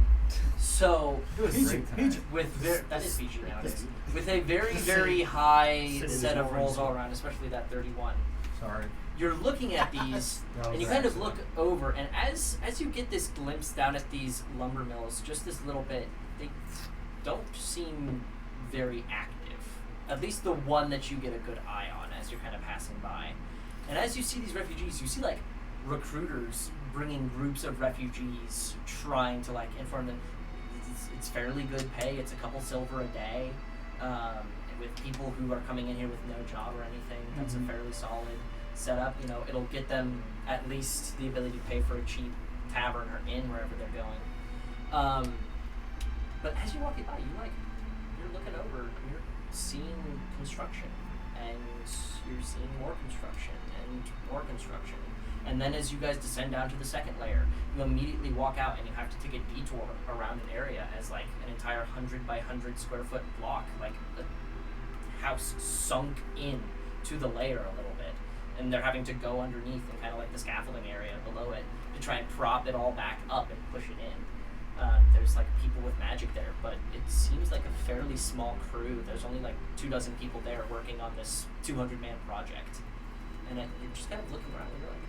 So, Doing great tonight. with that is PG nowadays. With a very, very high set of rolls all around, especially that 31. Sorry. You're looking at these, That and was you an kind of accident. look over, and as you get this glimpse down at these lumber mills, just this little bit, they don't seem very active. At least the one that you get a good eye on as you're kind of passing by. And as you see these refugees, you see like recruiters bringing groups of refugees, trying to like inform them. It's fairly good pay. It's a couple silver a day. With people who are coming in here with no job or anything, that's a fairly solid setup. You know, it'll get them at least the ability to pay for a cheap tavern or inn wherever they're going. But as you're walking by, you're looking over, you're seeing construction, and you're seeing more construction and more construction. And then as you guys descend down to the second layer, you immediately walk out and you have to take a detour around an area as like an entire 100 by 100 square foot block, like a house sunk in to the layer a little bit. And they're having to go underneath and kind of like the scaffolding area below it to try and prop it all back up and push it in. There's like people with magic there, but it seems like a fairly small crew. There's only like 24 people there working on this 200-man project. And you're just kind of looking around and you're like,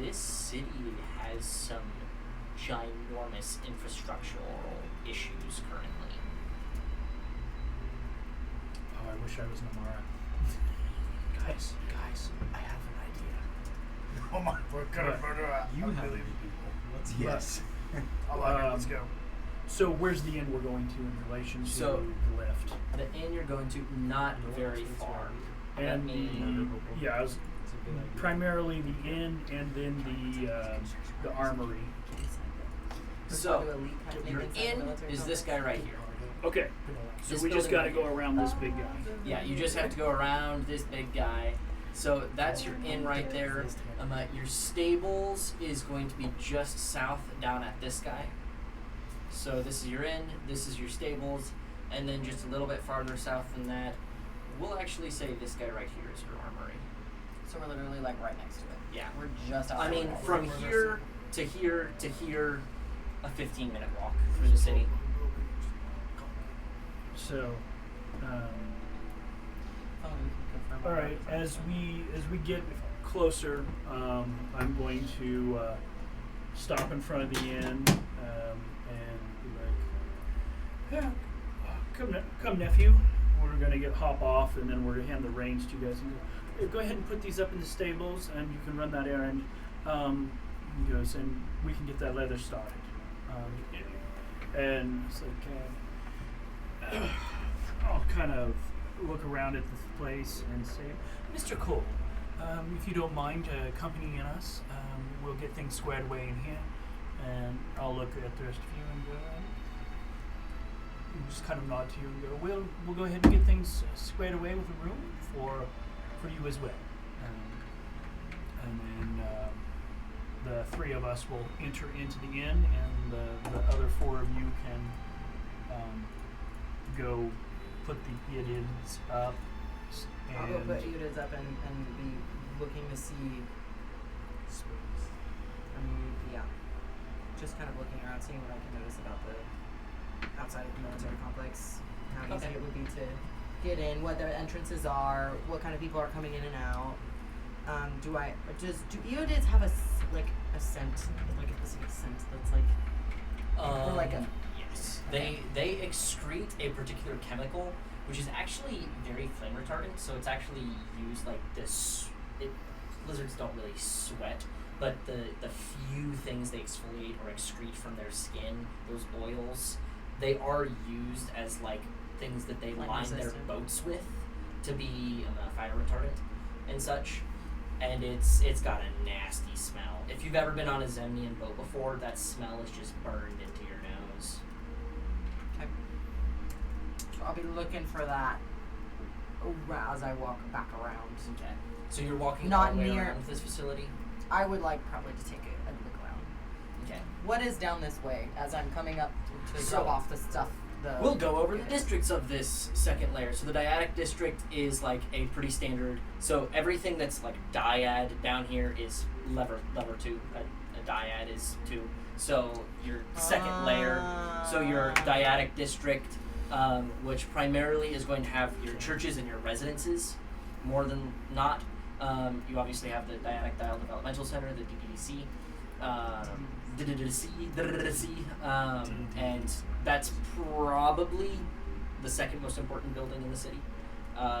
this city has some ginormous infrastructural issues currently. Oh, I wish I was Namara. Guys, I have an idea. Oh my, we're gonna murder a You have million people. Let's Yes. I like it, let's go. So where's the inn we're going to in relation to So- the lift? The inn you're going to, not very far. And the I was It's a good idea. primarily the inn and then the armory. So, Probably elite kind of your thing inside the inn military is this guy right here. Okay. So This we just building got to right go here. around this big guy. Yeah, you just have to go around this big guy. So that's your inn right there. Your stables is going to be just south down at this guy. So this is your inn, this is your stables, and then just a little bit farther south than that, we'll actually say this guy right here is your armory. So we're literally like right next to it. Yeah. We're just I outside. mean, of it. from here to here to here, a 15-minute walk through the city. So, Oh, we can confirm all our right. reference. As we get closer, I'm going to stop in front of the inn and be like, "Yeah, come, nephew. We're gonna hop off, and then we're gonna hand the reins to you guys. And go ahead and put these up in the stables, and you can run that errand." He goes, and we can get that leather started. And it's like, I'll kind of look around at this place and say, "Mr. Cole, if you don't mind accompanying us, we'll get things squared away in here." And I'll look at the rest of you and go, just kind of nod to you and go, we'll go ahead and get things squared away with a room for you as well. And then the three of us will enter into the inn, and the other four of you can go put the Idids up. I'll go put Udas up and be looking to see. Yeah. Just kind of looking around, seeing what I can notice about the outside of the military complex. How easy Okay. it would be to get in, what their entrances are, what kind of people are coming in and out. Do Eodids have a scent, like a specific scent that's like, or like a Yes. They excrete a particular chemical which is actually very flame retardant. So it's actually used like this. Lizards don't really sweat, but the few things they exfoliate or excrete from their skin, those oils, they are used as like things that they Flame line their resistant. boats with to be fire retardant and such. And it's got a nasty smell. If you've ever been on a Zemnian boat before, that smell is just burned into your nose. Okay. So I'll be looking for that as I walk back around. Okay. So you're walking Not all the way near- around this facility? I would like probably to take a look around. Okay. What is down this way as I'm coming up to So- drop off the stuff? We'll go over the districts of this second layer. So the dyadic district is like a pretty standard. So everything that's like dyad down here is lever 2. A dyad is 2. So your second layer. So your dyadic district, which primarily is going to have your churches and your residences, more than not. You obviously have the Dyadic Dial Developmental Center, the DDDC. And that's probably the second most important building in the city.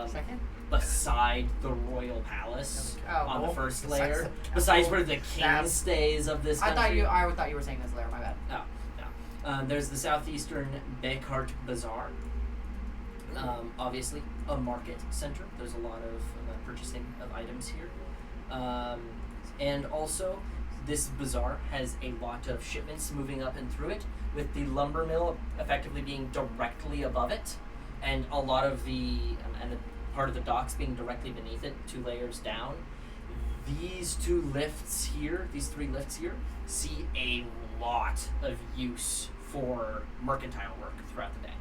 Second? Beside the Royal Palace Oh, on the cool. first Besides layer. the Besides castle. where the king That's- stays of this I country. thought you were saying this layer. My bad. Oh, no. There's the southeastern Bekart Bazaar. Obviously, a market center. There's a lot of purchasing of items here. And also, this bazaar has a lot of shipments moving up and through it, with the lumber mill effectively being directly above it, and a lot of the part of the docks being directly beneath it, 2 layers down. These 3 lifts here, see a lot of use for mercantile work throughout the day.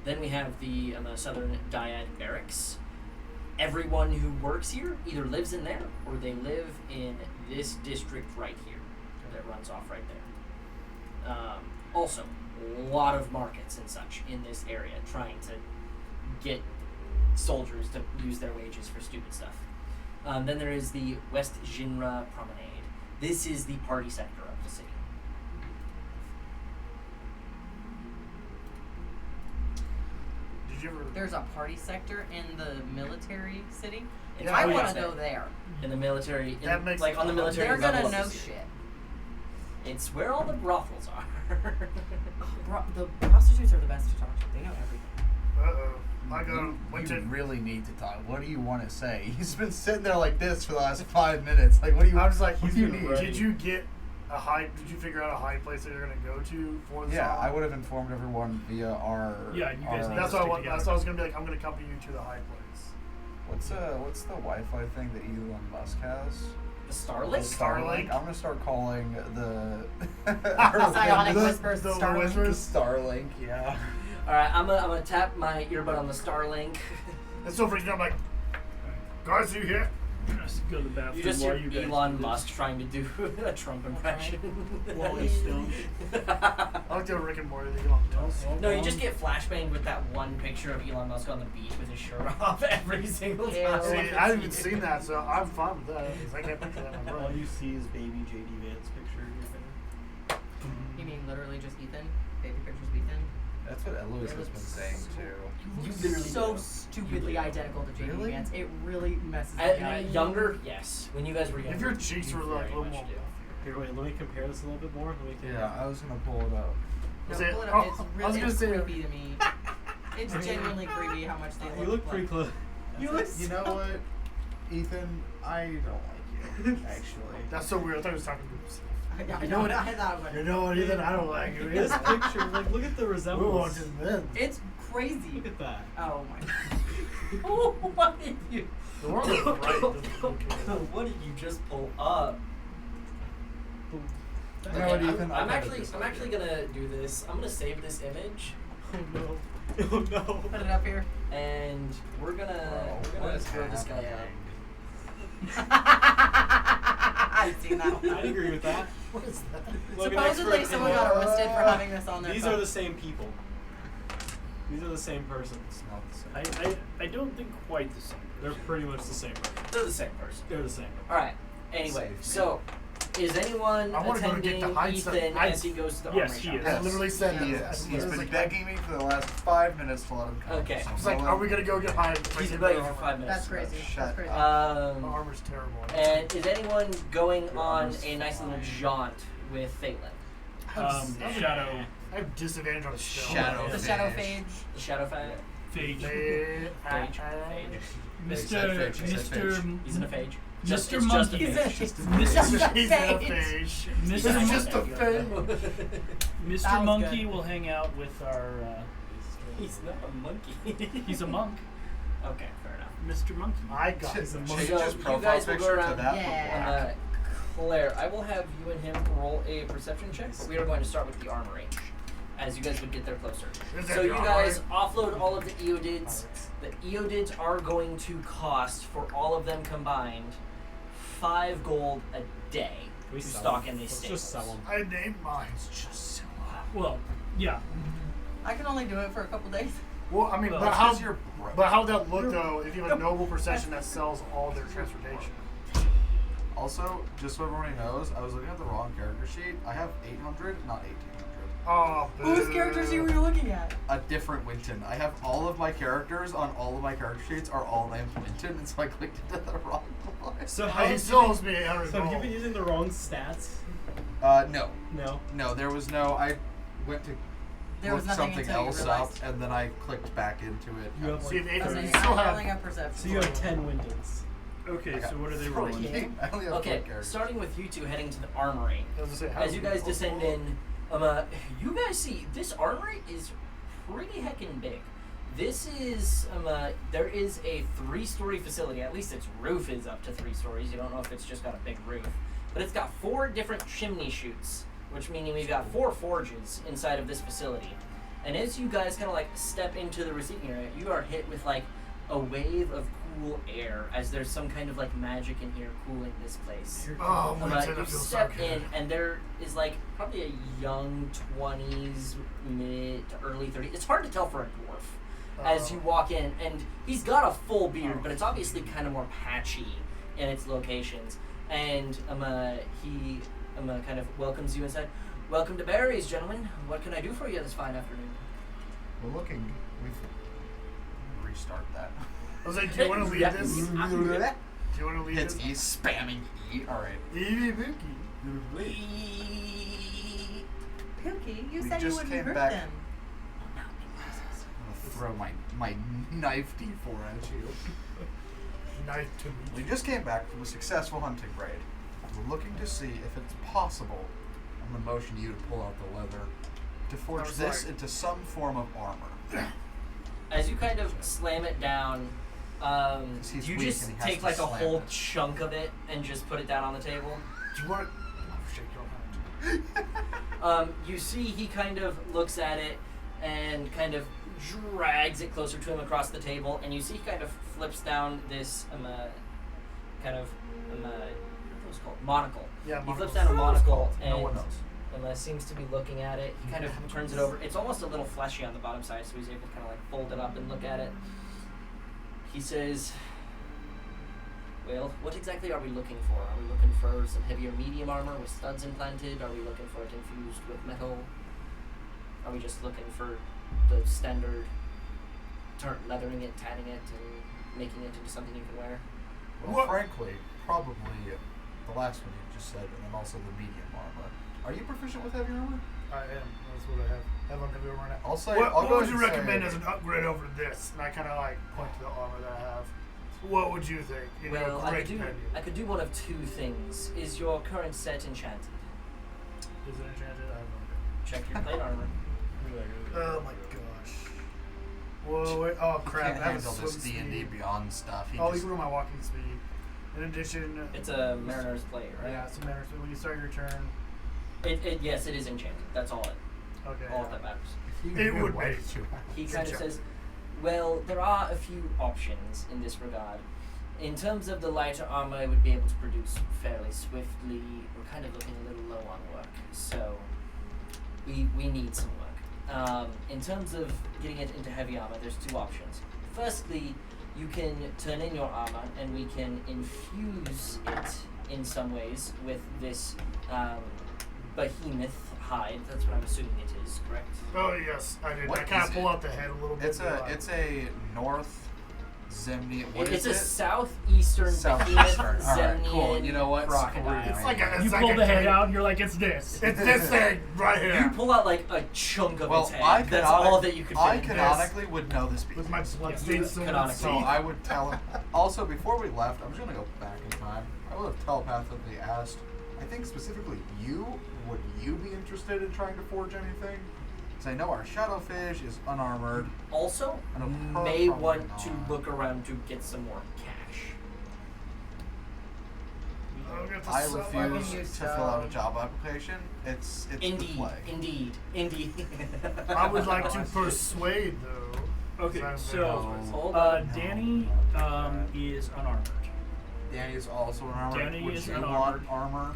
Then we have the Southern Dyad Barracks. Everyone who works here either lives in there or they live in this district right here that runs off right there. Also, a lot of markets and such in this area trying to get soldiers to use their wages for stupid stuff. Then there is the West Jinra Promenade. This is the party sector of the city. Did you ever? There's a party sector in the military city. It's I always want to there. go there. In the military, That makes like on the military They're level gonna of the know city. shit. It's where all the brothels are. The prostitutes are the best to talk to. They know everything. I go. Went You to. really need to talk. What do you want to say? He's been sitting there like this for the last 5 minutes. Like, what do you? I was like, what do you need? did you get a high? Did you figure out a high place that you're gonna go to for the Yeah, song? I would have informed everyone via our. Yeah, you guys our- need That's to what I stick want. together. That's what I was gonna be like. I'm gonna accompany you to the high place. What's the Wi-Fi thing that Elon Musk has? The Starlink? Starlink? I'm gonna start calling the. Psionic The- whispers. the Starlink. whispers? Starlink, yeah. Alright, I'm gonna tap my earbud on the Starlink. And so freaking out, I'm like, guys, are you here? Just go to the bathroom You just while hear you guys Elon do this. Musk trying to do a Trump impression. Wally Stone. I like to Rick and Morty. They get on toast. No, you just get flashbanged with that one picture of Elon Musk on the beach with his shirt off every single Ew. time. See, I haven't even seen that, so I'm fine with that. 'Cause I can't picture that in my All brain. you see is baby JD Vance picture in your thing. You mean literally just Ethan? Baby pictures of Ethan? That's what Eloise has been saying too. You literally so do. stupidly You do. identical to JD Really? Vance. It really messes me up. Younger, yes. When you guys were younger. If your cheeks you were like a very little much more. do. Here, wait, let me compare this a little bit more. Let me compare. Yeah, I was gonna pull it up. No, Is it- pull it oh, up. It's I was really gonna say- creepy to me. It's genuinely creepy how much they You look pretty like. close. You look You know so- what, Ethan? I don't like you. Actually. That's so weird. I thought he was talking to himself. I You know what? I thought about You it. know what, Ethan? I don't like you. This picture, like, look at the We're resemblance. watching men. It's crazy. Look at that. Oh my god. Oh, what did you? The world is right. What did you just pull up? You know what, Okay, Ethan? I'm I actually gonna do this. I'm gonna save this image, Oh no. Oh no. Put it up here. and we're gonna throw this guy out. I've seen that one. I'd agree with that. What is that? Look, an Supposedly expert someone opinion. got arrested for having this on their These phone. are the same people. These are the same person. It's not the same. I don't think quite the same. They're pretty much the same person. They're the same person. They're the same. All right. Anyway, Save me. so Is anyone I wanna go to get attending the hide stuff. Ethan I- as he goes to the Yes, armory he shop? is. I literally said He that. is. I He's was been like, begging me for the last 5 minutes to let him come. Okay. So It's like, are we gonna go get high? He's been waiting for 5 minutes. That's crazy. Shut That's crazy. My armor's terrible. And is anyone going Your on armor's a nice little fine. jaunt with Phelan? Shadow I have disadvantage on stealth. Shadow. The shadow phage. The Shadow Fang? Phage. Phage. Mr. Phage. He said phage. He's in a phage. Mr. It's just a Monkey. He's phage. a- He's Just a in a phage. phage. He's Mr. not Mon- just a phage. Mr. That was Monkey good. will hang out with our. He's not a monkey. He's a monk. Okay, fair enough. Mr. Monkey. I got Change it. his So, you profile guys will go picture to around- that. Yeah. Claire, I will have you and him roll a perception check, but we are going to start with the armory, as you guys would get there closer. Is that So the you armory? guys offload all of the Eodids. The Eodids are going to cost, for all of them combined, 5 gold a day We to sell stock them. in these Let's stables. just sell them. I named mine. Just Well, yeah. I can only do it for a couple days. well, I mean, Well, but it's how? 'cause you're broke. But how'd that look though? If you have a noble procession that sells all their transportation. Also, just so everybody knows, I was looking at the wrong character sheet. I have 800, not 1800. Oh, Whose characters you were you looking at? A different Winton. I have all of my characters on all of my character sheets are all named Winton, and so I clicked into the wrong one. So He still owes me 800 So have you gold. been using the wrong stats? No. No. There was no. I went to There was look nothing something until you else up, realized. and then I clicked back into it. You have See, if like Ethan, Okay, you thirty. still I'm rolling have. up perception. So you have 10 Windons. Okay, I got so what are they 3. rolling? I only have 4 Okay, characters. starting with you two heading to the armory. I was gonna say, how As you guys do we- descend in, you guys see this armory is pretty heckin' big. This is there is a 3-story facility. At least its roof is up to 3 stories. You don't know if it's just got a big roof, but it's got 4 different chimney chutes, which meaning we've got 4 forges inside of this facility. And as you guys kind of like step into the receiving area, you are hit with like a wave of cool air, as there's some kind of like magic in here cooling this place. Oh, Winton, You I feel so step good. in, and there is like probably a young 20s, mid to early 30s. It's hard to tell for a dwarf as you walk in, and he's got a full beard, but it's obviously kind of more patchy in its locations. And he kind of welcomes you inside. Welcome to Barry's, gentlemen. What can I do for you this fine afternoon? We're looking. We've restart that. I was like, do you want to lead Yeah. this? Do you want to lead Hits this? E, spamming E. All right. Pookie, you We said you just wouldn't came hurt back- them. I'm gonna throw my knife D4 at you. Knife to We me. just came back from a successful hunting raid. We're looking to see if it's possible. I'm gonna motion you to pull out the leather to forge was this like- into some form of armor. As you kind of slam it down, he's you weak just and he has take to like a slam whole it. chunk of it and just put it down on the table. Do you want? Oh shit, you don't have to. You see he kind of looks at it and kind of drags it closer to him across the table, and you see he kind of flips down this kind of what's it called, monocle. Yeah, He flips monocles. down a monocle No and one knows. seems to be looking at it. He kind of turns it over. It's almost a little fleshy on the bottom side, so he's able to kind of like fold it up and look at it. He says, well, what exactly are we looking for? Are we looking for some heavier medium armor with studs implanted? Are we looking for it infused with metal? Are we just looking for the standard leathering it, tatting it, and making it into something you can wear? Well, What? frankly, probably the last one you just said, and then also the medium armor. Are you proficient with heavy armor? I am. That's what I have. I have on heavy armor now. I'll say. What, I'll what go would ahead you and recommend say- as an upgrade over this? And I kind of like point to the armor that I have. What would you think? In Well, your I great could do one of 2 things. Is your current set enchanted? Is it enchanted? I have no idea. Check your plate armor. Oh my gosh. Whoa, wait. Oh He crap. can't I have a handle this swim D&D speed. Beyond stuff. He Oh, just, you ruined my walking speed. In addition, It's a Mariner's plate, right? yeah, it's a matter. So when you start your turn, Yes, it is enchanted. That's all okay. that matters. It would Why be. did you ask? He It's kind of enchanted. says, well, there are a few options in this regard. In terms of the lighter armor, it would be able to produce fairly swiftly. We're kind of looking a little low on work, so we need some work. In terms of getting it into heavy armor, there's 2 options. Firstly, you can turn in your armor, and we can infuse it in some ways with this behemoth hide. That's what I'm assuming it is, correct? Oh yes, I did. What I kind is of pull it? out the head a little bit. It's a North Zemnian. What It's is a it? southeastern behemoth Southeastern. All right, Zemnian cool. You know what? crocodile. It's like a. You It's like pull a the head cave. out and you're like, it's this. It's this thing right You here. pull out like a chunk of Well, its head. I That's all that you could fit I in. canonically would know this With piece. my blood Yeah. stains still in Canonically. its So teeth. I would tell him. Also, before we left, I'm just gonna go back in time. I would have telepathically asked. I think specifically you. Would you be interested in trying to forge anything? Because I know our shadowfish is unarmored. Also, I know her may probably want to not. look around to get some more cash. I'm gonna I sell- refuse you to sell- fill out a job application. It's the Indeed, play. indeed. I would like to persuade though. Okay, I'm so very- Hold on. Danny is unarmored. Danny is also unarmored. Danny Would is you unarmored. want armor?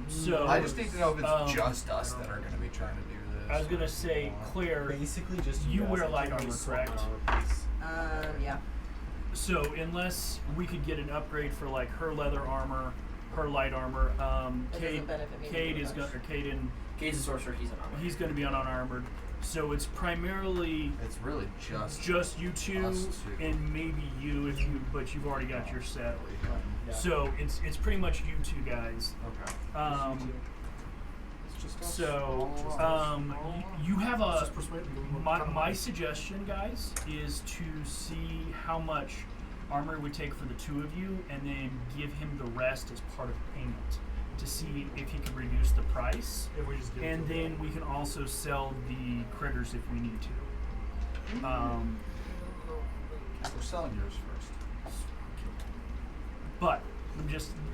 So I just need to know if it's um, just us that are going to be trying to do this. I was gonna say, Claire. Basically, just You guys. wear I light can't really armor, swap correct? my armor piece. Yeah. So unless we could get an upgrade for like her leather armor, her light armor, It Cade, doesn't benefit me Cade very is much. gonna, or Caden, Cade's a sorcerer, he's an armor. he's gonna be unarmored. So it's primarily It's really just you two us two. and maybe you if you, but you've already got your set. Yeah. So it's pretty much you two guys. Okay. It's just us. So Just us. you have a Just persuade me. my suggestion, guys, is to see how much armor it would take for the two of you, and then give him the rest as part of payment to see if he can reduce the price. If we just give it And to then them. we can also sell the critters if we need to. We're selling yours first. But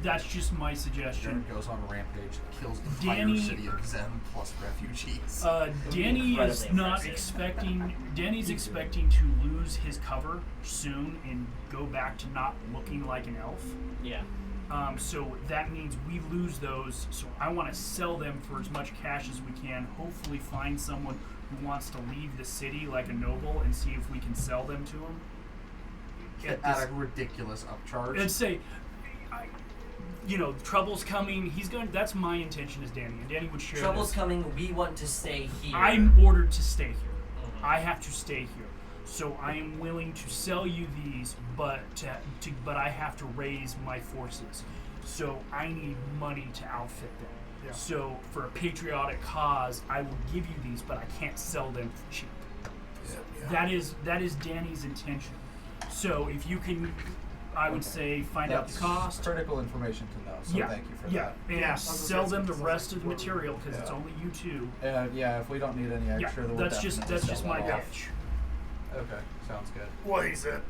that's just my suggestion. Jared goes on a rampage, kills the entire Danny- city of Zem plus refugees. Danny is incredibly not impressive. expecting. Danny's expecting to lose his cover soon and go back to not looking like an elf. Yeah. So that means we lose those. So I want to sell them for as much cash as we can. Hopefully, find someone who wants to leave the city like a noble and see if we can sell them to him. At a ridiculous upcharge. And say, trouble's coming. He's going. That's my intention as Danny, and Danny would share. Trouble's this. coming, we want to stay here. I'm ordered to stay here. Mhm. I have to stay here. So I am willing to sell you these, but but I have to raise my forces. So I need money to outfit them. Yeah. So for a patriotic cause, I will give you these, but I can't sell them for cheap. That is Danny's intention. So if you can, I would say find out the That's cost. critical information to know, so yeah, thank you for yeah, that. and Yeah. sell them the Sounds rest like of the material because it's Yeah. only you two. Yeah, if we don't need any Yeah, extra, then that's just my pitch. pitch. Okay, sounds good. What he said.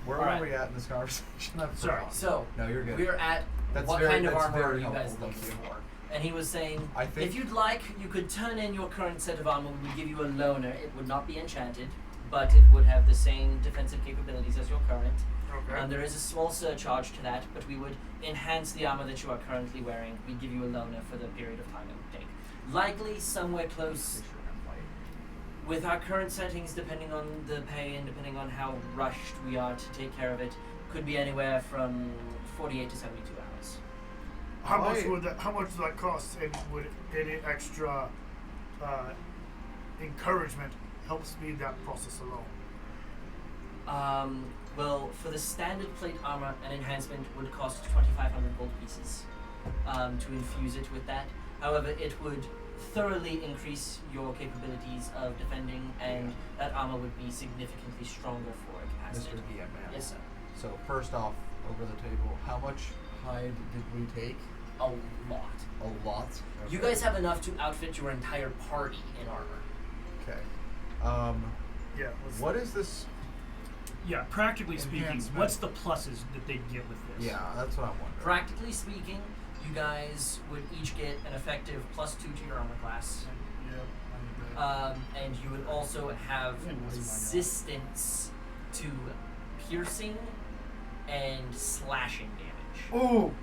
Where Alright. were we at in this conversation? I've Sorry. forgotten. So, No, you're good. we're at That's what very- kind of that's armor are very you guys helpful, looking thank you. for? And he was saying, I think- if you'd like, you could turn in your current set of armor. We would give you a loaner. It would not be enchanted, but it would have the same defensive capabilities as your current. Okay. There is a small surcharge to that, but we would enhance the armor that you are currently wearing. We'd give you a loaner for the period of time it would take. Likely somewhere close with our current settings, depending on the pay and depending on how rushed we are to take care of it, could be anywhere from 48 to 72 hours. How much Right. would that? How much would that cost? And would any extra encouragement help speed that process along? Well, for the standard plate armor, an enhancement would cost 2,500 gold pieces to infuse it with that. However, it would thoroughly increase your capabilities of defending, and that armor would be significantly stronger for a capacity. Mr. DM man. Yes, sir. So first off, over the table, how much hide did we take? A lot. A lot. You Okay. guys have enough to outfit your entire party in armor. Okay. Yeah. let's- What is this? Yeah, practically speaking, Enhancement. what's the pluses that they get with this? Yeah, that's what I'm wondering. Practically speaking, you guys would each get an effective +2 to your armor class. Yeah. I need that. And you would also have Yeah, why not? resistance to piercing and slashing damage. Ooh.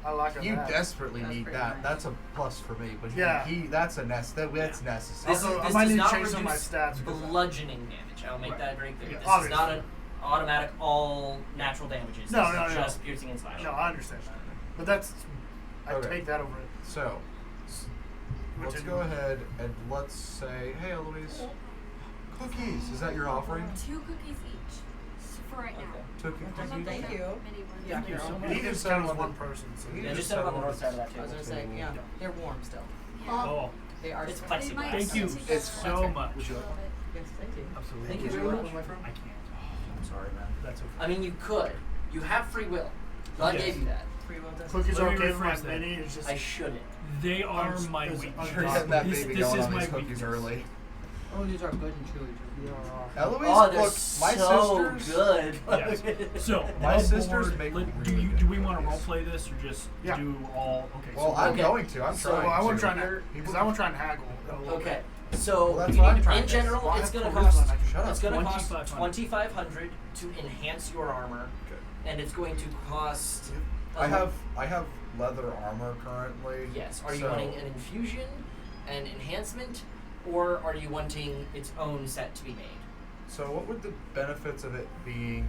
I like You that. desperately That's need pretty that. nice. That's a plus for me. But Yeah. he that's necessary. That's necessary. This, Also, I this might does need to not change some of my reduce stats because bludgeoning damage. I'll make Right. that very clear. Yeah, This is not obviously. automatic all natural damages. No, This no, is no. just piercing and slashing. No, I understand that. But that's I Okay. take that over it. So, let's go ahead and let's say, hey, Eloise, cookies. Is that your offering? 2 cookies each for right now. Cookies. Thank you. Mini ones. Yeah, Thank you here, so I'll- much. He just said it was one person. So He Yeah, just just set them on the said north side of that I table. was gonna say, yeah, they're warm still. Yeah. Oh, They are. It's still- plexiglass. They might thank you stick together. so much. Would you like? Love it. Yes, thank you. Absolutely. Thank you Would very like much. one, my friend? I can't. I'm sorry, man. That's okay. I mean, you could. You have free will. So I Yes. gave you that. Free will does. Cookies Let are me okay for my rephrase that. mini. It's just I shouldn't. They are Uns- my is weakness. You're getting that This- baby this going is on my these cookies weakness. early. Oh, these are good and chewy too. Eloise, Oh, they're look, my so sisters. good. Yes. So, My above sisters board, make do really you good do we want to role cookies. play this or just Yeah. do all? Okay. Well, so I'm Okay. going to. I'm So, trying. Well, I want to. to try and because I want to try and haggle. a little Okay. bit. So Well, that's you what I'm need- trying in to- general, Well, I it's have gonna charisma, cost. and I can shut It's up. gonna cost 2,500 $2,500 to enhance your armor, Okay. and it's going to cost. I have leather armor currently. Yes. Are you so- wanting an infusion, an enhancement, or are you wanting its own set to be made? So what would the benefits of it being?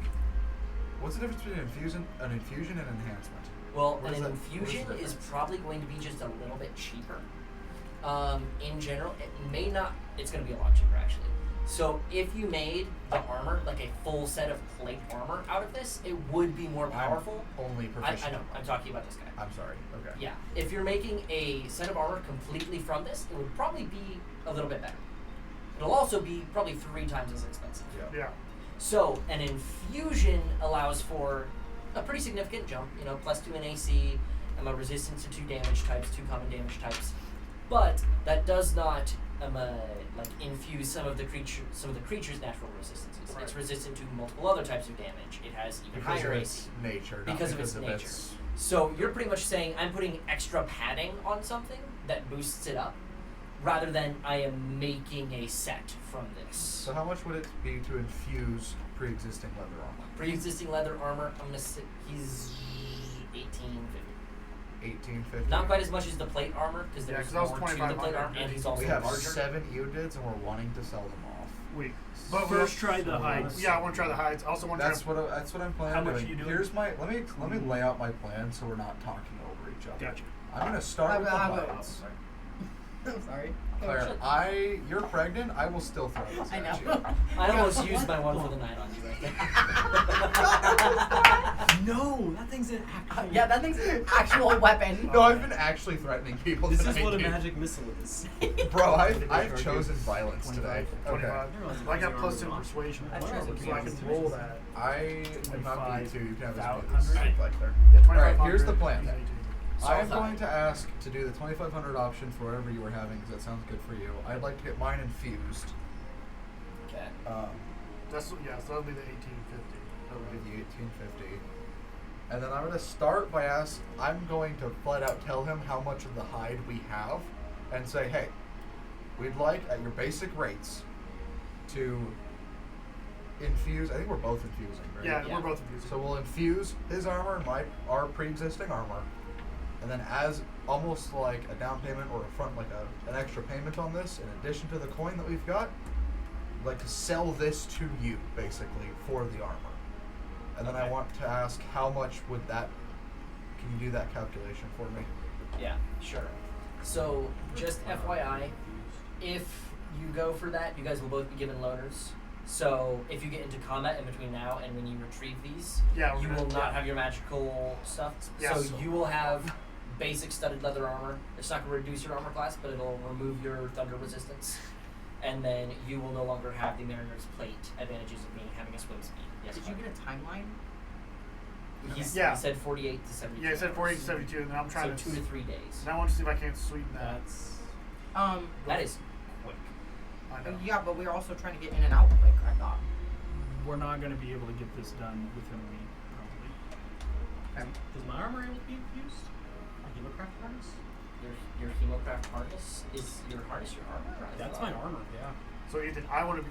What's the difference between an infusion and enhancement? Well, What is an that- what is the infusion is difference? probably going to be just a little bit cheaper. In general, it may not. It's going to be a lot cheaper actually. So if you made the armor like a full set of plate armor out of this, it would be more powerful. I'm only I proficient. know. I'm talking about this guy. I'm sorry. Okay. Yeah. If you're making a set of armor completely from this, it would probably be a little bit better. It'll also be probably 3 times as expensive. Yeah. Yeah. So an infusion allows for a pretty significant jump, you know, +2 in AC, a resistance to 2 damage types, 2 common damage types. But that does not like infuse some of the creature's natural resistances. Right. It's resistant to multiple other types of damage. It has even Because higher of AC. its nature. Not Because of its nature. its- So you're pretty much saying I'm putting extra padding on something that boosts it up, rather than I am making a set from this. So how much would it be to infuse pre-existing leather armor? Pre-existing leather armor, I'm gonna say he's 1850. 1850. Not quite as much as the plate armor, because Yeah, there's 'cause that was more to the 2500, plate armor, and he's also We have larger. 7 Eodids and we're wanting to sell them off. Wait. But First, try the hides. Yeah, I want to try the hides. I also want to That's try. what I'm planning How on much doing. are you doing? Here's my let me lay out my plan so we're not talking over each other. Gotcha. I'm gonna start with the I will. hides. I'm sorry. Claire, you're pregnant. I will still throw this I at you. know. I almost used my one for the night on you right there. No, that thing's an actual. Yeah, that thing's an actual weapon. No, I've been actually threatening people. This tonight, is what a dude. magic missile is. Bro, I've chosen violence today. 25. Okay. I got +2 persuasion, That's true. so I can roll that. I am not going to. You can have as many 2500. as like there. Yeah, Alright, here's the 2500, plan. he's 18. I am Solve going that. to ask to do the 2500 option for whatever you were having because that sounds good for you. I'd like to get mine infused. Okay. That's so that'll be the 1850. That would be the 1850. And then I'm going to start by I'm going to flat out tell him how much of the hide we have and say, hey, we'd like at your basic rates to infuse. I think we're both infusing, right? Yeah, Yeah. we're both infusing. So we'll infuse his armor and our pre-existing armor, and then as almost like a down payment or an extra payment on this, in addition to the coin that we've got, I'd like to sell this to you basically for the armor. And then I Okay. want to ask how much would that? Can you do that calculation for me? Yeah, sure. So, just FYI, if you go for that, you guys will both be given loaners. So, if you get into combat in between now and when you retrieve these, Yeah, we're you gonna- will not yeah. have your magical stuff. Yeah, so, so- you will have basic studded leather armor. It's not going to reduce your armor class, but it'll remove your thunder resistance. And then you will no longer have the Mariner's Plate advantages of having a swim speed. Yes, Did you Mark? get a timeline? He said 48 to 72. Yeah, it said 40 to 72, and then I'm trying So to. 2 to 3 days. And I want to see if I can't sweeten that. That's That is quick. I know. Yeah, but we're also trying to get in and out quick, I thought. We're not going to be able to get this done within a week, probably. is my armor able to be infused? My Hemocraft harness? Your Hemocraft harness is your harness your armor? I That's thought. my armor. Yeah. So Ethan, I want to see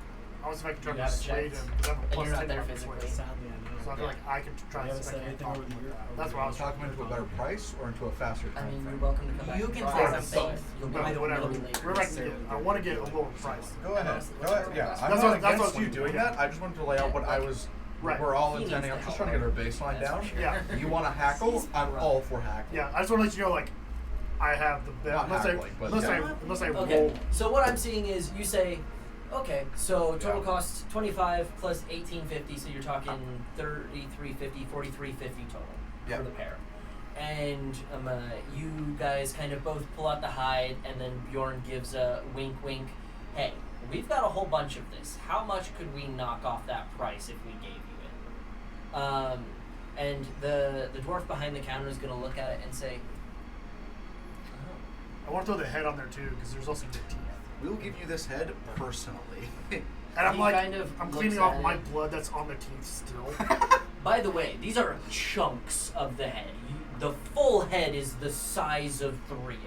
if I can try You to haven't persuade checked? him because I have a And plus you're not 10 there on physically. persuasion. Sadly, I know. So I feel like I can try You to haven't see said if I can anything talk over him the with year. that. That's what I was Talk him into a better price or into a faster I time mean, frame? you're welcome to come back. You and can try say them something. both. You'll But be whatever. really later. Wherever I can get, I want to get a lower price. Go ahead. Honestly, Go ahead. Yeah, I'm That's not what- that's against what you we do, doing yeah. that. I just wanted to lay out what I was Right. We're all He intending. I'm needs just the trying to get our help. baseline That's down. for sure. Yeah. You want to hackle? He's I'm rough. all for hackle. Yeah, I just want to let you know, like, I have the best. Not Unless hackling, but yeah. unless I Okay, roll. so what I'm seeing is you say, okay, so total Yeah. cost 25 plus 1850, so you're talking 3350, 4350 total Yeah. for the pair. And you guys kind of both pull out the hide, and then Bjorn gives a wink, wink. Hey, we've got a whole bunch of this. How much could we knock off that price if we gave you it? And the dwarf behind the counter is going to look at it and say, I want to throw the head on there too, because there's also the teeth. We'll give you this head personally. And I'm He like, kind of I'm looks cleaning at off it. my blood that's on the teeth still. By the way, these are chunks of the head. The full head is the size of 3 of you.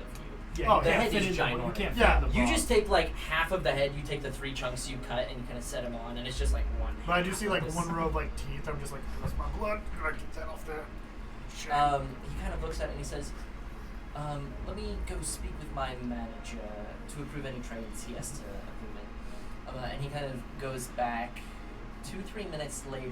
Yeah, Oh, you the can't head fit is in the, you ginormous. can't fit Yeah, in the You box. just take like half of the head, you take the 3 chunks you cut, and you kind of set them on, and it's just like one head. But I do see like This- one row of like teeth. I'm just like, that's my blood. I get that off there. Shit. He kind of looks at it and he says, let me go speak with my manager to approve any trades he has to implement. And he kind of goes back 2-3 minutes later.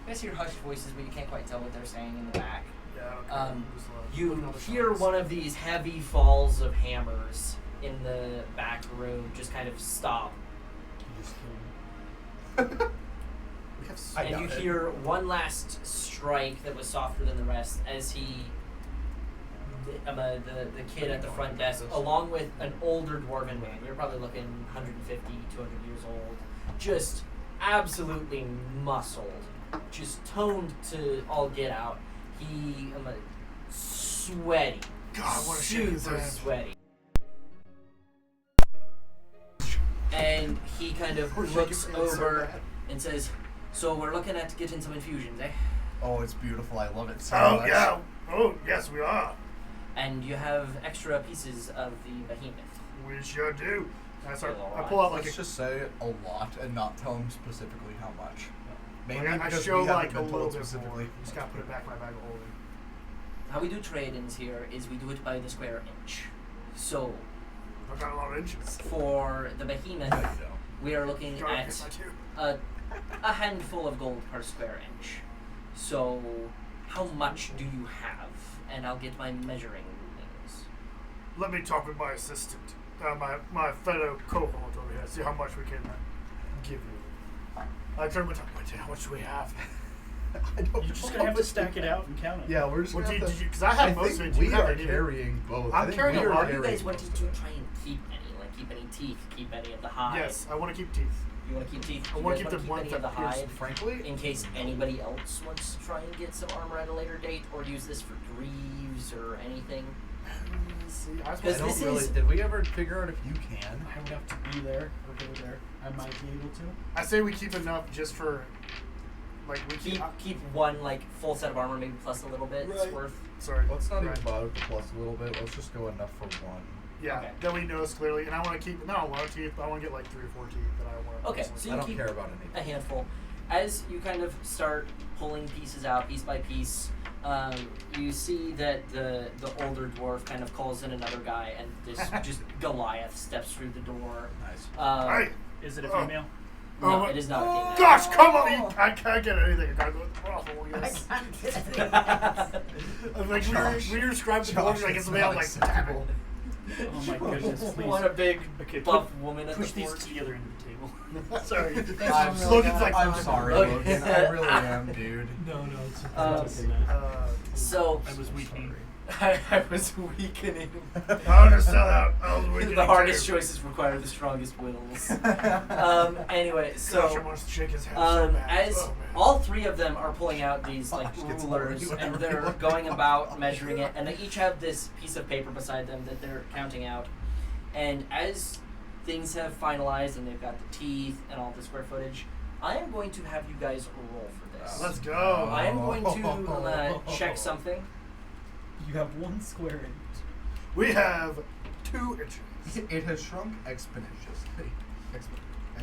You guys hear hushed voices, but you can't quite tell what they're saying in the back. Yeah, okay. Just, You looking at the hear shots. one of these heavy falls of hammers in the back room just kind of stop. You just kill me. We have I And you doubt it. hear one last strike that was softer than the rest as the kid at the front desk, along with an older dwarven man, you're probably looking 150, 200 years old, just absolutely muscled, just toned to all get out. He, sweaty, God, I wanna shake his super hand. sweaty. And he kind of We're shaking looks his hand so over bad. and says, "So we're looking at getting some infusions, eh? Oh, it's beautiful. I love it so Oh much. yeah. Oh yes, we are. And you have extra pieces of the behemoth." We sure do. I start. Feel I alright. pull out like Let's just say a lot and not tell him specifically how much. Mainly I because show we haven't like a been little told bit more. specifically. Just gotta put it back in my bag of holding. How we do trade-ins here is we do it by the square inch. So I've got a lot of inches. for the behemoth, No, you don't. we are looking God, at yes, I do. a handful of gold per square inch. So how much do you have? And I'll get my measuring rulings. Let me talk with my assistant, my fellow cohort over here. See how much we can give you. I turn with how much do we have? I don't You're just know gonna have to what stack it out and count it. Yeah, we're just Well, gonna have to. because I have most of think it. we You have are it, either. carrying both. I'm I think carrying we a are lot. Are you carrying guys wanting most to of it. try and keep any? Like keep any teeth? Keep any of the hide? Yes, I want to keep teeth. You want to keep teeth? I You wanna guys keep wanna the ones any of the that pierce hide? Frankly, In case anybody else wants to try and get some armor at a later date, or use this for greaves or anything. See, I Because suppose I don't this really. is- Did we ever figure out if you can? I would have to be there or go there. I might be able to. I say we keep enough just for, like we keep. Keep one like full set of armor, maybe plus a little bit Right. worth. Sorry. Let's not right. even bother to plus a little bit. Let's just go enough for one. Yeah, Okay. then we notice clearly, and I want to keep not a lot of teeth, but I want to get like 3 or 4 teeth that I want. Okay, so I you don't keep care about a anything. handful. As you kind of start pulling pieces out piece by piece, you see that the older dwarf kind of calls in another guy, and this just Goliath steps through the door. Nice. Hey, Is it a Oh. female? No, Oh, it is not a female. gosh, come on! I can't get anything. I gotta go to the brothel. Yes. I'm like, Josh. when you describe the Josh, dwarf, I get that's something not else like, damn it. acceptable. Oh my goodness, please. What a big Okay, buff woman at push the these fort. to the other end of the table. Sorry. Logan's like, I'm sorry, Okay. Logan. I really am, dude. No, it's Um, okay, man. So I was weakening. I was weakening. I understand that. I was weakening The hardest too. choices require the strongest wills. Anyway, Gosh, I so want to shake his hand so bad. as Oh, man. all 3 of them are pulling out these like Gosh, it's rulers, horrible. and they're going about measuring it, and they each have this piece of paper beside them that they're counting out. And as things have finalized and they've got the teeth and all the square footage, I am going to have you guys roll for this. Let's go. I am going to check something. You have 1 square inch. We have 2 inches. It has shrunk exponentially. I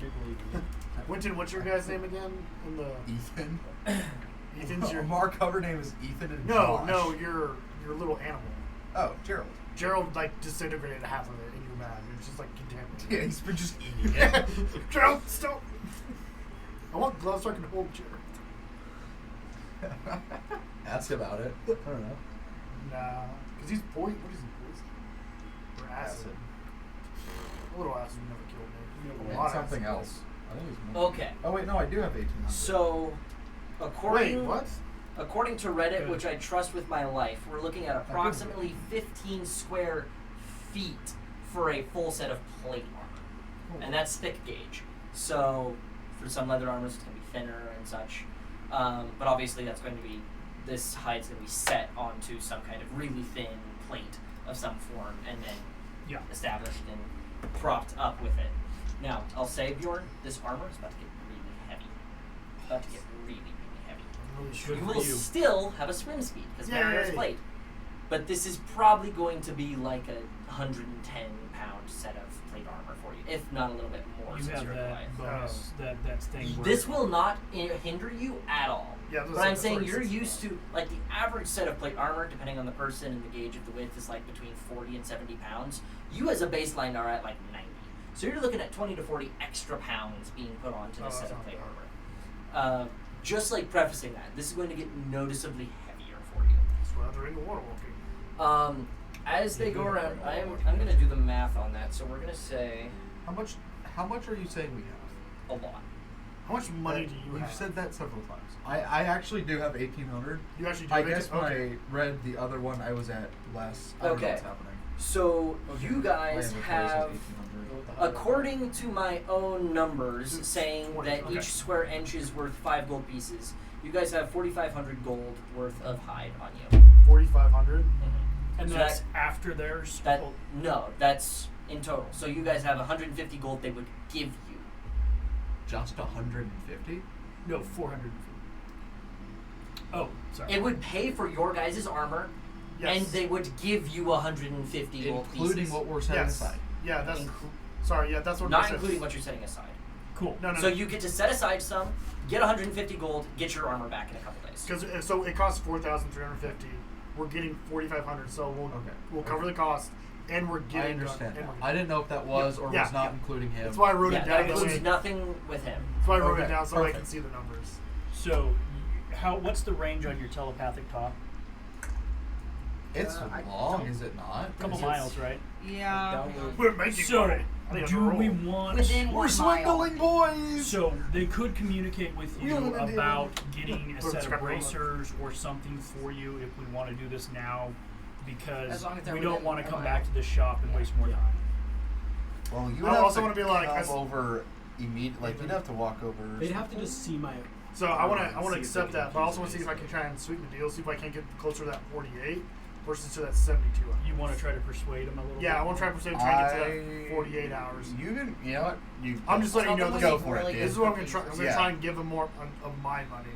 believe you. Winton, what's your guy's name again? In the Ethan. Ethan's your Our cover name is Ethan and no, Josh. no, your little animal. Oh, Gerald. Gerald like disintegrated half of it in your bag. It was just like contaminated. Yeah, he's been just eating it. Gerald, stop. I want gloves so I can hold Jared. Ask about it. I don't know. Nah, because he's poison. What is he, poison? Or acid. A little acid would never kill me. A And lot of something acid. else. I think it's more. Okay. Oh wait, no, I do have 1800. So, according Wait, what? according to Reddit, Good. which I trust with my life, we're looking at approximately 15 square feet for a full set of plate armor, and that's thick gauge. So, for some leather armors, it's going to be thinner and such. But obviously, that's going to be this hide's going to be set onto some kind of really thin plate of some form, and then Yeah. established and propped up with it. Now, I'll say, Bjorn, this armor is about to get really heavy. About to get really, really heavy. I'm really Good sure. You for will you. still have a swim speed because Yay. Mariner's plate. But this is probably going to be like a 110-pound set of plate armor for you, if not a little bit more. You since have you're that Goliath. bonus, that thing. where- This will not hinder you at all. Yeah, those But I'm are- saying that's you're already used to, like, the average set of plate armor, depending on the person and the gauge of the width, is like between 40 and 70 pounds. You as a baseline are at like 90. So you're looking at 20 to 40 extra pounds being put onto Oh, this set that's of not plate bad. armor. Just like prefacing that, this is going to get noticeably heavier for you. That's why they're in the water walking. As they Yeah, go good. around, I'm going to do the math on that. So we're going to say How much are you saying we have? a lot. How much money do you We've have? said that several times. I actually do have 1800. You actually do. I have guess 18? when Okay. I read the other one, I was at less. I don't know Okay. what's happening. So Okay. you guys My inventory says have, 1800. according to my own numbers, It's saying 20, that okay. each square inch is worth 5 gold pieces. You guys have 4,500 gold worth of hide on you. 4,500. And So that's after theirs. That Oh, no, that's in total. So you guys have 150 gold they would give you. Just 150? no, 400. Oh, sorry. It would pay for your guys' armor, Yes. and they would give you 150 gold Including pieces. what we're setting Yes. aside. Yeah, that's. Inclu- Sorry, yeah, that's what not it says. including what you're setting aside. Cool. No, no. So you get to set aside some, get 150 gold, get your armor back in a couple days. Because so it costs 4,350. We're getting 4,500, so we'll cover the cost, and we're I getting. understand and that. we're I didn't know if that was or Yeah, was not yeah. including him. That's why I wrote Yeah, it that down. That includes way, nothing with him. that's why I wrote it Okay, down so I can perfect. see the numbers. So, what's the range on your telepathic talk? It's I long, don't- is it not? A couple Is it- miles, right? Yeah. We're making So, money. I need to do roll. we want? Within We're 1 mile. swindling, boys. So they could communicate with you Wheeling and dealing. about getting a Or set of scrap bracers or something for you if we want to do this now, because As long as they're we don't within want to a come mile. back to this shop and waste more Yeah. time. Well, you I have also to wanna be like, come I s- over immediately. Like, you'd have to walk over. or They'd have to something. just see my. So I want See to if they accept can that, but I also want to see if I can try and sweeten the deal. See if I can get closer to that 48 versus to that 72 hours. You want to try to persuade them a little bit? Yeah, I want to try and persuade try and get to that 48 hours. You can. You know what? You. I'm just letting you know. Go This, for it, really dude. this is what I'm gonna try. I'm gonna Yeah. try and give them more of my money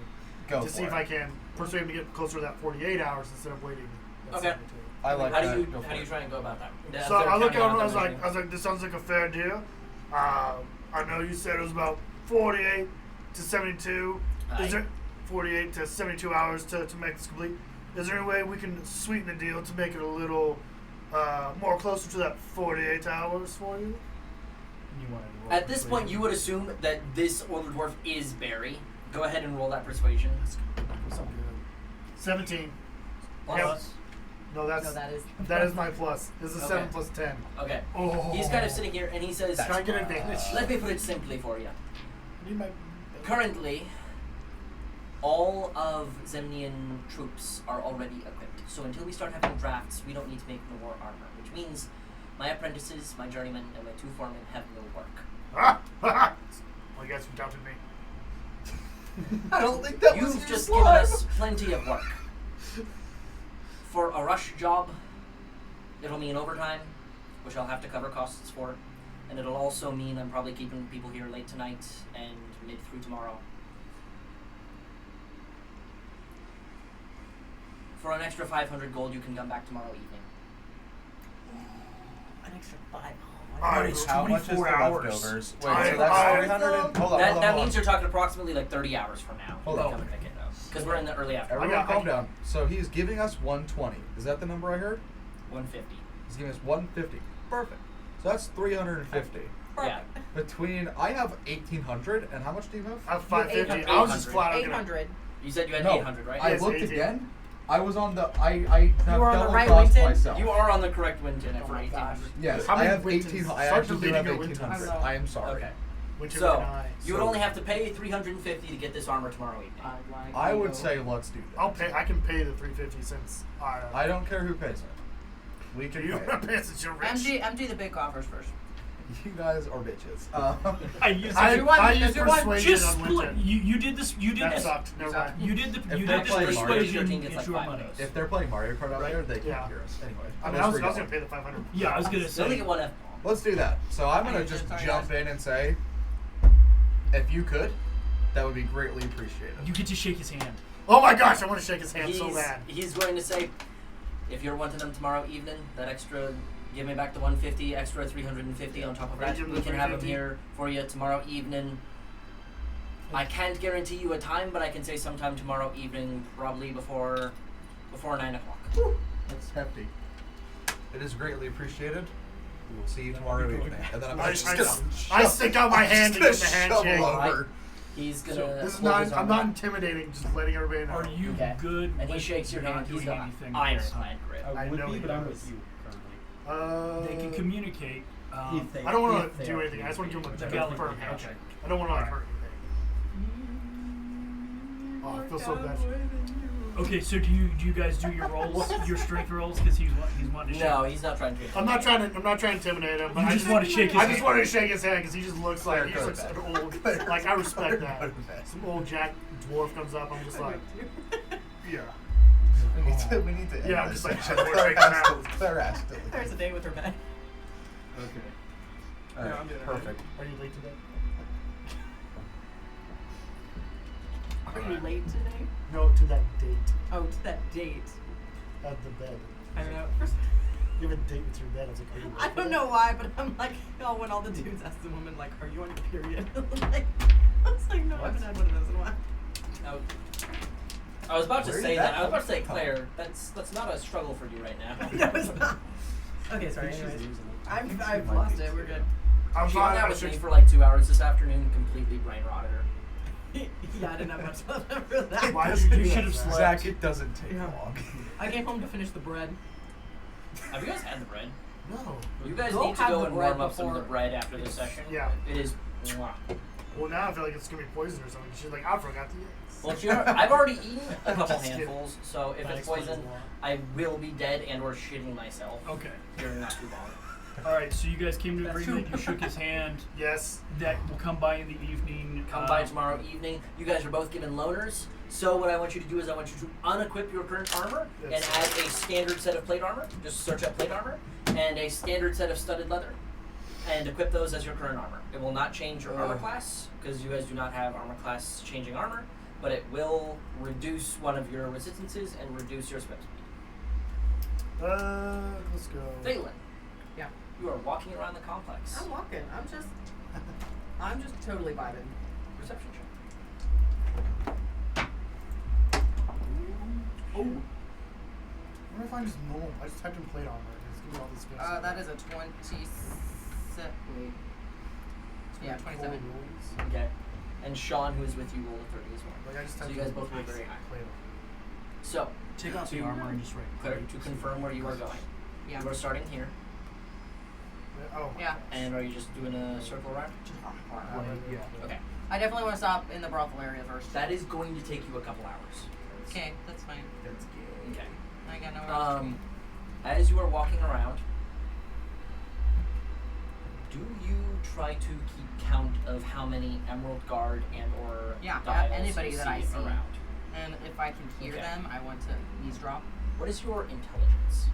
Go to for see it. if I can persuade them to get closer to that 48 hours instead of waiting. that Okay. 72. I like how that. do you Go for how do you it. try and go about that? Is So there I look at counting him. on I was them like, anything? this sounds like a fair deal. I know you said it was about 48 to 72. Aye. Is there 48 to 72 hours to make this complete? Is there any way we can sweeten the deal to make it a little more closer to that 48 hours for you? You want to roll At this point, persuasion. you would assume that this older dwarf is Barry. Go ahead and roll that persuasion. So good. 17. Plus- Yep. No, that's No, that is. that is my plus. This is Okay. 7 plus 10. Okay. Oh. He's kind of sitting here and he says, Can I get advantage? let me put it simply for you. I need my. Currently, all of Zemnian troops are already equipped. So until we start having drafts, we don't need to make more armor, which means my apprentices, my journeymen, and my 2 foremen have no work. Ah! Well, you guys doubted me. I don't think that was You've your just slime. given us plenty of work. For a rush job, it'll mean overtime, which I'll have to cover costs for, and it'll also mean I'm probably keeping people here late tonight and mid through tomorrow. For an extra 500 gold, you can come back tomorrow evening. An extra 5. I- it's How much is the 24 hours. leftovers? Wait, I- so that's I- 300 and... Hold on, That, hold on, that hold means on. you're talking approximately like 30 hours from now. Hold to on. come and pick it up. Because we're in the early afternoon. Everyone I calm got- down. So he's giving us 120. Is that the number I heard? 150. He's giving us 150. Perfect. So that's 350. Yeah. Between I have 1,800, and how much do you have? I have 550. You I was just 800. flat out gonna. 800. You said you had No, 800, right? I Yes, looked 18. again. I was on the. I have were on the double right crossed Winton? myself. You are on the correct Winton Oh for my 1800. gosh. Yes, How I many have Wintons? 18. I Start actually do deleting have your 1,800. Wintons. I am sorry. Okay. Winter So, and I. you would only have to pay 350 to get this armor tomorrow evening. I would say let's do that. I'll pay. I can pay the 350 since I don't care who pays it. We Do can you pay want it. to pay since you're rich? Empty the big coffers first. You guys are bitches. I used I, you want- I used you want persuasion just on split. Winton. You did this. You did That this. sucked. Never mind. You did the. If You they're did this playing Mario, persuasion. gets It's like your 5 money. minutes. If they're playing Mario Kart out Right. there, they can't Yeah. hear us. Anyway, I mean, I was gonna pay the 500. Yeah, I was gonna They only say. get one F. Let's do that. So I'm gonna Alright, just sorry, jump guys. in and say, if you could, that would be greatly appreciated. You get to shake his hand. Oh my gosh, I want to shake his hand so bad. He's going to say, if you're wanting them tomorrow evening, that extra, give me back the 150, extra 350 on top of that. Give him We the can have him 350. here for you tomorrow evening. I can't guarantee you a time, but I can say sometime tomorrow evening, probably before 9 o'clock. That's hefty. It is greatly appreciated. We will see you tomorrow evening. And then I'm I, just I, gonna I stick out my hand to give him the shovel handshake. over. He's gonna. This is hold not. his I'm arm not out, intimidating. Just letting everybody know. Are you Okay. good? and he with shakes your not hand. He's doing got anything iron this time? clad grip. I I would know be, he but I'm does. with you currently. They can communicate. If they- I don't want if to they do are anything. I just want to give him a The firm Gallagher handshake. handshake. I don't want to like hurt anything. Oh, I feel so bad. Okay, so do you guys do your rolls, your strength rolls, because he's wanting to shake? No, he's not trying to. I'm not trying to intimidate him. But You I just want to shake his I hand. just wanted to shake his hand because he just looks like Fair, he's like good, an old. Like I respect that. Some old jack dwarf comes up. I'm just like, yeah. We need to end Yeah, I'm this. just like, Claire has to- Claire has to leave. There's a day with her bed. Okay. All right, No, I'm doing it. perfect. Are you late today? Are you late today? No, to that date Oh, to that date. at the bed. I don't know. You have a date with your bed. I was like, are you late I today? don't know why, but I'm like, oh, when all the dudes ask the woman, like, are you on your period? like, I was like, no, I haven't had one of those in a while. I was about to Where say did that. that I was about to say, come from? Claire, that's not a struggle for you right now. no, it's not. Okay, sorry. She's Anyways, using it. I've lost it. We're good. I'm She hung fine. out I with me should- for like 2 hours this afternoon, completely brain rotted her. Yeah, I didn't have much left after that. Why did you do You that, should have Zach? slept. Zach, it doesn't take Yeah. long. I came home to finish the bread. Have you guys had the bread? No. You guys Go need to have go the and bread warm up some of the before- bread after this session. Yeah. It is. Mwah. Well, now I feel like it's gonna be poison or something. She's like, I forgot to eat. Well, I've already eaten a couple Just kidding. handfuls, so if That it's explains poison, a lot. I will be dead and/or shitting myself Okay. during not too long. All right. So you guys came to That's agreement. true. You shook his hand. Yes. That will come by in the evening. Come by tomorrow evening. You guys are both given loaners. So what I want you to do is I want you to unequip your current armor and Yes. add a standard set of plate armor. Just search up plate armor and a standard set of studded leather, and equip those as your current armor. It will not change your armor class because you guys do not have armor class changing armor, but it will reduce one of your resistances and reduce your spell speed. Let's go. Phelan, Yeah. you are walking around the complex. I'm walking. I'm just totally vibing. Perception check. Oh. What if I just normal? I just typed in plate armor. It's giving me all this space. That is a 27. Wait. Yeah, 27. Okay. And Sean, who is with you, rolled a 30 as well. Like I just So typed you guys in both rolled very high. plate armor. So, Take off the to- armor and just write. Claire, to confirm where you are going. Yeah. You are starting here, Oh. Yeah. and are you just doing a circle around? Yeah. Okay. I definitely want to stop in the brothel area first. That is going to take you a couple hours. Okay, that's fine. That's gay. Okay. I got nowhere else to be. As you are walking around, do you try to keep count of how many Emerald Guard and or Yeah, dials anybody you that I see. around? And if I can hear Okay. them, I want to eavesdrop. What is your intelligence?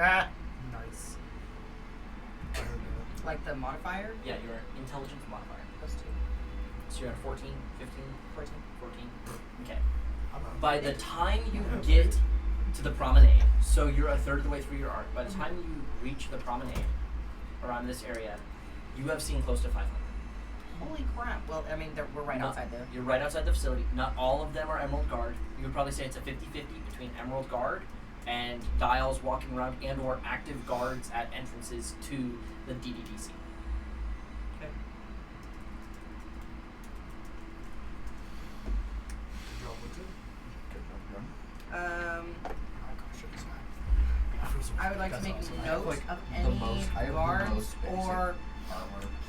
Ah. Nice. Like the modifier? Yeah, your intelligence modifier. Plus 2. So you're at 14, 15, 14. 14. Okay. I'm not. By the time you get to the promenade, so you're a third of the way through your arc, by the time you reach the promenade around this area, you have seen close to 500. Holy crap. Well, I mean, we're right Not- outside there. You're right outside the facility. Not all of them are Emerald Guard. You would probably say it's a 50-50 between Emerald Guard and dials walking around and or active guards at entrances to the DDDC. Okay. I would like to make note of any guards or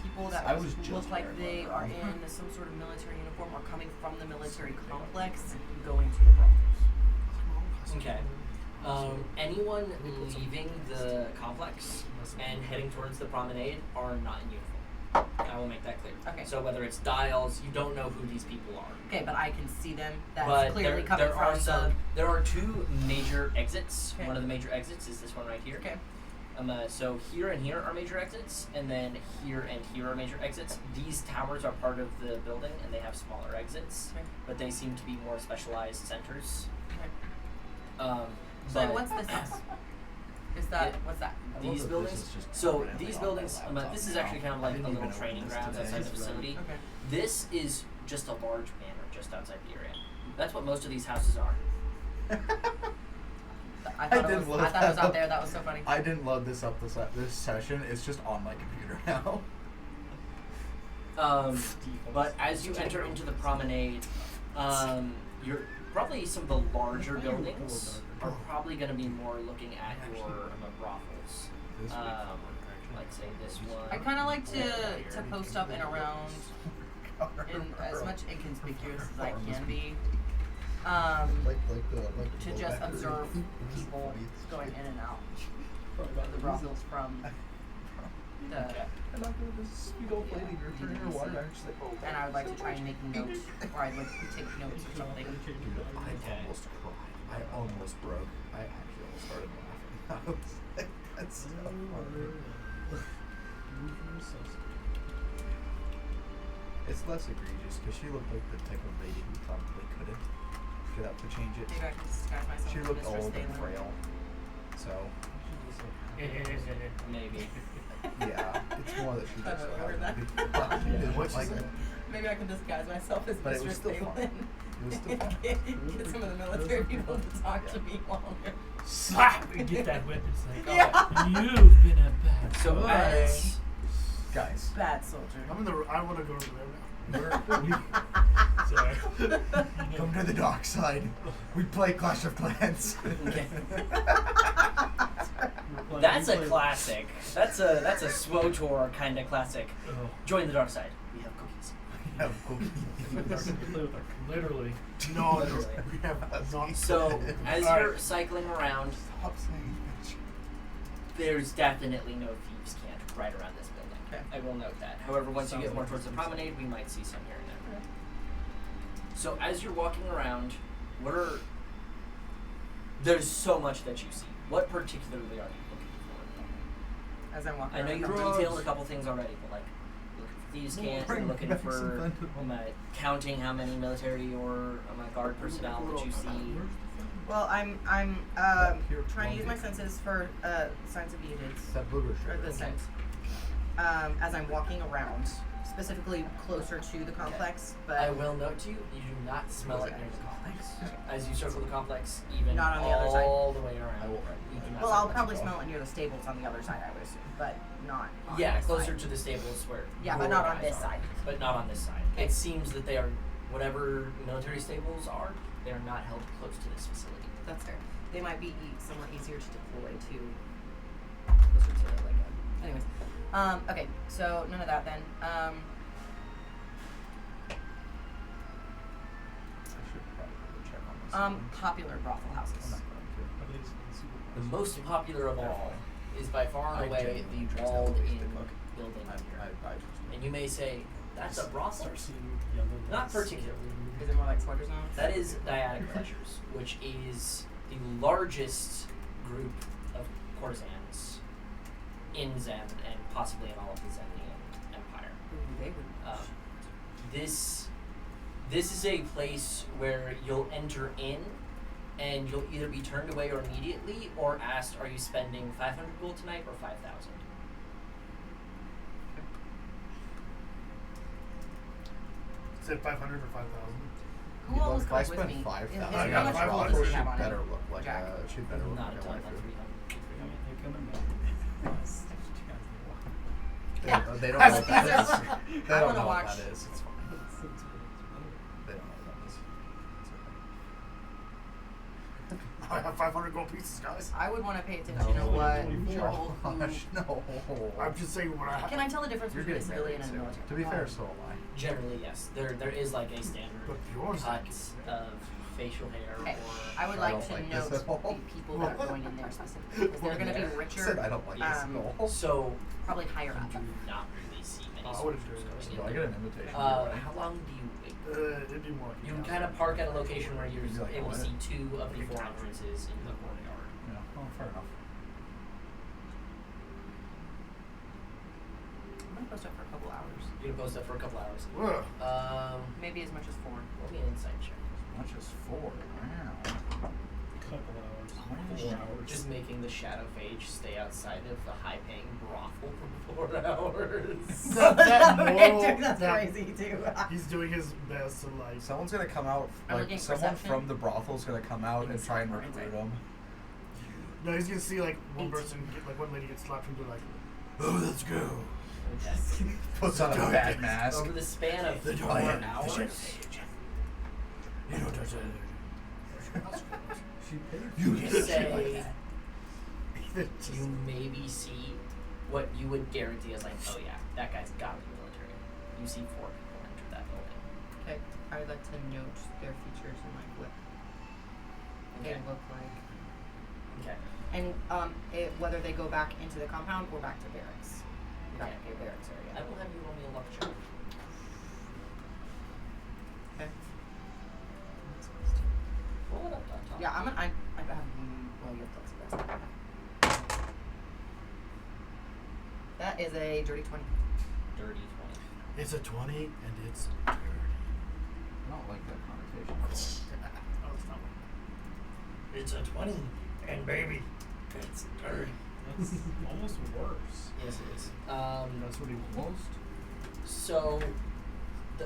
people that I was look just like there, they but- are in some sort of military uniform or coming from the military complex going to the brothels. Okay. Anyone leaving the complex and heading towards the promenade are not in uniform. I will make that clear. Okay. So whether it's dials, you don't know who these people are. Okay, but I can see them. That's But clearly coming there from are the. there are two major exits. Okay. One of the major exits is this one right here. Okay. So here and here are major exits, and then here and here are major exits. These towers are part of the building, and they have smaller exits, Okay. but they seem to be more specialized centers. Okay. So But what's this house? Is that what's that? these buildings? So these buildings, this is actually kind of like a little training grounds outside the facility. Okay. This is just a large manor just outside the area. That's what most of these houses are. I thought did it was look out that there. That was so funny. I didn't load this up this session. It's just on my computer now. But as you enter into the promenade, you're probably some of the larger buildings are probably going to be more looking at your brothels. This would Like say this one. I kind of like to post up and around in as much inconspicuous as I can be. To just observe people going in and out of the brothels from the. And I would like to try and make notes, or I'd like to take notes or something. I almost broke. I actually almost started laughing. I was like, that's so funny. It's less egregious because she looked like the type of lady who probably couldn't get up to change it. Maybe I can disguise myself. She as looked Mistress old and Thalen. frail. So, Maybe. yeah, it's more that she just Heard that. What'd she like say? it. Maybe I can disguise myself as But it was Mistress still fun. Thalen. It was still fun. Get some of the military people to talk to me longer. Slap! And get that whip. It's like, Yeah. you've been a bad So boy. as Guys, Bad soldier. I want to go over there now. Sorry. come to the dark side. We play Clash of Clans. okay. That's a classic. That's a SWOTOR kind of classic. Oh. Join the dark side. We have cookies. We have cookies. Literally. No, Literally. we have not. So as All you're right. cycling around, Stop saying bitch. there's definitely no thieves' camp right around this building. Okay. I will note that. However, once you Sounds get more like towards the it's promenade, we might see some here and there. So as you're walking around, there's so much that you see. What particularly are you looking for? As I'm walking I know around you the detailed a couple things already, but like looking for thieves' camp, you're looking for counting how many military or guard personnel that you see. Well, I'm trying to use my senses for signs of mutants. That booger Or sugar. the sense. As I'm walking around, specifically closer to the complex, but I will note to you, you do not smell it near the complex. As you circle the complex, even Not on the other side. all the way around. I will. You do not well, smell I'll it. probably smell it near the stables on the other side, I would assume, but not on Yeah, this closer side. to the stables where Yeah, but your not on guys this are. side. But not on this side. Okay. It seems that they are, whatever military stables are, they are not held close to this facility. That's fair. They might be somewhat easier to deploy to closer to like anyways. Okay, so none of that then. I should probably check on this. one. Popular brothel houses. I'm not going The most popular of all is by far and I away genuinely the trust that place walled-in to cook. building to. here. I trust And you may say, that's a brothel. Not Not particularly. Is it more like Sweater Zone? That is Dyadic Pleasures, which is the largest group of courtesans in Zem and possibly in all of the Zemnian Empire. Ooh, they would. This is a place where you'll enter in and you'll either be turned away or immediately or asked, are you spending 500 gold tonight or 5,000? Said 500 or 5,000. Who all was If I coming with spend me? 5,000 I on got this 500. brothel, we she'd have on it? better look like Jack. she'd better look Not a like a ton, wife. not 300. They're coming back. Yeah. They don't know what that These is. are- They I don't wanna know what watch- that is. It's fine. They don't know what that is. I have 500 gold pieces, guys. I would want to pay attention No. to what 24. Joel, Oh, gosh, no. I'm just saying what I Can I tell the difference You're between a getting civilian married and a soon. military? To be fair, so am I. Generally, yes. There is like a standard But yours. cut of facial hair Okay, or I would I like don't to like note this at all. the people that are going in there specifically because they're going to be I richer, said I don't like this at all. so probably higher you up. do not really see many Oh, I would've soldiers done going this. No, I in get there. an invitation. How long do you wait? It'd be more like You kind of park at a location where you're You'd be like, able to what? see two of the four entrances in the courtyard. Yeah, oh, fair enough. I'm going to post up for a couple hours. You're gonna post up for a couple hours. Ugh. Maybe as much as 4. Roll me an insight check. As much as 4. Wow. Couple hours. Holy 4 shit. hours. Just making the shadow phage stay outside of the high-paying brothel for 4 hours. That's that- crazy too. He's doing his best to like. Someone's gonna come out, I'm like looking at someone perception. from the brothel's gonna come out and try and Insight or recruit him. No, he's gonna see like one 18. person, get, like one lady get slapped into like, oh, let's go. Okay. Puts on a Dark. bad mask. Over the span of The 4 dark. hours, You don't touch that. She paid You you get say Just- you maybe see what you would guarantee as like, oh yeah, that guy's got to be military. You see 4 people enter that building. Okay, I would like to note their features and like what they Okay. look like, Okay. and whether they go back into the compound or back to barracks. Back Okay. to barracks I area. will have you roll me a luck check. Okay. Roll it up on top. Yeah, I have well, you have flexibility. That is a dirty 20. Dirty 20. It's a 20 and it's dirty. I don't like that connotation. Oh, it's not. It's a 20 and baby, it's dirty. That's almost worse. Yes, it is. That's what he Most. So,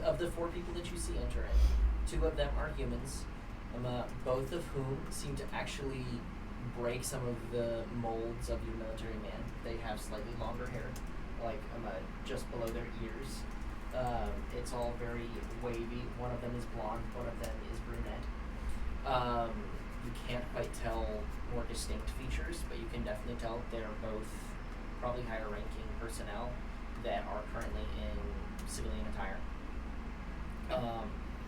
of the 4 people that you see enter in, 2 of them are humans, both of whom seem to actually break some of the molds of your military man. They have slightly longer hair, like just below their ears. It's all very wavy. One of them is blonde, one of them is brunette. You can't quite tell more distinct features, but you can definitely tell they're both probably higher ranking personnel that are currently in civilian attire.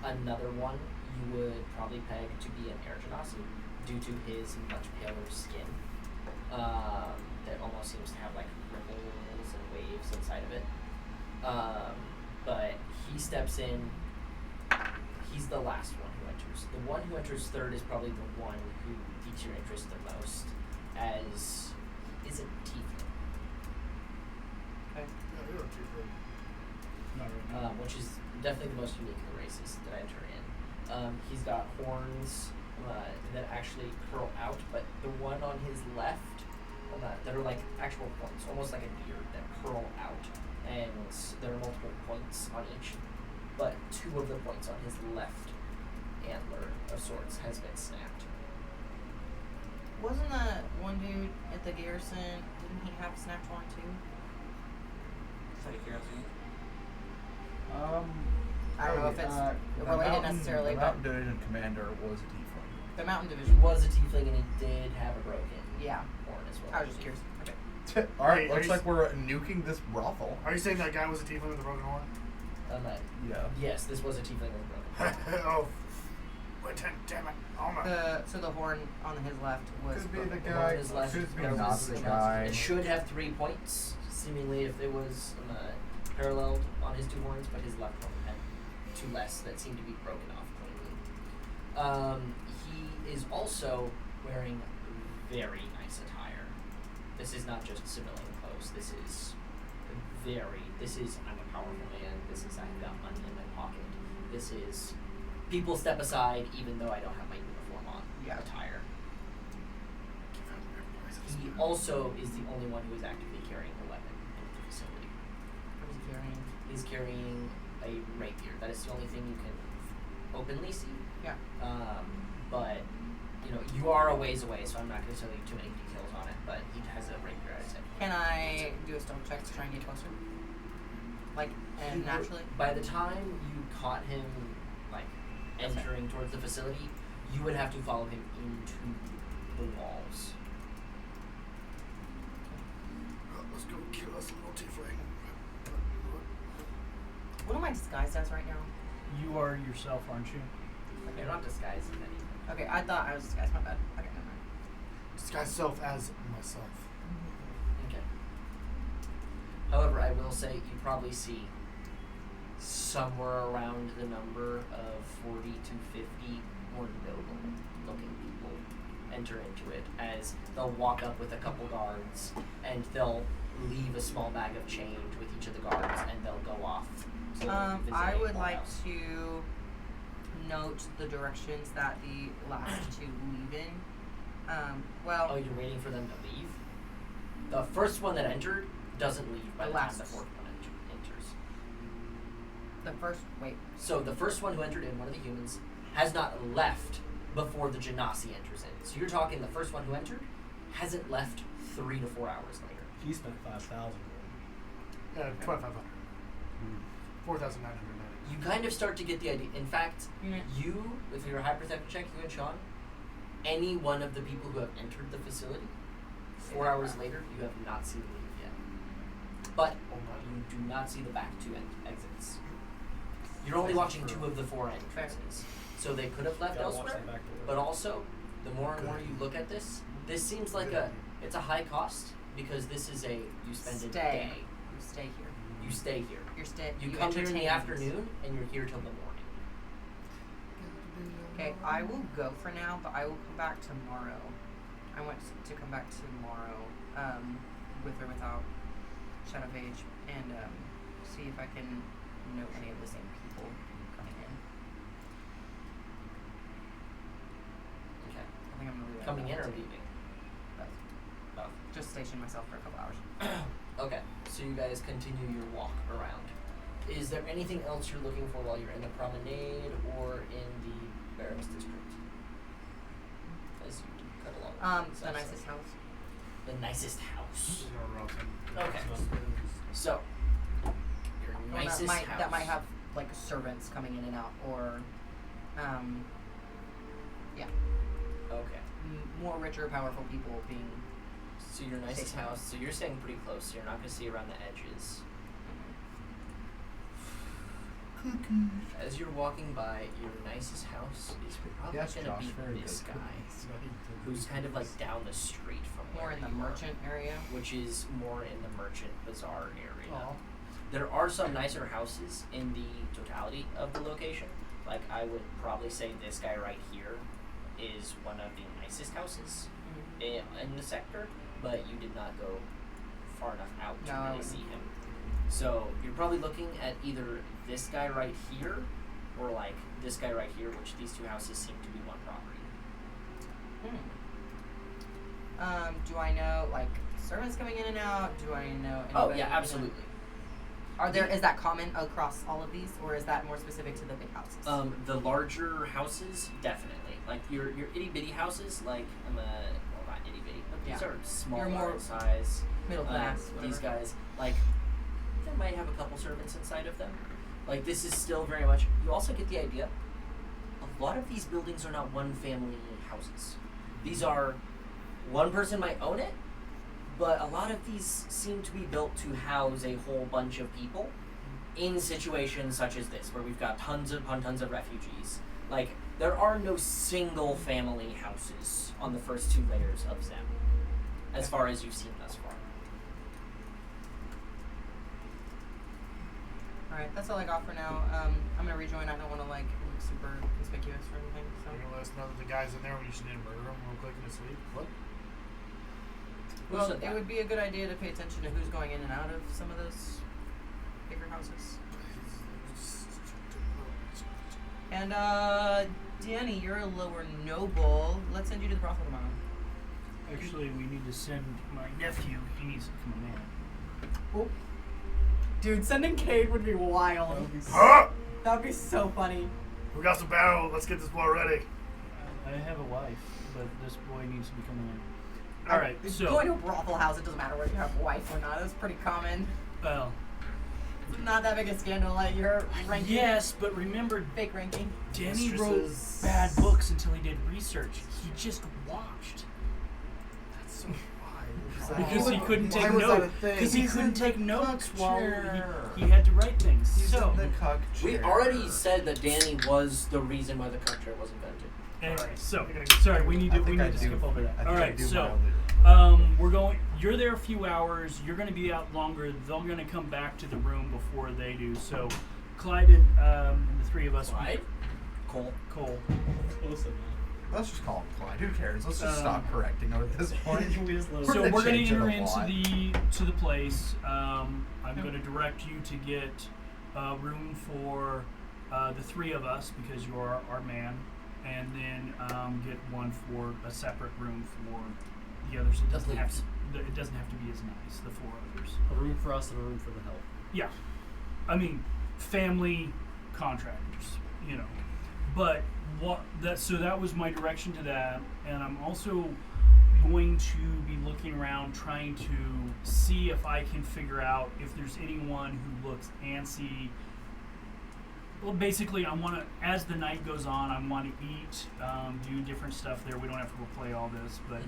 Another one you would probably peg to be an air genasi due to his much paler skin that almost seems to have like ripples and waves inside of it. But he steps in. He's the last one who enters. The one who enters third is probably the one who piques your interest the most, as is a tiefling. Okay. Yeah, you're a two-third. Not right now. Which is definitely the most unique of the races that I enter in. He's got horns that actually curl out, but the one on his left that are like actual points, almost like a beard, that curl out, and there are multiple points on each, but 2 of the points on his left antler of sorts has been snapped. Wasn't that one dude at the garrison? Didn't he have a snapped one too? I don't know if it's related necessarily, the but Mountain Division commander was a tiefling. the mountain He division. was a tiefling and he did have a broken Yeah, horn as well. I was just curious. Okay. All right, Hey, are looks you like we're nuking this brothel. Are you saying that guy was a tiefling with a broken horn? Yeah. Yes, this was a tiefling with a broken horn. Oh, wait, damn it! Oh my. So the horn on his left was Could be the broken. The horn guy. on his left, Could be there not was the a- guy. It should have 3 points, seemingly if it was paralleled on his 2 horns, but his left one had 2 less that seemed to be broken off cleanly. He is also wearing very nice attire. This is not just civilian clothes. This is I'm a powerful man. This is I've got money in my pocket. This is people step aside even though I don't have my uniform on. Yeah. Attire. He also is the only one who is actively carrying a weapon in the facility. What was he carrying? He's carrying a rapier. That is the only thing you can openly see. Yeah. But you are a ways away, so I'm not going to tell you too many details on it. But he has a rapier, I'd say. Can I do a stealth check to try and get closer? Like, and naturally? By the time you caught him, like, entering towards the facility, you would have to follow him into the walls. Let's go kill us a little tiefling. What am I disguised as right now? You are yourself, aren't you? Like, you're not disguised in anything. Okay, I thought I was disguised. My bad. Okay, never mind. Disguise self as myself. Okay. However, I will say you probably see somewhere around the number of 40 to 50 more noble-looking people enter into it, as they'll walk up with a couple guards and they'll leave a small bag of change with each of the guards and they'll go off. So I would like to note the directions that the last two leave in. Well, Oh, you're waiting for them to leave? The first one that entered doesn't leave by The the time last- the fourth one enters. the first, wait. So the first one who entered in, one of the humans, has not left before the Genasi enters in. So you're talking the first one who entered hasn't left 3 to 4 hours later. He spent 5,000. 2,500. 4,990. You kind of start to get the idea. In fact, Mhm. you, with your high perception check, you and Sean, any one of the people who have entered the facility, 4 hours later, you have not seen leave yet. But you do not see the back two exits. You're only watching 2 of the 4 entrances. So they could have left Gotta watch elsewhere, that back door. but also, the more and more you look at this seems like it's a high cost, because this is you spend a day. You stay here. You stay here. You You come here in the entertain us. afternoon, and you're here till the morning. Okay, I will go for now, but I will come back tomorrow. I want to come back tomorrow, with or without Shadow of Age, and see if I can note any of the same people coming in. Okay. I think I'm gonna leave it at Coming in that. or leaving? Both. Both. Just station myself for a couple hours. Okay, so you guys continue your walk around. Is there anything else you're looking for while you're in the promenade or in the barracks district? As you cut along. The nicest house. The nicest house. Okay. Okay. So, your One nicest house. that might have like servants coming in and out, or Okay. more richer, powerful people being. So your nicest house. So you're staying pretty close. So you're not going to see around the edges. As you're walking by, your nicest house is probably Yes, going to Josh, be very this good. guy, who's kind of like down the street from More where in the you are, merchant area. which is more in the merchant bazaar area. Aw. There are some nicer houses in the totality of the location. Like, I would probably say this guy right here is one of the nicest houses in the sector, but you did not go far enough out to No, I really wouldn't. see him. So you're probably looking at either this guy right here or like this guy right here, which these 2 houses seem to be one property. Do I know like servants coming in and out? Do I know? Oh anybody yeah, in absolutely. Is that common across all of these, or is that more specific to the big houses? The larger houses, definitely. Like your itty bitty houses, like well, not itty bitty, but these Yeah. are small You're more in size. Middle class. These whatever. guys, like, they might have a couple servants inside of them. Like, this is still very much. You also get the idea. A lot of these buildings are not one family houses. These are, one person might own it, but a lot of these seem to be built to house a whole bunch of people in situations such as this, where we've got tons of refugees. Like, there are no single family houses on the first 2 layers of Zem, as far as you've seen thus far. Alright, that's all I got for now. I'm gonna rejoin. I don't want to like look super conspicuous or anything. So. You're gonna let us know that the guy's in there when you should murder him real quick in his sleep. What? Who Well, said it that? would be a good idea to pay attention to who's going in and out of some of those bigger houses. And Danny, you're a lower noble. Let's send you to the brothel tomorrow. Actually, we need to send my nephew. He needs to come in. Oh. Dude, sending Cade would be wild. Huh? That would be so funny. We got some barrel. Let's get this boy ready. I have a wife, but this boy needs to be coming in. All right, so Going to a brothel house, it doesn't matter whether you have a wife or not. That's pretty common. well, It's not that big a scandal at your ranking. yes, but remember, Fake ranking. Danny wrote Mistresses. bad books until he did research. He just watched. That's so Because he couldn't Why take was that a notes. thing? Because he He's couldn't in the take notes cuck while chair. he had to write things. He's So, in the cuck We chair. already said that Danny was the reason why the country was invented. anyway, so sorry, we need to skip over that. I think All I right, do so mildly. we're going. You're there a few hours. You're going to be out longer. They're going to come back to the room before they do. So, Clyde and the three of us. Clyde? Cole. Close enough. Let's just call him Clyde. Who cares? Let's just stop correcting him at this point. We just let him- So gonna we're going change to it a enter lot. into the place. I'm going to direct you to get room for the three of us because you're our man, and then get one for a separate room for the others. It doesn't have to. It doesn't have to be as nice. The four others. A room for us and a room for the help. Yeah, I mean, family contractors, you know. But so that was my direction to that, and I'm also going to be looking around trying to see if I can figure out if there's anyone who looks antsy. Well, basically, I want to, as the night goes on, I want to eat, do different stuff there. We don't have to replay all this, but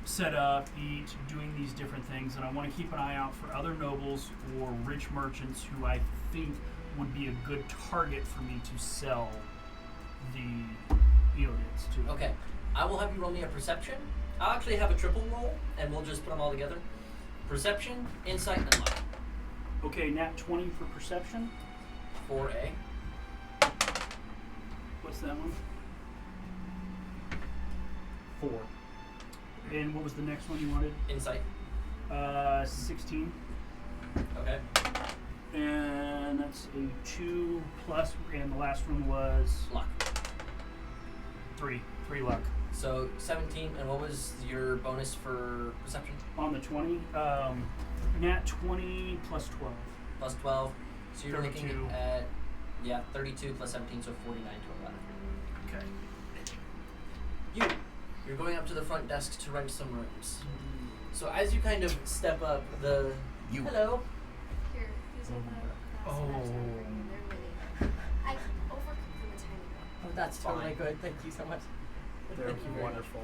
set up, eat, doing these different things, and I want to keep an eye out for other nobles or rich merchants who I think would be a good target for me to sell the aliens to. Okay, I will have you roll me a perception. I'll actually have a triple roll, and we'll just put them all together. Perception, insight, and luck. Okay, nat 20 for perception. 4A. What's that one? 4. And what was the next one you wanted? Insight. 16. Okay. And that's a 2 plus, and the last one was Luck. 3. 3 luck. So 17, and what was your bonus for perception? On the 20, nat 20 plus 12. Plus 12. So you're 32. looking at 32 plus 17, so 49 to 11. Okay. You're going up to the front desk to rent some rooms. So as you kind of step up, hello. Here, these are the Oh. they're really. I overcooked them a tiny bit. Oh, that's totally Fine. good. Thank you so much. They're Thank you very wonderful.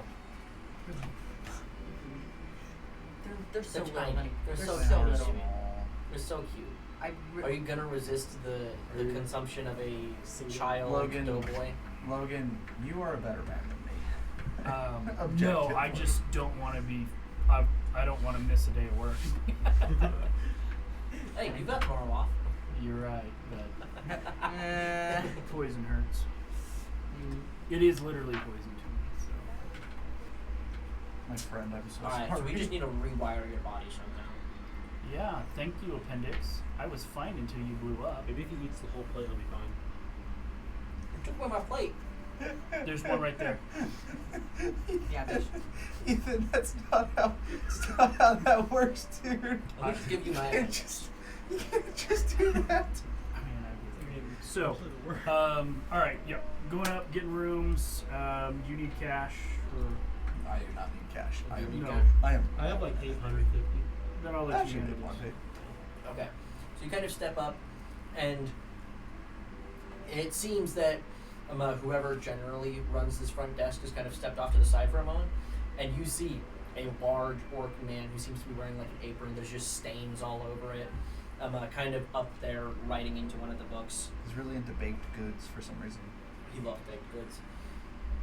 They're so They're little, tiny. honey. They're so so tiny. little. They're so cute. I Are you gonna resist the consumption of a Single. child Logan. doughboy? Logan, you are a better man than me. No, I Objectively. just don't want to be. I don't want to miss a day of work. Hey, you got tomorrow off. You're right, but Eh. poison hurts. It is literally poison to me. So. My friend, I'm so Alright, sorry. so we just need to rewire your body somehow. Yeah, thank you, appendix. I was fine until you blew up. Maybe if he eats the whole plate, he'll be fine. You took away my plate. There's one right there. Yeah, bitch. Ethan, that's not how that works, dude. Let me just give you my. You can't just do that. I mean, so, all right, yeah, going up, getting rooms. You need cash, or I do not need cash. I You am. need no? cash? I am. I have like 850. Then I'll I let you should handle get one this. day. Okay. So you kind of step up, and it seems that whoever generally runs this front desk has kind of stepped off to the side for a moment, and you see a large orc man who seems to be wearing like an apron. There's just stains all over it. Kind of up there writing into one of the books. He's really into baked goods for some reason. He loves baked goods.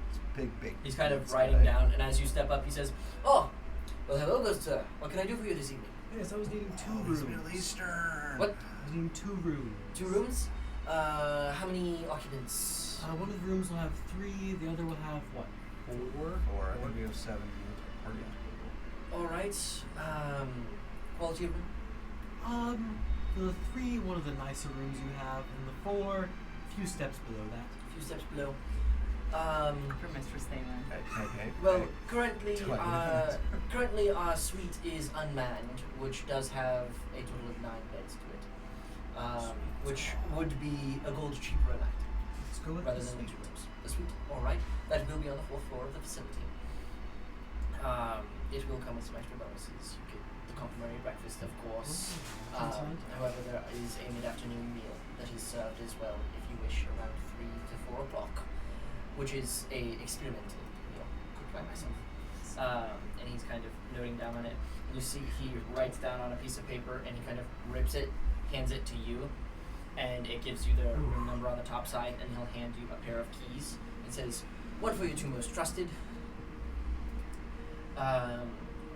It's big baked He's kind of goods writing guy. down, and as you step up, he says, "Oh, well, hello, good sir. What can I do for you this evening? Yes, I was needing 2 Oh, rooms. he's Middle Eastern. What? I was needing 2 rooms. 2 rooms? How many occupants? One of the rooms will have 3, the other will have what? 4? Four. I think we have 7 party people. All right. Quality of room? The 3, one of the nicer rooms you have, and the 4, a few steps below that. A few steps below. For Mistress Thalen. Hey, Well, hey. currently our suite is unmanned, which does have a total of 9 beds to it, which would be a gold cheaper a night. Let's go with rather the than suite. mixed rooms. The suite, alright. That will be on the 4th floor of the facility. It will come with some extra bonuses. You get the complimentary breakfast, of course. However, there is a mid-afternoon meal that is served as well, if you wish, around 3 to 4 o'clock, which is a experimental meal cooked by myself. And he's kind of noting down on it. You see he writes down on a piece of paper and he kind of rips it, hands it to you, and it gives you the room number on the top side, and he'll hand you a pair of keys. It says, "One for your 2 most trusted.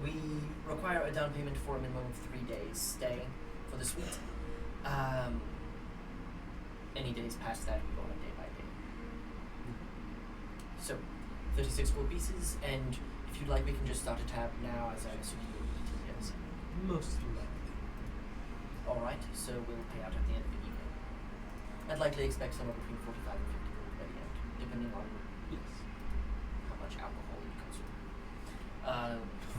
We require a down payment for a minimum of 3 days stay for the suite. Any days past that, we go on a day by day. So, 36 gold pieces, and if you'd like, we can just start a tab now, as I'm assuming you'll need to get us. Most likely. Alright, so we'll pay out at the end of the evening. I'd likely expect somewhere between 45 and 50 gold by the end, depending on how much alcohol you consume.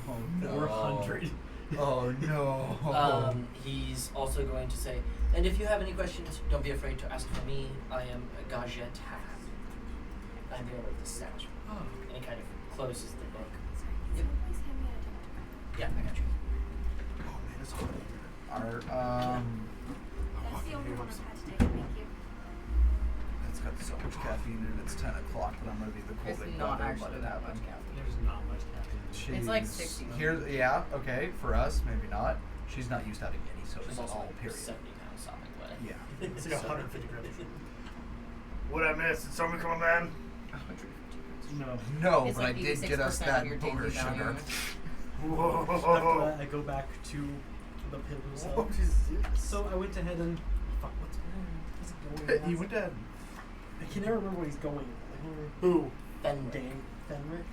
Oh no. 400. Oh no. He's also going to say, and if you have any questions, don't be afraid to ask for me. I am Gajet Ham. I'm the owner of this establishment. Oh. And he kind of closes the book. Sorry, Yep. please hand me a dog. Yeah, I got you. Oh man, it's hot in here. Our That's the only one I've had today. Thank you. it's got so much caffeine in it. It's 10 o'clock, but I'm gonna be the It's cold egg not dog and actually let it that happen. much caffeine. There's not much caffeine. It's like She's- 60 Here's yeah, okay, for us maybe not. She's not used to having any sodas She's at also all. like Period. 70 pounds sopping wet. Yeah. It's like 150 grams of sugar. What'd I miss? Did someone come in? 150 grams. No. No, It's but like I did get us 86% that of your booger daily value. sugar. Whoa. I go back to the pillows. What is this? So I went ahead and fuck. What's going? You went to I can never remember where he's going. I don't remember. Who? Fenwick. Dan Fenric.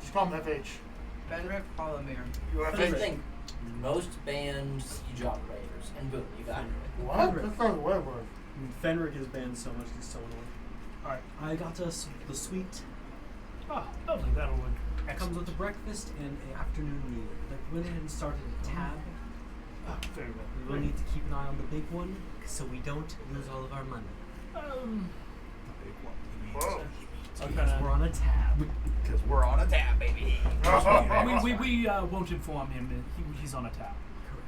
Just call him FH. Benrick Palomir. You What do you FH? think? Most bands use operators, and boom, you got it. What? Fenric. That's not the way it works. Fenric is banned so much he's so annoying. Alright. I got us the suite. Oh, lovely. That'll look It comes excellent. with a breakfast and an afternoon meal. They went ahead and started a tab. Oh, very well. We will need to keep an eye on the big one so we don't lose all of our money. Whoa. Because we're on a tab. Because we're on a tab, baby. We won't inform him that he's on a tab.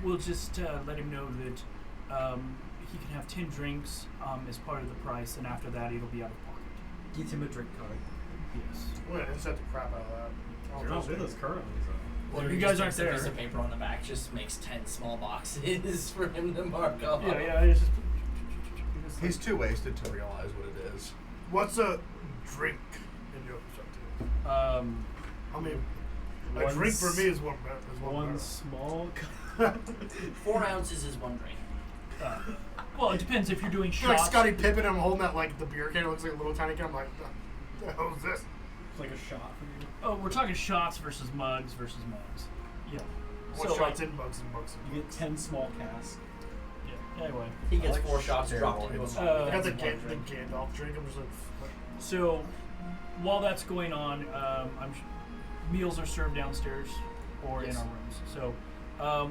We'll just let him know that he can have 10 drinks as part of the price, and after that it'll be out of pocket. Get him a drink card. Yes. We're gonna insert the crap out of that. You're not with us currently, so. Well, Literally you guys just aren't takes a there. piece of paper on the back, just makes 10 small boxes for him to mark off. Yeah, it's just. He's too wasted to realize what it is. What's a drink in your perspective? I mean, a One drink for s- me is one. Is one. One barrel. small. 4 ounces is 1 drink. Well, it depends if you're doing I feel like shots. Scottie Pippen. I'm holding that like the beer can. It looks like a little tiny can. I'm like, the hell is this? It's like a shot for you. Oh, we're talking shots versus mugs versus mugs. Yeah. What So, shots like, in bugs and bugs? You get 10 small casks. yeah. Anyway. He gets I like 4 shots dropped into a steroids. mug. I He got the gets one drink. Gandalf drink. I'm just like, So, while that's going on, meals are served downstairs or in Yes. our rooms. So,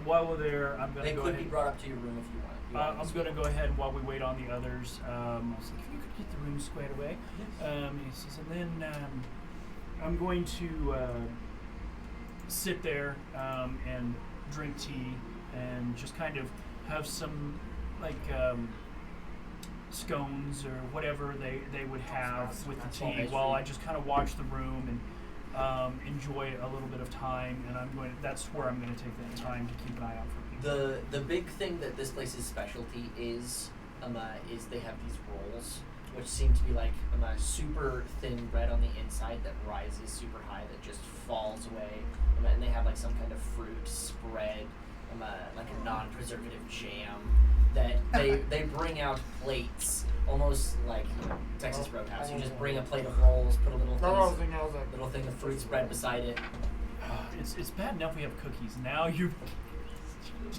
while we're there, I'm going They to go could ahead. be brought up to your room if you want. I'm going to go ahead while we wait on the others. I was like, if you could get the room squared away. He says, and then I'm going to sit there and drink tea and just kind of have some like scones or whatever they would have with the Small tea pastry. while I just kind of watch the room and enjoy a little bit of time. And that's where I'm going to take that time to keep an eye out for people. The big thing that this place's specialty is they have these rolls, which seem to be like super thin bread on the inside that rises super high that just falls away, and they have like some kind of fruit spread, like a non-preservative jam that they bring out plates almost like Texas Roadhouse. You just bring a plate of rolls, put a little thing of fruit spread beside it. It's bad enough we have cookies. Now you're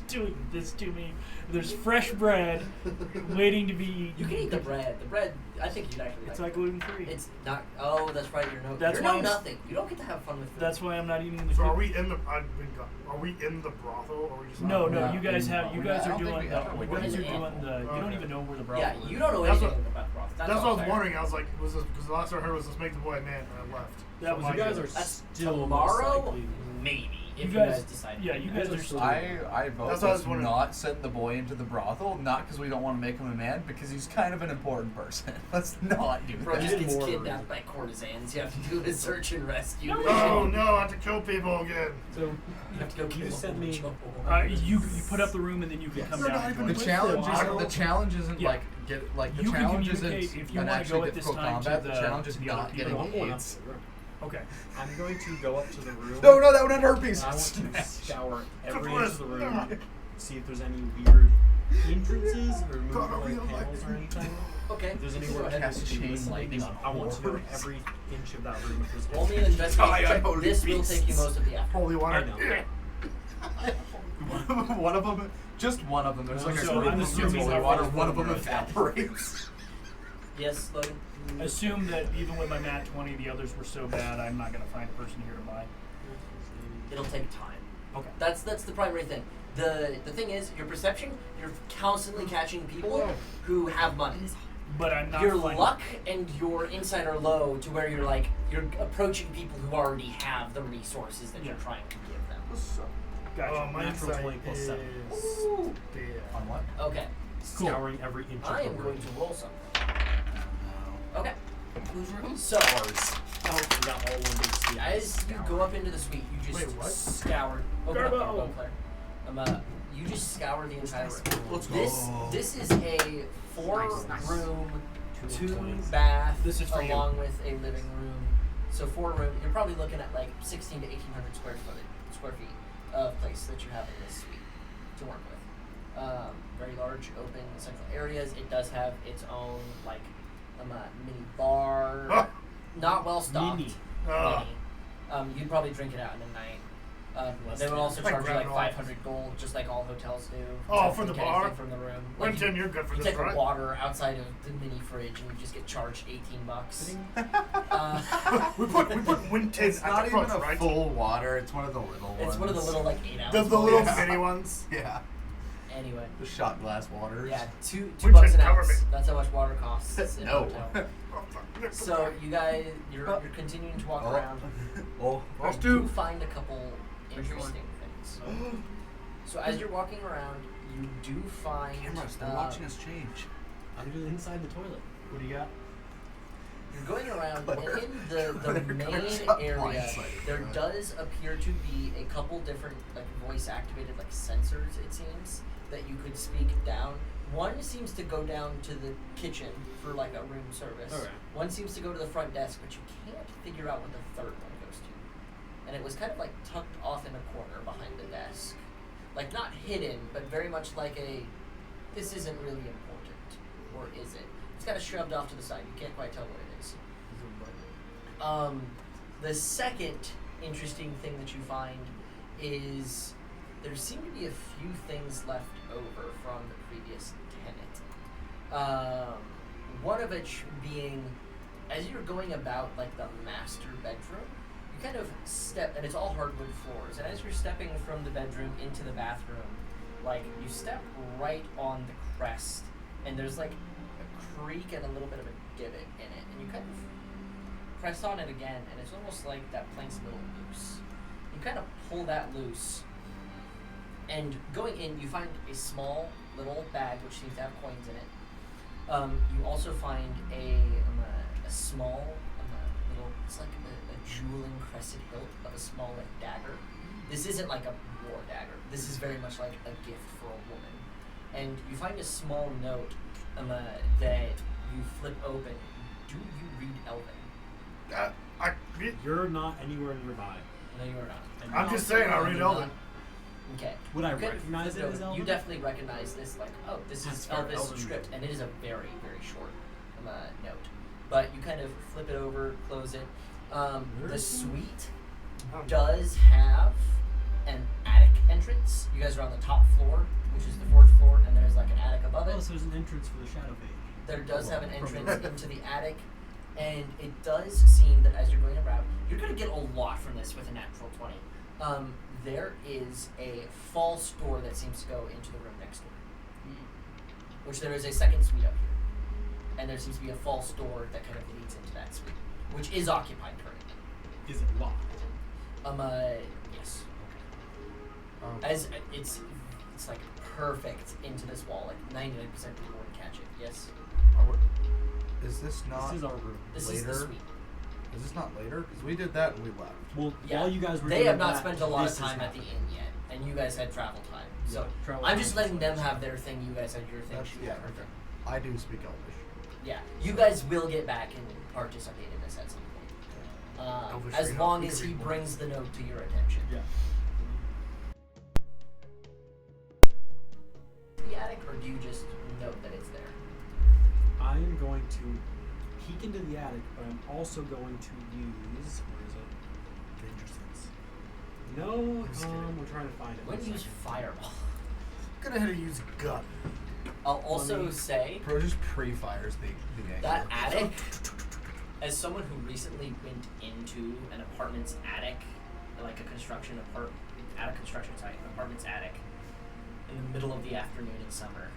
doing this to me. There's fresh bread waiting to be eaten. You can eat the bread. The bread, I think you'd actually It's like. not gluten free. It's not. Oh, that's right. You're no. That's you're why no I'm- nothing. You don't get to have fun with food. That's why I'm not eating the. So are gluten- we in the? Are we in the brothel, or are we just? No, out? no. Yeah. You guys have. You I guys are don't think doing we the. have. You We guys are don't. doing the. You don't even know where the brothel Yeah, is. you don't know That's anything what- about the broth. That's what I was fair. wondering. I was like, was this because the last I heard was let's make the boy a man, and I left. That was my You guys good. are That's still tomorrow, most likely. maybe. You If guys- decide. Yeah, you guys are still. I vote That's what I was let's wondering. not send the boy into the brothel, not because we don't want to make him a man, because he's kind of an important person. Let's not do Bro that. just gets More kidnapped by courtesans. You have to do a search and rescue. Oh no! I have to kill people again. So You have to go kill you sent me. Joel. You put up the room and then you can come You're down. not and even join The us. challenge I isn't don't- the challenge isn't Yeah. like get like the You can challenge isn't communicate if you an wanna actually go at this difficult time to combat. The the- challenge is to the other not people. getting I'm going up AIDS. to the room. Okay. I'm going to go up to the room. No, that would end herpes. I want to scour every Come inch of the on. room, see if there's any weird entrances or movement real like panels life. or anything. Okay. If there's Go anywhere ahead. Cast people could be chain listening, lightning on I want to know horrors. every inch of that room. If there's Roll me an anything. investigation. holy This will take you beasts. most of the afternoon. Holy water. I know. One of them, just one of them. There's like So a I'm group of assuming holy that water. was One of them one. evaporates. Yes, Logan. Assume that even with my nat 20, the others were so bad, I'm not going to find a person here to buy. It'll take time. Okay. That's the primary thing. The thing is, your perception, you're constantly catching people who have money. But I'm not Your finding- luck and your insight are low to where you're approaching people who already have the resources that you're Yeah. trying to give them. Gotcha. Oh, my Natural insight 20 plus 7. is Ooh. yeah. On what? Okay. Scouring every inch I of am the going room. to roll something. Okay. So, Oh, we got all one big suite. as you go up into the suite, you just Wait, what? scour. Open up Garbo. Garbo, Claire. You just scour the entire room. Let's This is a 4-room, 2 2-bath, This is for you. along with a living room. So 4-room. You're probably looking at like 16 to 1800 square feet of place that you have in this suite to work with. Very large, open, central areas. It does have its own like mini bar. Ah. Not well stocked. Mini. Ah. You'd probably drink it out in a night. Less They would than- also Like charge you grab like it all. 500 gold, just like all hotels do. Oh, to for the take bar? anything from the room. Like Winton, you're good for you this, take right? a water outside of the mini fridge and you just get charged $18. We put Winton It's at not the even front, a right? full water. It's one of the little ones. It's one of the little like 8 ounce. The little bottles. mini ones. Yeah, Anyway, the shot glass waters. yeah, two Winton, bucks an cover ounce. me. That's how much water costs in a No. hotel. So you guys, you're continuing to walk Oh. around. Oh, You do find a couple interesting things. So as you're walking around, you do find cameras! They're watching us change. I'm just inside the toilet. What do you got? You're going around, But- and in the but they're main coming up area, blindsided, there right? does appear to be a couple different like voice-activated like sensors. It seems that you could speak down. One seems to go down to the kitchen for like a room service. Okay. One seems to go to the front desk, but you can't figure out what the third one goes to. And it was kind of like tucked off in a corner behind the desk, like not hidden, but very much like a this isn't really important, or is it? It's kind of shoved off to the side. You can't quite tell what it is. The second interesting thing that you find is there seem to be a few things left over from the previous tenant. One of which being, as you're going about like the master bedroom, you kind of step, and it's all hardwood floors, and as you're stepping from the bedroom into the bathroom, like you step right on the crest, and there's like a creak and a little bit of a divot in it, and you kind of press on it again, and it's almost like that plank's a little loose. You kind of pull that loose, and going in, you find a small little bag which seems to have coins in it. You also find a small little, it's like a jewel encrusted hilt of a small like dagger. This isn't like a war dagger. This is very much like a gift for a woman. And you find a small note that you flip open. Do you read Elven? You're not anywhere nearby. No, you are not. And I'm just saying, I read Elven. Okay. Would I You kind of recognize flip it as over. Elven? You definitely recognize this, like, oh, this That's is for Elvis Elven. script, and it is a very, very short note. But you kind of flip it over, close it. The suite does have an attic entrance. You guys are on the top floor, which is the 4th floor, and there's like an attic above Oh, it. so there's an entrance for the shadow phase. There does have an From the entrance room. into the attic, and it does seem that as you're going around, you're going to get a lot from this with a natural 20. There is a false door that seems to go into the room next door, which there is a second suite up here, and there seems to be a false door that kind of leads into that suite, which is occupied currently. Is it locked? Yes. Okay. As it's like perfect into this wall, like 99% of people would catch it. Yes. Is this not This is our room. This later? is the suite. Is this not later? Because we did that and we left. Well, Yeah. while you guys were They doing have not that, spent a lot of this is time at the happening. inn yet, and you guys had travel time. So Yeah, travel I'm time just is letting them nice. have their thing. You guys had your thing. That's, shoot yeah, your thing. okay. I do speak Elvish. Yeah. You guys will get back and participate in this at some point. Elvish As read long off, as we he could read brings the note to your attention. Yeah. The attic, or do you just note that it's there? I am going to peek into the attic, but I'm also going to use. Where is it? Danger sense. No, I'm scared. we're trying to find it. When One do you use second. fireball? Gonna have to use gun. I'll also me- say Pro just pre-fires the angle. that attic, as someone who recently went into an apartment's attic, like a construction apartment's attic, in the middle of the afternoon in summer,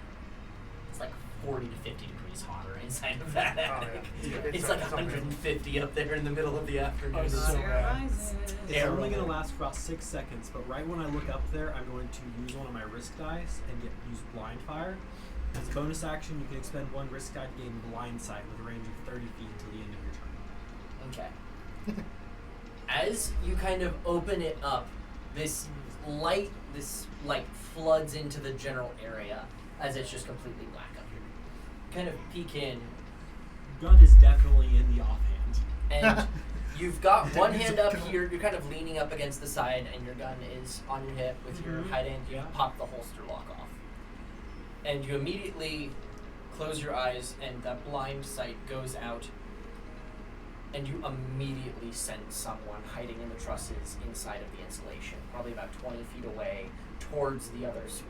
it's like 40 to 50 degrees hotter inside of that Oh, attic. yeah. It's like 150 up there in the middle of the afternoon. Oh, so bad. It's Terrible. only going to last for about 6 seconds, but right when I look up there, I'm going to use one of my risk dice and use blind fire. As a bonus action, you can expend one risk die to gain blind sight with a range of 30 feet until the end of your turn. Okay. As you kind of open it up, this light floods into the general area as it's just completely black up here. Kind of peek in, Gun is definitely in the offhand. and you've got one hand up here. You're kind of leaning up against the side, and your gun is on your hip with your Mhm. high hand. You Yeah. pop the holster lock off, and you immediately close your eyes, and that blind sight goes out. And you immediately sense someone hiding in the trusses inside of the insulation, probably about 20 feet away, towards the other suite.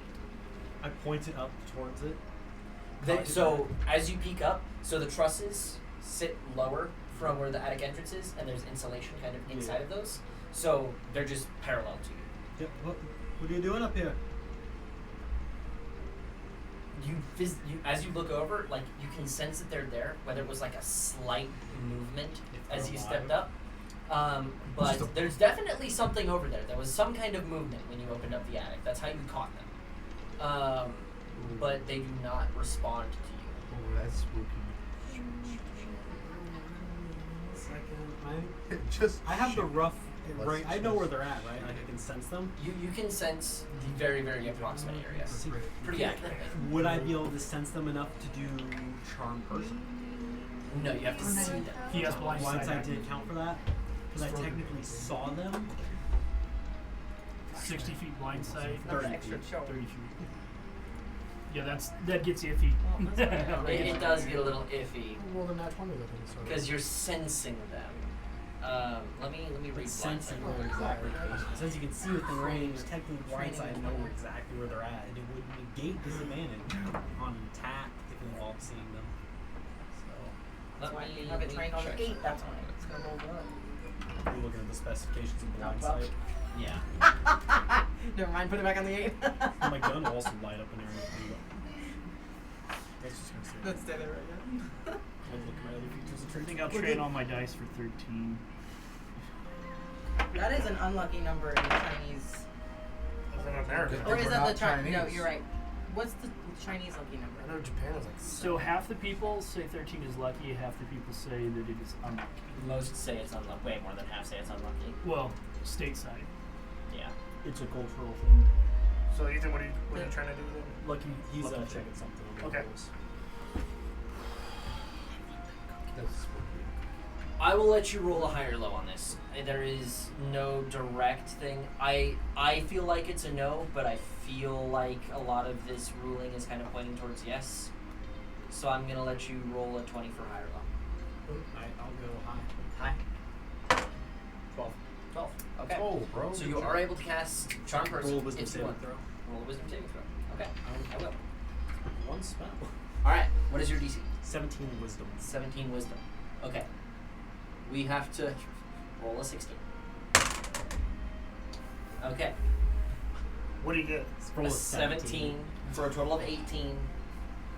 I pointed up towards it. So as you peek up, so the trusses sit lower from where the attic entrance is, and there's insulation kind of inside Yeah. of those. So they're just parallel to you. Yep. What are you doing up here? As you look over, like you can sense that they're there, whether it was like a slight movement If they're as you alive. stepped up. But there's definitely something over there. There was some kind of movement when you opened up the attic. That's how you caught them. But they do not respond to you. Oh, that's spooky. I have the rough. Let's Right, I know just- where they're at, right? Like I can sense them. You can sense the very, very approximate area. Pretty accurately. Would I be able to sense them enough to do charm person? No, you have to see them. He has blind sight. Blindside didn't count for that because I technically saw them. 60 feet blind sight. 30 extra feet. chill. 30 feet. Yeah, that gets iffy. It does get a little iffy Well, then that 20 because you're sensing them. Let me read Sensing blind their sight. exact location. Since you can see within range, technically blindside know exactly where they're at, and it would negate disadvantage on attack if it involves seeing them. So That's why you have it trained on the 8. That's why it's gonna roll up. we're looking at the specifications of blindside. Yeah. Never mind, put it back on the 8. My gun will also light up in there. That's just gonna say. Let's stay there right now. I'll look at my other features of I trait. think I'll trade all my dice for 13. That is an unlucky number in Chinese. As an American. Or is We're that the not Chinese? No, Chinese. you're right. What's the Chinese lucky I number? know Japan is like. So half the people say 13 is lucky, half the people say that it is unlucky. Most say it's unlucky. Way more than half say it's unlucky. Well, stateside. Yeah. It's a cultural thing. So Ethan, what are you trying to do then? Lucky. He's lucky checking something on the Okay. rules. That's spooky. I will let you roll a high or low on this. There is no direct thing. I feel like it's a no, but I feel like a lot of this ruling is kind of pointing towards yes. So I'm gonna let you roll a 20 for high or low. I'll go high. High. 12. 12. Okay. Oh, bro. So you are able to cast Charm Person Roll a wisdom if you saving want. throw. Roll a wisdom saving throw. Okay, I will. One spell. All right. What is your DC? 17 wisdom. 17 wisdom. Okay. We have to roll a 16. Okay. What do you get? Roll A 17 for a total of 18.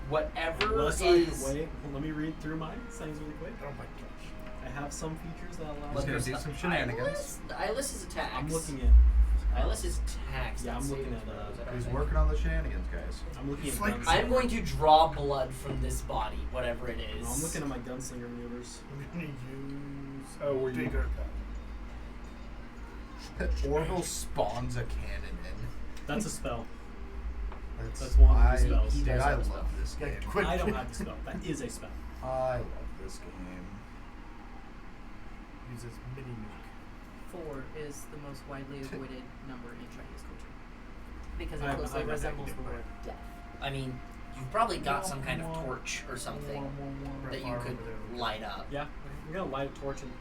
Whatever Unless is. wait, let me read through my settings really quick. Oh my gosh. I have some features that allow. Let's me- go do some shenanigans. Eyeless is attacks. I'm looking at. Eyeless is attacks. Yeah, not I'm looking saving at, throws, I don't He's think. working on the shenanigans, guys. I'm looking It's at like- guns. I'm going to draw blood from this body, whatever it is. No, I'm looking at my gunslinger maneuvers. I'm gonna use Oh, were you- bigger. Orville spawns a cannon in. That's a spell. That's one of the I, spells. He dude, does I have a love spell. this Yeah, game. quick. I don't have the spell. That is a spell. I love this game. Uses mini nuke. 4 is the most widely avoided number in Chinese culture because it I'm closely not resembles gonna the do word death. I mean, you've probably got some kind of torch or something that you could light up. Yeah, we're gonna light a torch and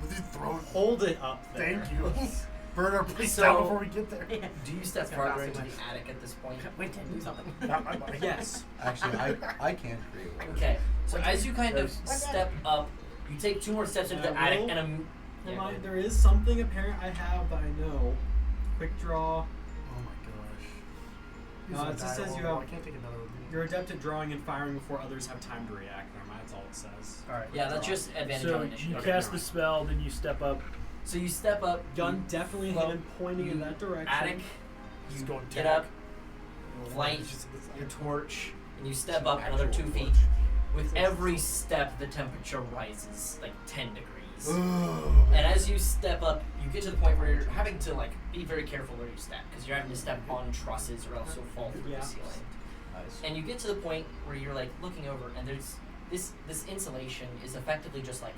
With his throat. hold it up there. Thank you. Burn our place So- down before we get there. Do you step It's gonna farther cost into too the much. attic at this point? Wait, Ted, do something. Not my body. Yes. Actually, I can't create one. Okay, so as you kind of There's- step up, you take 2 more steps into the I attic will and yeah, Remind, go there is something apparent I have that I know. Quick draw. Oh my gosh. No, it just says you have- I can't take another one. You're adept at drawing and firing before others have time to react. Never mind, that's all it says. Alright. yeah, that's just advantage So on you initiative. cast the spell, then you step up. So you step up, Gun you definitely float, hand pointing in you that direction. attic, Just you go get attack. up, light your torch, and you step up Actual another 2 torch. feet. With every step, the temperature rises like 10 degrees. Ugh. And as you step up, you get to the point where you're having to like be very careful where you step because you're having to step on trusses or else you'll fall through Yeah. the ceiling. Nice. And you get to the point where you're like looking over, and there's this insulation is effectively just like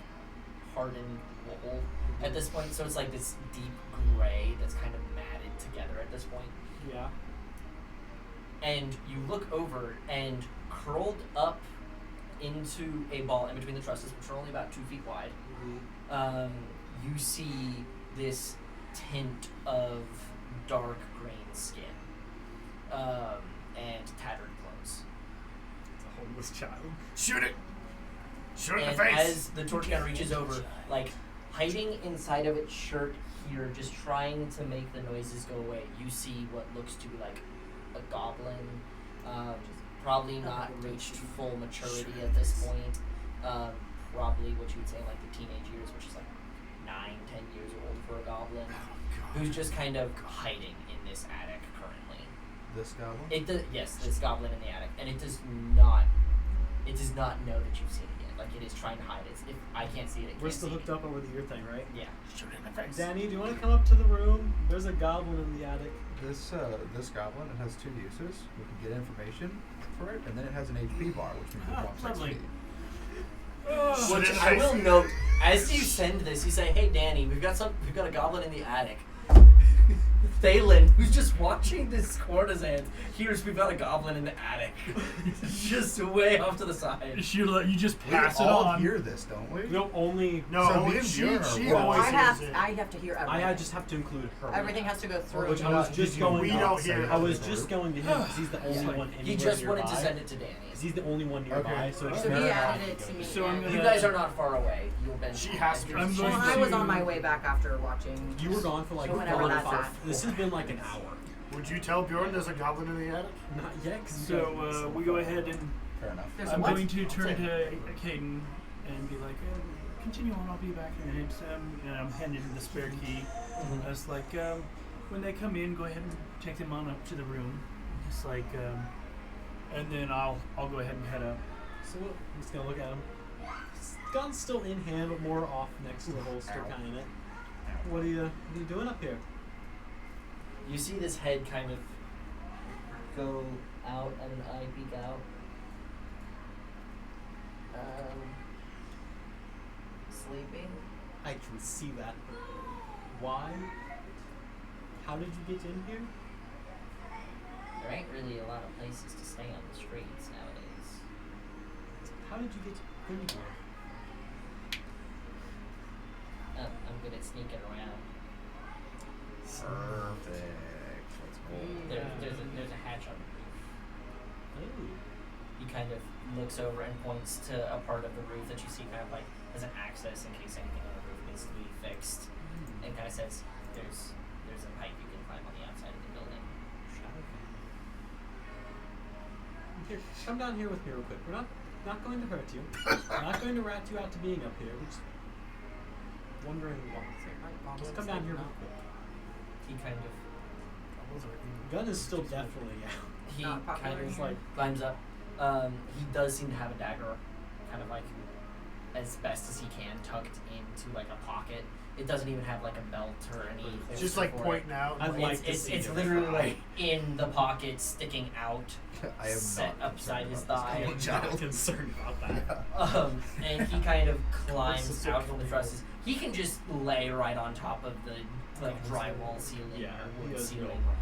hardened wool at this point. So it's like this deep gray that's kind of matted together at this point. Yeah. And you look over, and curled up into a ball in between the trusses, which are only about 2 feet wide, you see this tint of dark green skin and tattered clothes. It's a homeless child. Shoot it! Shoot it in And the face! as the torch gun reaches over, like hiding inside of its shirt here, just trying to make the noises go away, you see what looks to be like a goblin, probably not reached full maturity at this point. Probably what you would say in like the teenage years, which is like 9-10 years old for a goblin, who's just kind of hiding in this attic currently. This goblin? It does, yes, this goblin in the attic, and it does not know that you've seen it yet. Like it is trying to hide it. If I can't see it, it We're can't still see hooked it. up over the ear thing, right? Yeah. Shoot it in the face! Danny, do you want to come up to the room? There's a goblin in the attic. This goblin, it has 2 uses. We can get information for it, and then it has an HP bar, which means it Oh, drops lovely. XP. Shoot Which it in the I face. will note, as you send this, you say, "Hey, Danny, we've got a goblin in the attic." Thalen, who's just watching this courtesan, hears we've got a goblin in the attic, just way off to the side. You just We pass it all on. hear this, don't we? No, only. No, So only me and she Bjorn are always I have hears it. I have to hear everything. I just have to include her. Everything has to go through. Which I was just going. we don't hear I was just going to him because he's the only Yeah. one anywhere He just nearby. wanted to send it to Danny. Because he's the only one nearby, Okay. so it So just he never added happened it to me. So I'm and- gonna- You guys are not far away. You've been. She has to. I'm going Well, I was to- on my way back after watching. You were gone for like So whenever 4 that's or 5. at. This has been like an hour. Would you tell Bjorn there's a goblin in the attic? Not yet, because So we go ahead and Fair enough. There's I'm what? going to turn to Caden and be like, continue on, I'll be back in a minute. And I'm handing him the spare key. I was like, when they come in, go ahead and take them on up to the room. It's like, and then I'll go ahead and head up. So I'm just gonna look at him. Gun's still in hand, but more off next to the holster, Ow. kind of. What are you doing up here? You see this head kind of go out and an eye peek out. Sleeping. I can see that. Why? How did you get in here? There ain't really a lot of places to stay on the streets nowadays. How did you get in here? I'm good at sneaking around. Perfect. Let's go. There's a hatch on the roof. Ooh. He kind of looks over and points to a part of the roof that you see kind of like as an access in case anything on the roof needs to be fixed. And kind of says, there's a pipe you can climb on the outside of the building. Shadow fan. Here, come down here with me real quick. We're not going to hurt you. We're not going to rat you out to being up here. We're just wondering why. Just come down here real quick. He kind of Gun is still definitely out. he Not popular kind of here. like climbs up. He does seem to have a dagger, kind of like as best as he can, tucked into like a pocket. It doesn't even have like a belt or any. It's just holster like for pointing out. I'd like, like to it's see it's him literally try. like in the pocket, sticking out, I am set not upside his concerned thigh. about this I'm child. not concerned about that. And he kind of This climbs is so out from the cool. trusses. He can just lay right on top of the like drywall ceiling Yeah, or he wood does no ceiling. wrong.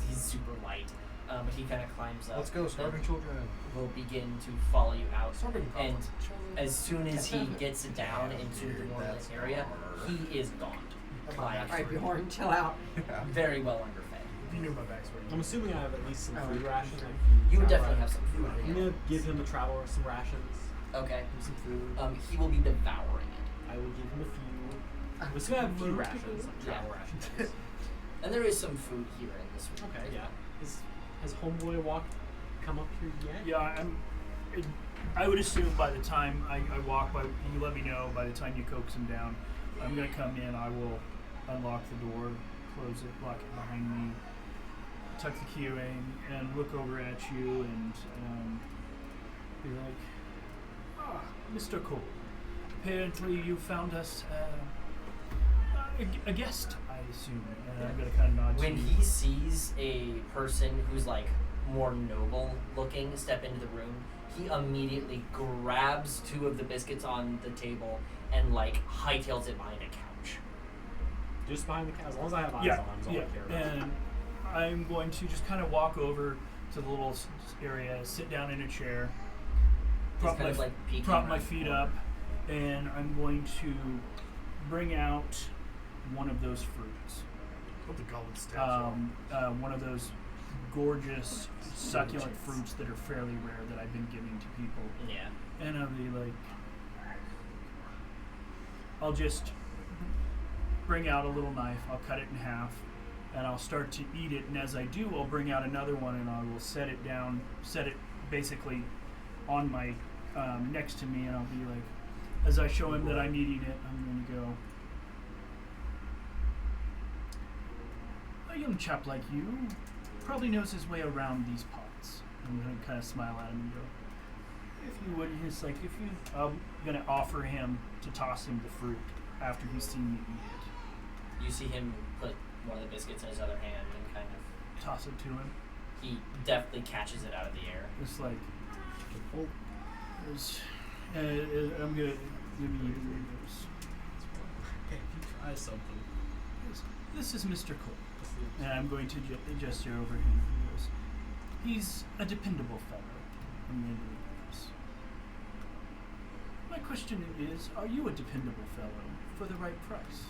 He's super light, but he kind of climbs up. Let's go, starving and children. will begin to follow you out. Starving And children. as soon as he gets down into the more lit area, he is gaunt. Like, Alright, Bjorn, chill out. Yeah. very well underfed. You knew my backstory. I'm assuming I have at least some Oh, food yeah. rations. Like You would travel definitely have rations. some food. I'm gonna give him a travel some rations. Okay. Some food. He will be devouring it. I will give him a few. I'm just gonna have a few rations, like travel Yeah. rations. And there is some food here in this room. Okay, yeah. Has homeboy come up here yet? Yeah, I would assume by the time I walk, you let me know. By the time you coax him down, I'm gonna come in. I will unlock the door, close it, lock it behind me, tuck the key in, and look over at you and be like, "Ah, Mr. Cole. Apparently, you found us a guest, I assume." And I'm gonna kind of nod to When you. he sees a person who's like more noble looking step into the room, he immediately grabs two of the biscuits on the table and like hightails it behind a couch. Just behind the cat. As long as I have eyes Yeah, on him, is all yeah. I care about. And I'm going to just kind of walk over to the little area, sit down in a chair, He's prop kind my of like peeking prop around my the feet corner. up, and I'm going to bring out one of those fruits. Put the golden statue. One of those gorgeous succulent fruits that are fairly rare that I've been giving to people. Yeah. And I'll be like, I'll just bring out a little knife, I'll cut it in half, and I'll start to eat it. And as I do, I'll bring out another one and I will set it down, set it basically on my, next to me, and I'll be like, as I show him that I'm eating it, I'm going to go, "A young chap like you probably knows his way around these parts." I'm going to kind of smile at him and go, "If you would," he's like, I'm going to offer him to toss him the fruit after he's seen me eat it. You see him put one of the biscuits in his other hand and kind of Toss it to him. he deftly catches it out of the air. It's like, oh, I'm going to give you this. Okay, if you try something. This is Mr. Cole. And I'm going to gesture over him. He goes, "He's a dependable fellow." I'm going to do this. My question is, are you a dependable fellow for the right price?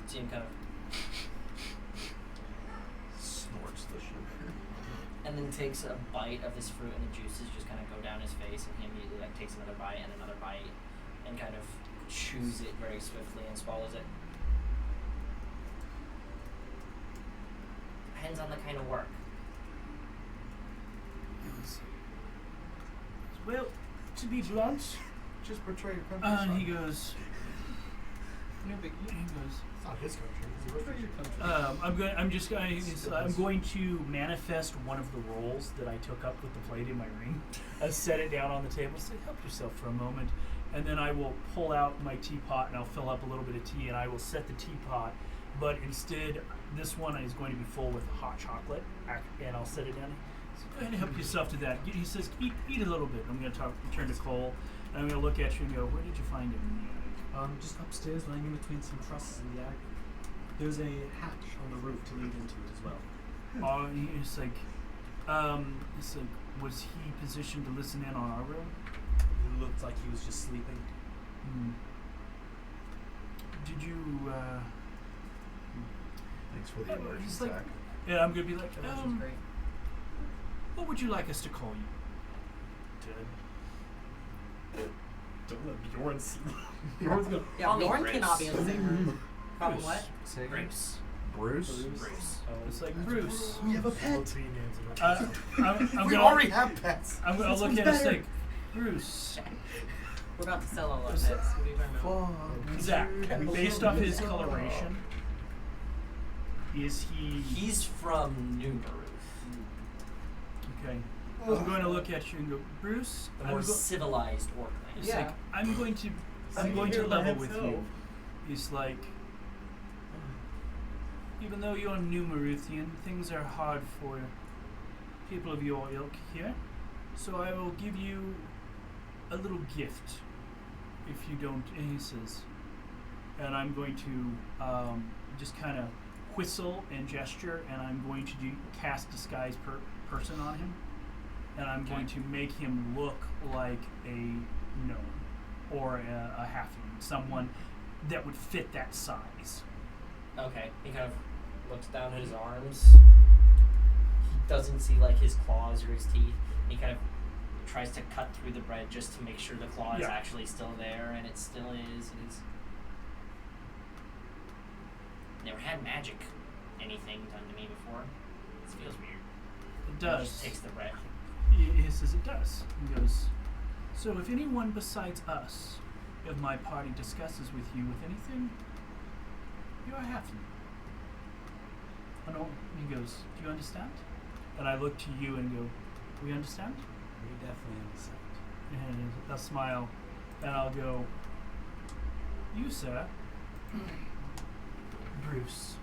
See him kind of Snorts the sugar. and then takes a bite of this fruit, and the juices just kind of go down his face, and he immediately like takes another bite and another bite, and kind of chews it very swiftly and swallows it. Depends on the kind of work. Well, to be blunt, Just portray your country. and he goes, No big deal. It's not his country. It's the Portray your country. I'm going to manifest one of the rolls that I took up with the plate in my ring. I set it down on the table. Say, "Help yourself for a moment," and then I will pull out my teapot and I'll fill up a little bit of tea, and I will set the teapot. But instead, this one is going to be full with hot chocolate, and I'll set it down. So go ahead and help yourself to that. He says, "Eat a little bit." I'm going to turn to Cole, and I'm going to look at you and go, "Where did you find him?" Just upstairs, laying in between some trusses in the attic. There's a hatch on the roof to lead into it as well. It's like, was he positioned to listen in on our room? It looked like he was just sleeping. Did you, Thanks for the immersion, He's like, Zach. and I'm gonna be like, Immersion's great. what would you like us to call you? Don't let Bjorn see. Bjorn's gonna. Yeah, Call me Bjorn Bruce. cannot be in the same room. Call him Bruce. what? Say again? Bruce. Bruce? Bruce. It's like Bruce. We have a pet. I'm We gonna, already have pets. I'm gonna This look one's at his better. thing. Bruce. We're about to sell all our What's pets. that? What are you talking about? Zach, based off his coloration, is he He's from New Baruth, okay? I'm going to look at you and go, Bruce. the more civilized orc It's land. like I'm going to here by level with himself. you. It's like even though you're New Maruthian, things are hard for people of your ilk here. So I will give you a little gift if you don't. And he says, and I'm going to just kind of whistle and gesture, and I'm going to cast disguise person on him, and I'm going to make him look like a gnome or a halfling, someone that would fit that size. Okay, he kind of looks down at his arms. He doesn't see like his claws or his teeth. He kind of tries to cut through the bread just to make sure the claw is Yeah. actually still there, and it still is. It is. Never had magic anything done to me before. This feels weird. It He does. just takes the bread. He says it does. He goes, so if anyone besides us of my party discusses with you with anything, you're a halfling. Oh no, he goes, do you understand? And I look to you and go, we understand? We definitely understand. And I'll smile, and I'll go, you, sir, Bruce.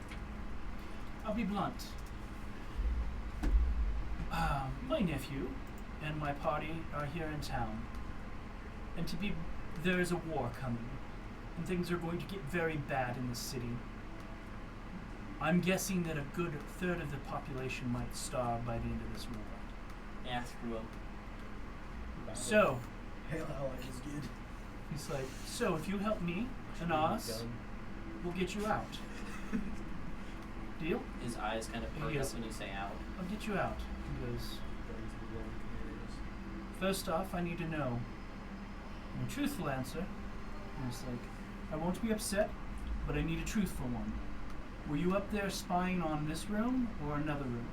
I'll be blunt. My nephew and my party are here in town, and there is a war coming, and things are going to get very bad in the city. I'm guessing that a good third of the population might starve by the end of this war. Yeah, screw him. So, Hail Allies is good. he's like, so if you help me and us, we'll get you out. Deal? His eyes kind of perk Yes. up when you say out. I'll get you out. He goes, first off, I need to know a truthful answer. And it's like, I won't be upset, but I need a truthful one. Were you up there spying on this room or another room?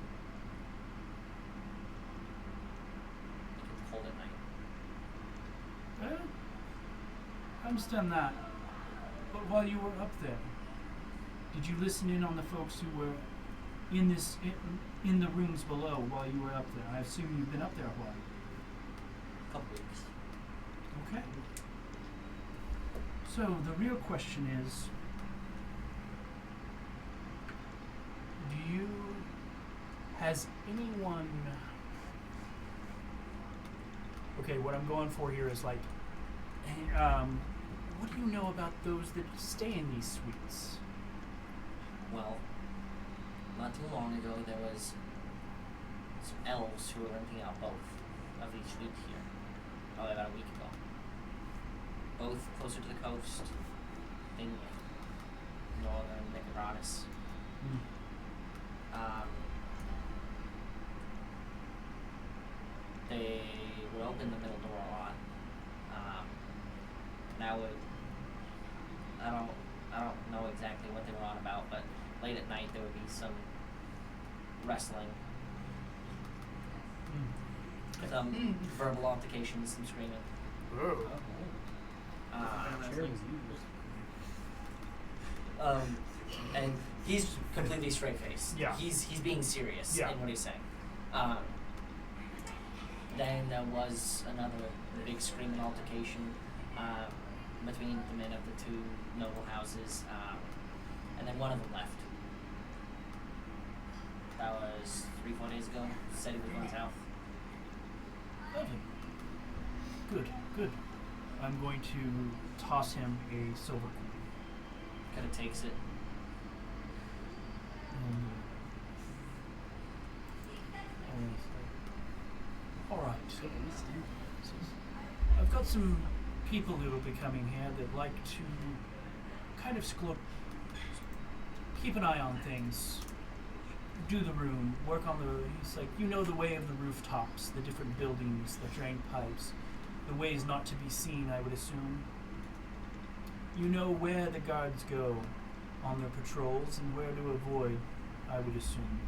It gets cold at night. I understand that. But while you were up there, did you listen in on the folks who were in in the rooms below while you were up there? I assume you've been up there a while. Couple weeks. Okay. So the real question is, has anyone, okay, what I'm going for here is like, what do you know about those that stay in these suites? Well, not too long ago there was some elves who were renting out both of these suites here. Probably about a week ago. Both closer to the coast than northern Nicobratus. They would open the middle door a lot. And I don't know exactly what they were on about, but late at night there would be some wrestling, some verbal altercations, some screaming. Ooh. And he's completely straight faced. Yeah. He's being serious Yeah. in what he's saying. Then there was another big screaming altercation between the men of the two noble houses, and then one of them left. That was 3-4 days ago. Said he was going south. Lovely. Good. I'm going to toss him a silver coin. Kind of takes it. Alright. I've got some people who will be coming here that like to kind of keep an eye on things. Do the room. Work on the. He's like, you know the way of the rooftops, the different buildings, the drain pipes, the ways not to be seen. I would assume. You know where the guards go on their patrols and where to avoid. I would assume.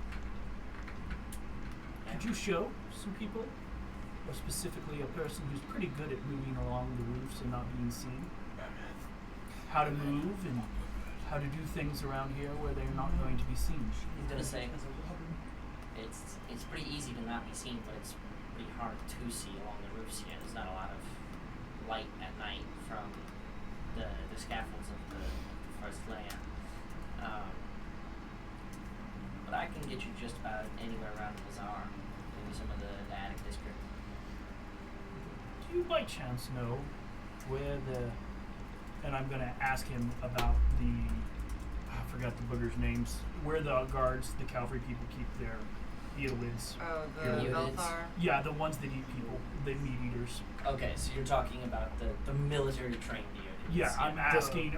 Could you show some people, or specifically a person who's pretty good at moving along the roofs and not being seen, how to move and how to do things around here where they're not going to be seen? He's gonna say it's pretty easy to not be seen, but it's pretty hard to see along the roofs here. There's not a lot of light at night from the scaffolds of the first layer. But I can get you just about anywhere around the bazaar, maybe some of the attic district. Do you by chance know where the, and I'm going to ask him about the, I forgot the boogers' names, where the guards, the cavalry people keep their eolids. Oh, the Eolids. Belthar. Yeah, the ones that eat people, the meat eaters. Okay, so you're talking about the military trained units. Yeah, I'm asking,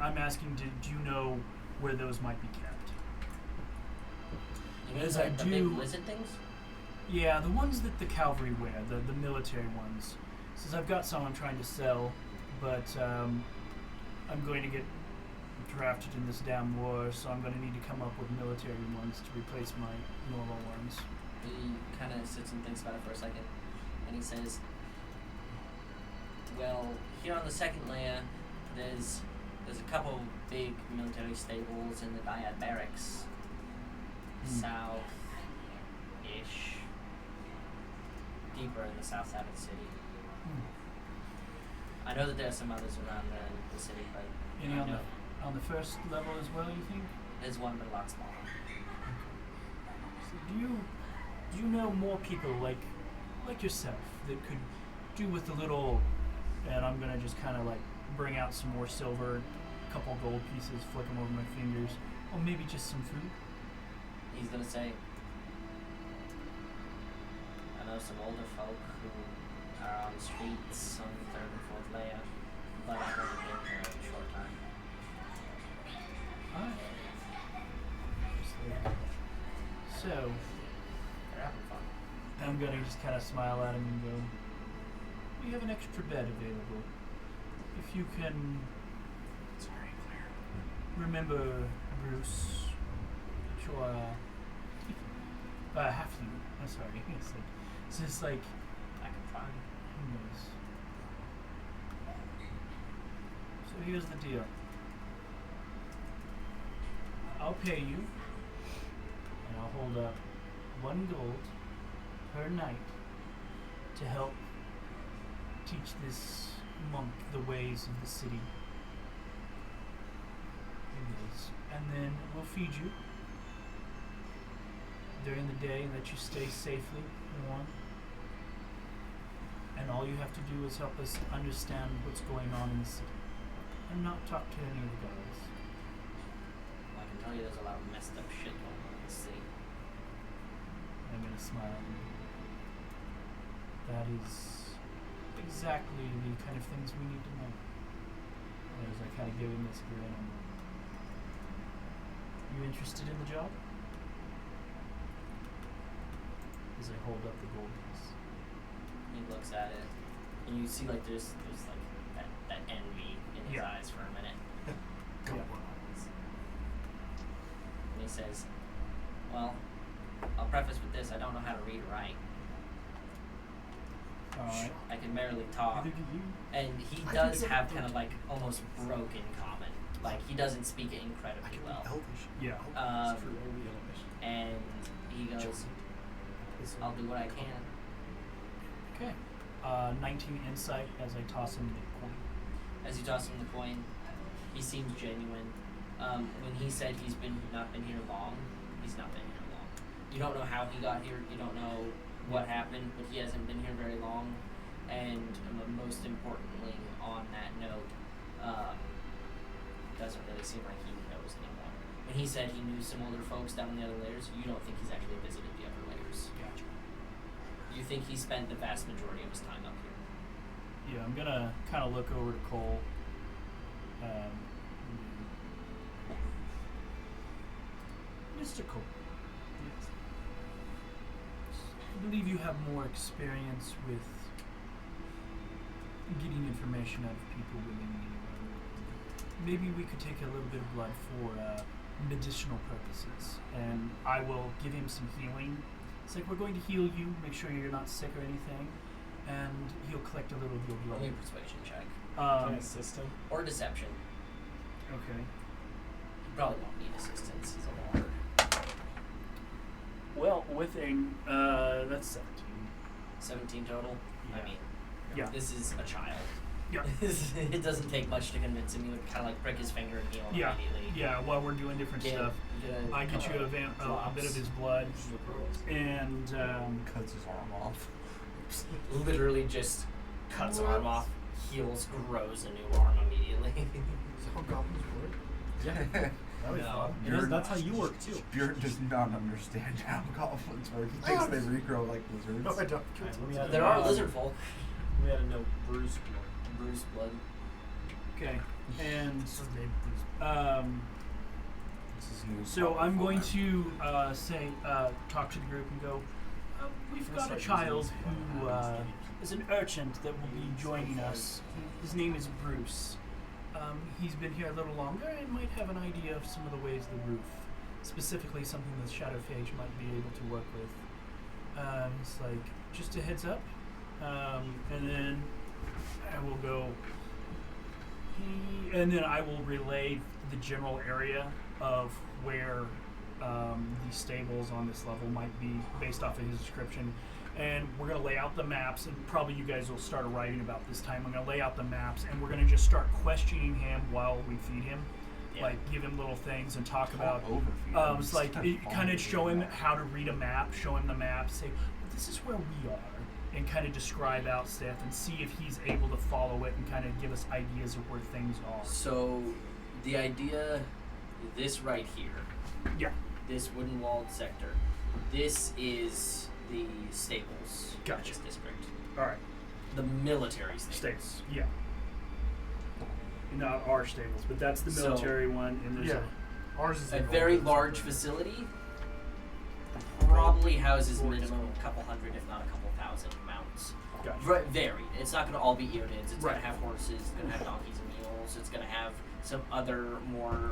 do you know where those might be kept? You mean As the, I the do- big lizard things? Yeah, the ones that the cavalry wear, the military ones. Says I've got some I'm trying to sell, but I'm going to get drafted in this damn war, so I'm going to need to come up with military ones to replace my normal ones. He kind of sits and thinks about it for a second, and he says, "Well, here on the second layer, there's a couple big military stables in the Dyad barracks, south-ish, deeper in the south side of the city. I know that there are some others around the city, but Any I on know the first level as well, you think? there's one, but a lot smaller. So do you know more people like yourself that could do with a little, and I'm gonna just kind of like bring out some more silver, a couple gold pieces, flick them over my fingers, or maybe just some food? He's gonna say, I know some older folk who are on the streets on the third and fourth layer, but I've only been here a short time. Alright. So, They're having fun. I'm gonna just kind of smile at him and go, we have an extra bed available. If you can remember Bruce, your halfling. I'm sorry. It's just like I can try. who knows. So here's the deal. I'll pay you, and I'll hold up 1 gold per night to help teach this monk the ways of the city. And then we'll feed you during the day and let you stay safely warm. And all you have to do is help us understand what's going on in the city and not talk to any of the guards. I can tell you there's a lot of messed up shit going on in the city. I'm gonna smile. That is exactly the kind of things we need to know. As I kind of give him this grin. You interested in the job? As I hold up the gold piece. He looks at it, and you see like there's like that envy in his Yeah. eyes for a minute. Yeah. And he says, "Well, I'll preface with this: I don't know how to read or write. Alright. I can barely talk, Neither do you. and he I does can have do kind of it. like almost broken common. Like he doesn't speak it incredibly well. Elvish. Yeah. And he goes, I'll do what I can." Okay. 19 insight as I toss him the coin. As you toss him the coin, he seems genuine. When he said he's not been here long, he's not been here long. You don't know how he got here. You don't know what happened, but he hasn't been here very long. And most importantly, on that note, doesn't really seem like he knows anymore. When he said he knew some older folks down in the other layers, you don't think he's actually visited the upper layers. Gotcha. You think he spent the vast majority of his time up here. Yeah, I'm gonna kind of look over to Cole. mystical. I believe you have more experience with getting information out of people willingly. Maybe we could take a little bit of blood for medicinal purposes, and I will give him some healing. It's like, we're going to heal you, make sure you're not sick or anything, and he'll collect a little of your blood. Only a persuasion check. Can I assist him? Or deception. Okay. You probably won't need assistance. He's a lord. Well, with a that's 17. 17 total? I Yeah. mean, Yeah. this is a child. Yeah. It doesn't take much to convince him. You kind of like prick his finger and heal him Yeah. immediately. Yeah. While we're doing different Get- stuff, get a I get couple you of a bit of his drops. blood, and Cuts his arm off. Literally just cuts arm off, heals, grows a new arm immediately. Is that how goblins work? Yeah. That'd be No. fun. You're- That's how you work too. Bjorn does not understand how goblins work. He thinks they regrow like lizards. No, I don't. Alright, let me add There a are note. lizard folk. We had a note. Bruce. Bruce blood. okay, and What's his name? This is new so I'm powerful going man. to say, talk to the group and go, we've got a child who is an urchin that will be joining us. His name is Bruce. He's been here a little longer and might have an idea of some of the ways the roof, specifically something that Shadow Phage might be able to work with. It's like, just a heads up. And then I will go, and then I will relay the general area of where these stables on this level might be based off of his description. And we're going to lay out the maps, and probably you guys will start arriving about this time. I'm going to lay out the maps, and we're going to just start questioning him while we feed him. Yeah. Like, give him little things and talk Don't about, overfeed him. it's like, Just kind of show him that. how to read a map, show him the map, say, well, this is where we are, and kind of describe out stuff and see if he's able to follow it and kind of give us ideas of where things are. So, the idea, this right here, Yeah. this wooden walled sector, this is the stables. of Gotcha. This district. All right. The military stables. Stables. Yeah. Not our stables, but that's the So- military one, and there's Yeah. Ours is A like very all large those. facility probably houses minimum a couple hundred, if not a couple thousand mounts. a gotcha. Varied. It's not going to all be Eodids. It's Right. going to have horses. It's going to have donkeys and mules. It's going to have some other more,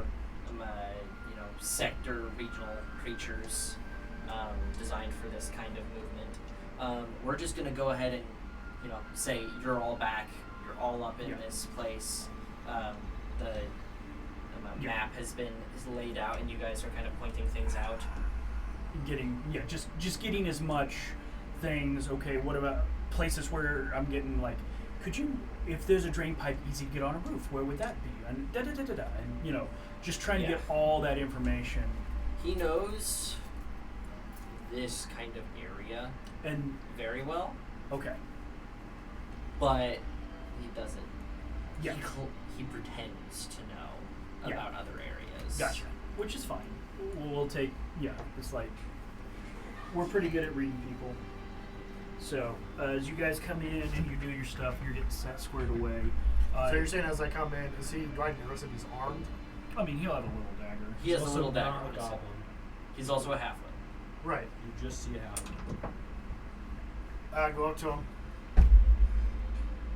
sector regional creatures designed for this kind of movement. We're just going to go ahead and, say you're all back. You're all up in Yeah. this place. The Yeah. map is laid out, and you guys are kind of pointing things out. Just getting as much things. Okay, what about places where I'm getting like, could you, if there's a drain pipe easy to get on a roof, where would that be? And da da da da da. And just trying to Yeah. get all that information. He knows this kind of area And very well, okay, but he doesn't. Yeah. He pretends to know Yeah. about other areas. gotcha. Which is fine. We'll take. Yeah, it's like we're pretty good at reading people. So as you guys come in and you do your stuff, you're getting set squared away. So you're saying as I come in, do I notice if he's armed? I mean, he'll have a little dagger. He has a Also little dagger not on a his hip. goblin. He's also a halfling. Right. You just see how. I go up to him.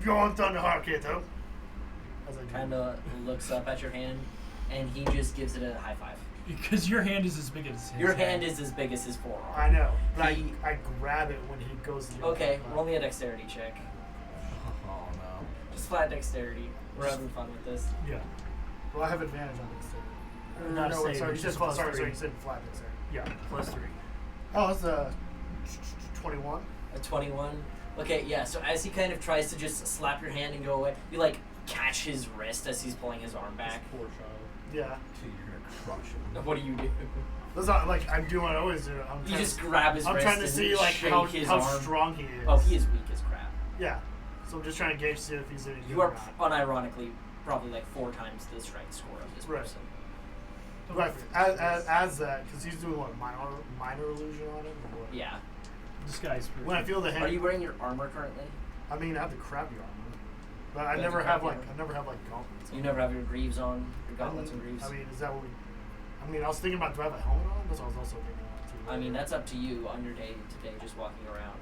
Bjorn Thunderheart, Kato. As I do. Kind of looks up at your hand, and he just gives it a high five. Because your hand is as big as his. Your hand is as big as his forearm. I know, but He- I grab it when he goes to do Okay, it. roll me a dexterity check. Oh no. Just flat dexterity. We're having fun with this. Yeah. Well, I have advantage on dexterity. Not a no, save, wait, sorry, you it's said just flat. plus Sorry, 3. you said flat dexterity. Yeah. +3. Oh, it's a 21. A 21. Okay, yeah, so as he kind of tries to just slap your hand and go away, you like catch his wrist as he's pulling his arm back. Poor child. Yeah. Dude, you're gonna crush him. What do you do? That's not like I'm doing what I always do. I'm You trying just to, grab his I'm wrist trying to and see like shake how his how arm. strong he is. Oh, he is weak as crap. Yeah. So I'm just trying to gauge to see if he's any good You or are not. unironically probably like 4 times the strength score of this Right. person. But as that, because he's doing what minor illusion on him. Or what? Yeah. Disguise. When I feel the hand, Are you wearing your armor currently? I mean, I have the crappy armor, but I You have never the have crappy like armor? gauntlets. You never have your greaves on, your gauntlets and greaves? I mean, is that what we? I mean, I was thinking about, do I have a helmet on? That's what I was also thinking about, too. I mean, that's up to you on your day-to-day just walking around.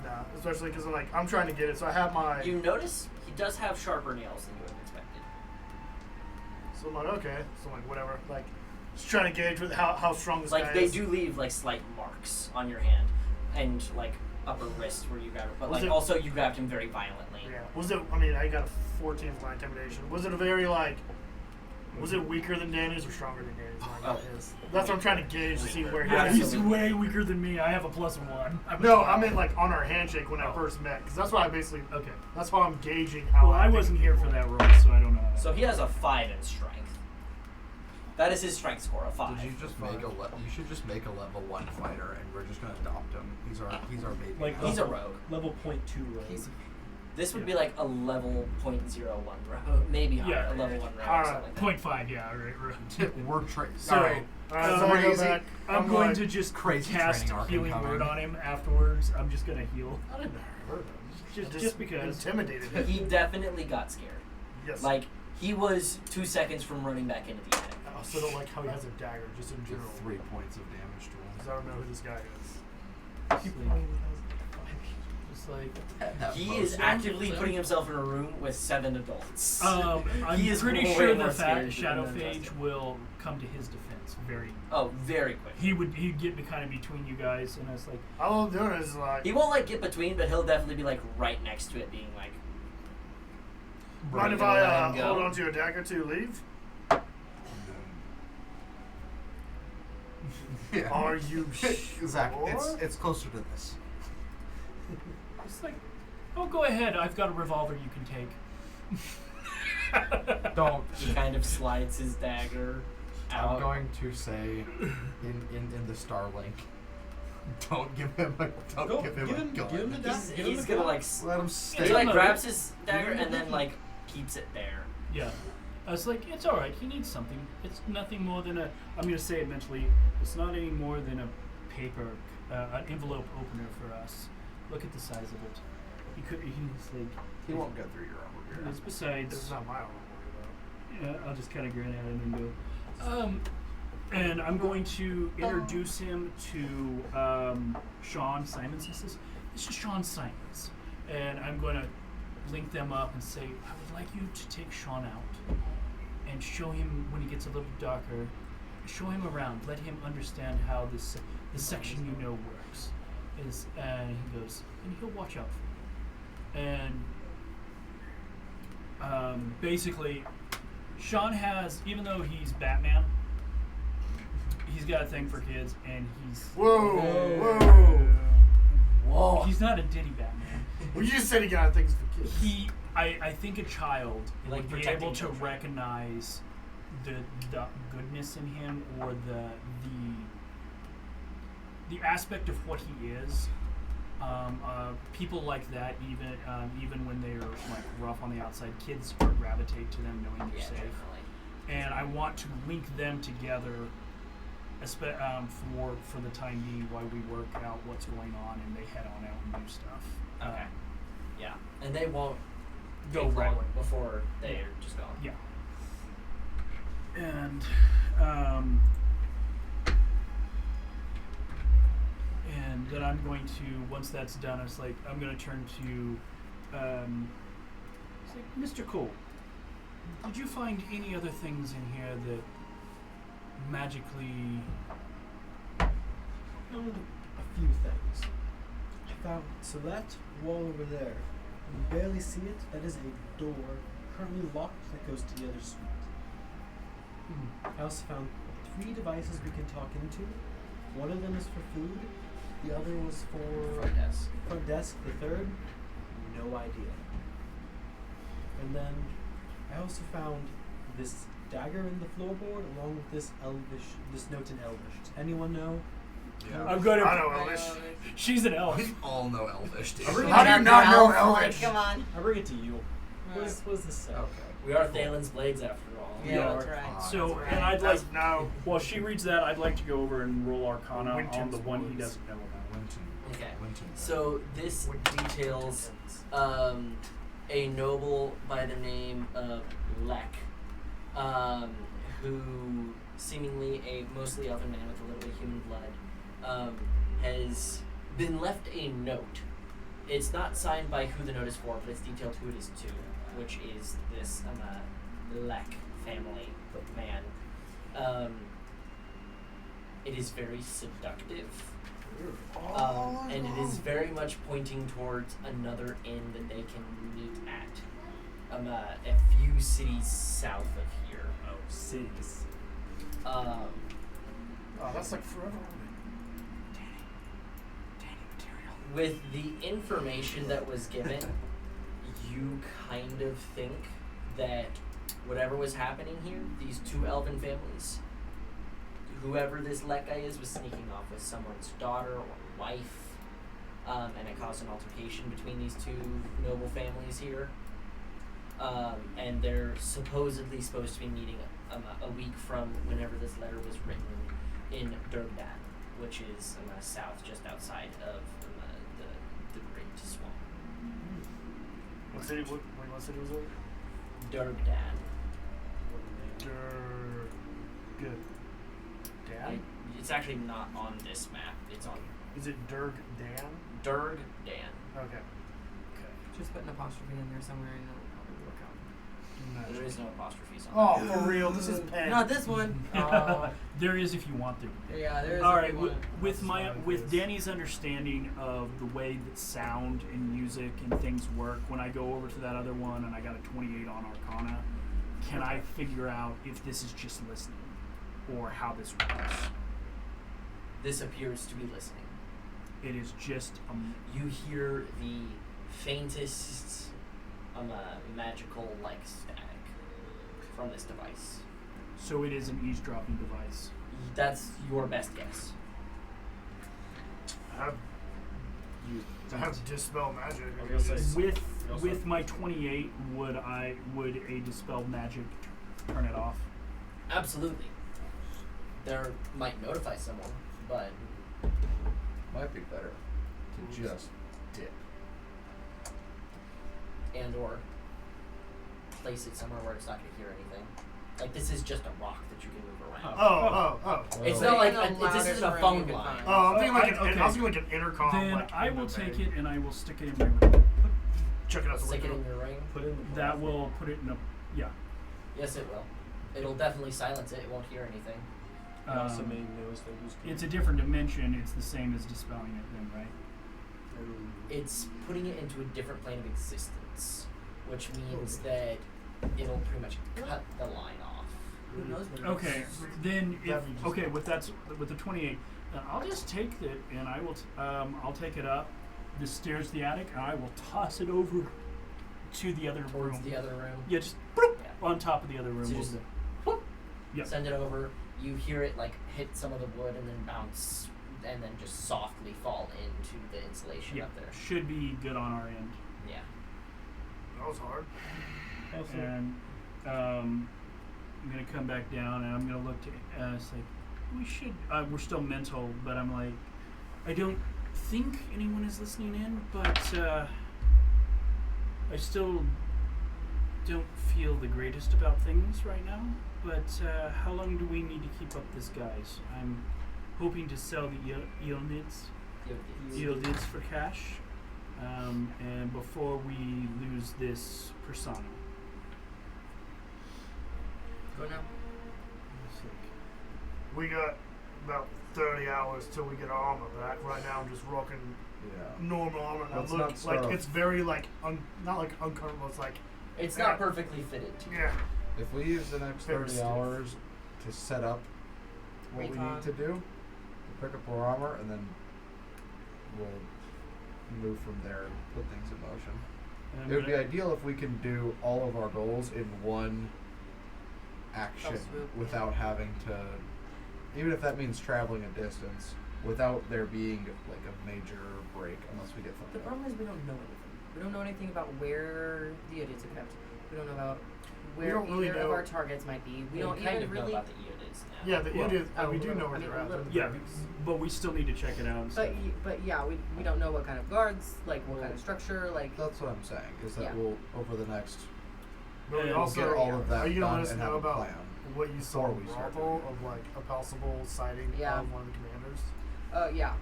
Nah, especially because, like, I'm trying to get it, so I have my... You notice he does have sharper nails than you would have expected. So I'm like, okay. So I'm like, whatever. Like, just trying to gauge with how strong this guy Like, is. they do leave, like, slight marks on your hand and, like, upper wrist where you grabbed it. But, Was like, it- also you grabbed him very violently. Yeah. Was it, I mean, I got a 14 for my intimidation. Was it a very, like... Was it weaker than Danny's or stronger than Danny's? When I got Oh. his? That's what I'm trying to gauge to see where he Yeah, is. he's way weaker than me. I have a +1. No, I meant like on our handshake when I Oh. first met, because that's why I basically. Okay. That's how I'm gauging how. Well, I think wasn't here people- for that roll, so I don't know. So he has a 5 in strength. That is his strength score, a 5. Did you just make a you should just make a level 1 fighter, and we're just gonna adopt him. He's our baby. Like He's a rogue. Level 0.2 rogue. This would be like a level 0.01 rogue. Maybe higher, Yeah. a level 1 rogue or Alright. something like that. 0.5, yeah, right. We're trained. So, All right. Alright, so I go crazy. back. I'm going like, to just crazy cast training arc healing incoming. word on him afterwards. I'm just gonna heal. I didn't hurt him. Just because. Intimidated him. He definitely got scared. Yes. Like, he was 2 seconds from running back into the attic. I also don't like how he has a dagger, just in Did general. 3 points of damage to him. Because I don't know who this guy is. Just like, He is actively putting himself in a room with 7 adults. I'm He is pretty way sure more the scary Shadow than Phage Justin. will come to his defense very. Oh, very quick. He'd get me kind of between you guys, and I was like, All I'm doing is like. He won't like get between, but he'll definitely be like right next to it, being like, Mind if Gonna let I him go. hold on to your dagger to leave? Yeah. Are you Zach, sure? it's closer to this. it's like, oh, go ahead. I've got a revolver you can take. Don't. he kind of slides his dagger out. I'm going to say in the Starlink. Don't give him a Go, give him give a him- gun. give him the He's, Give him he's the gonna gun. like, Let him he stay. like him a- grabs his dagger give him and the then gun. like keeps it there. Yeah. I was like, it's alright, he needs something. It's nothing more than a, I'm going to say it mentally, it's not any more than a paper, an envelope opener for us. Look at the size of it. He's like, He won't get through your armor. it's besides, This is not my armor I'm worried about. yeah, I'll just kind of grin at him and go, and I'm going to introduce him to Sean Simons. This is Sean Simons. And I'm going to link them up and say, I would like you to take Sean out and show him when he gets a little darker. Show him around. Let him understand how the section you know works. And he goes, and he'll watch out for you. And basically, Sean has, even though he's Batman, he's got a thing for kids, and he's Whoa! Whoa. he's not a ditty Batman. Well, you just said he got things for kids. I think a child You like would be protecting able to children. recognize the goodness in him, or the aspect of what he is. People like that, even when they're like rough on the outside, kids gravitate to them knowing they're Yeah, safe. definitely. And I want to link them together, for the time being while we work out what's going on and they head on out and do stuff. Okay. Yeah, and they won't Go take right long away. before they're just gone. Yeah. And then I'm going to, once that's done, it's like I'm going to turn to, it's like, Mr. Cole, did you find any other things in here that magically? Found a few things. I found so that wall over there, you barely see it. That is a door currently locked that goes to the other suite. I also found 3 devices we can talk into. One of them is for food. The other was for Front desk. front desk. The third, no idea. And then I also found this dagger in the floorboard along with this note in Elvish. Does anyone know? Yeah. I'm going I to. know Elvish. She's an elf. We all know Elvish, dude. I really How do you not know Like, Elvish? come on. I'll bring it to you. What does this say? Okay. We are Thalen's blades after all. Yeah, that's right. So, That's and right. I'd like, No. while she reads that, I'd like to go over and roll Arcana on Winton's the one he Woods. doesn't know about. Winton. Okay. Winton. So this details a noble by the name of Lek, who seemingly a mostly elven man with a little bit of human blood, has been left a note. It's not signed by who the note is for, but it's detailed who it is to, which is this Lek family man. It is very seductive, and it is very much pointing towards another inn that they can meet at, a few cities south of here. Oh, cities. Oh, that's like forever. With the information that was given, you kind of think that whatever was happening here, these two elven families, whoever this Lek guy is, was sneaking off with someone's daughter or wife, and it caused an altercation between these two noble families here. And they're supposedly supposed to be meeting a week from whenever this letter was written in Durgdan, which is south, just outside of the Great Swamp. What city? What city was it? Durgdan. Good. Dan? It's actually not on this map. It's on Is it Durg Dan? Durgdan. Okay. Just put an apostrophe in there somewhere and it'll probably work out. No. There is no apostrophes on Oh, that. for real? This is pen. Not this one. There is if you want to. Yeah, there is. All if right, you wanna- with Danny's understanding of the way that sound and music and things work, when I go over to that other one and I got a 28 on Arcana, can I figure out if this is just listening or how this works? This appears to be listening. It is just You hear the faintest magical like static from this device. so it is an eavesdropping device. That's your best guess. I have dispel magic. I was gonna say, With my 28, would a dispelled magic turn it off? Absolutely. There might notify someone, but Might be better to just dip. and or place it somewhere where it's not going to hear anything. Like this is just a rock that you can move around. Oh. It's Oh. not like In the this isn't loudest a room phone you can line. find. Oh, I'm thinking like okay. I was thinking like an intercom. Then like, I in will the take bay. it and I will stick it in my ring. Check it out the Stick it window. in your ring. Put in the That will put it in a Yes, it will. It'll definitely silence it. It won't hear anything. It also um, may notice that who's It's a different dimension. It's the same as dispelling it then, right? It's putting it into a different plane of existence, which means that it'll pretty much cut the line off. Who knows what it is? Okay, then if That'd be just- with the 28, I'll just take it and I will I'll take it up the stairs to the attic and I will toss it over to the other Towards room. the other room. Yeah, just bloop, Yeah. on top of the other room. So We'll just do- whoop, Yep. send it over. You hear it like hit some of the wood and then bounce, and then just softly fall into the insulation yeah, up there. should be good on our end. Yeah. That was hard. And I'm gonna come back down and I'm gonna look to it's like we should we're still mental, but I'm like I don't think anyone is listening in, but I still don't feel the greatest about things right now. But how long do we need to keep up this, guys? I'm hoping to sell the Eodids for cash, and before we lose this persona. Go now. It's like, We got about 30 hours till we get our armor back. Right now, I'm just rocking Yeah. normal armor. And Let's I not look start like off- it's very like not like uncomfortable. It's like It's Yeah. not perfectly fitted to you. yeah. If we use the next Very 30 stiff. hours to set up what we Recon. need to do, we'll pick up our armor, and then we'll move from there and put things in motion. and I'm It would be gonna- ideal if we can do all of our goals in one action swoop. without having to, even if that means traveling a distance, without there being like a major break unless we get The something. problem is we don't know anything. We don't know anything about where the Eodids are kept. We don't know about where don't really either know- of our targets might be. We don't kind even of really. know about the Eodids now. Yeah, the Well, it is. oh, We do know where I mean, they're a at. little. Yeah, but we still need to check it out. And stuff. But yeah, we don't know what kind of guards, like what kind of structure, like. That's what I'm saying, is that Yeah. we'll, over the next, But we Yeah, also get all of that are you gonna done let us and have know a about plan. what you saw Before in we start brothel doing of like a possible sighting Yeah. of one of the commanders. Yeah.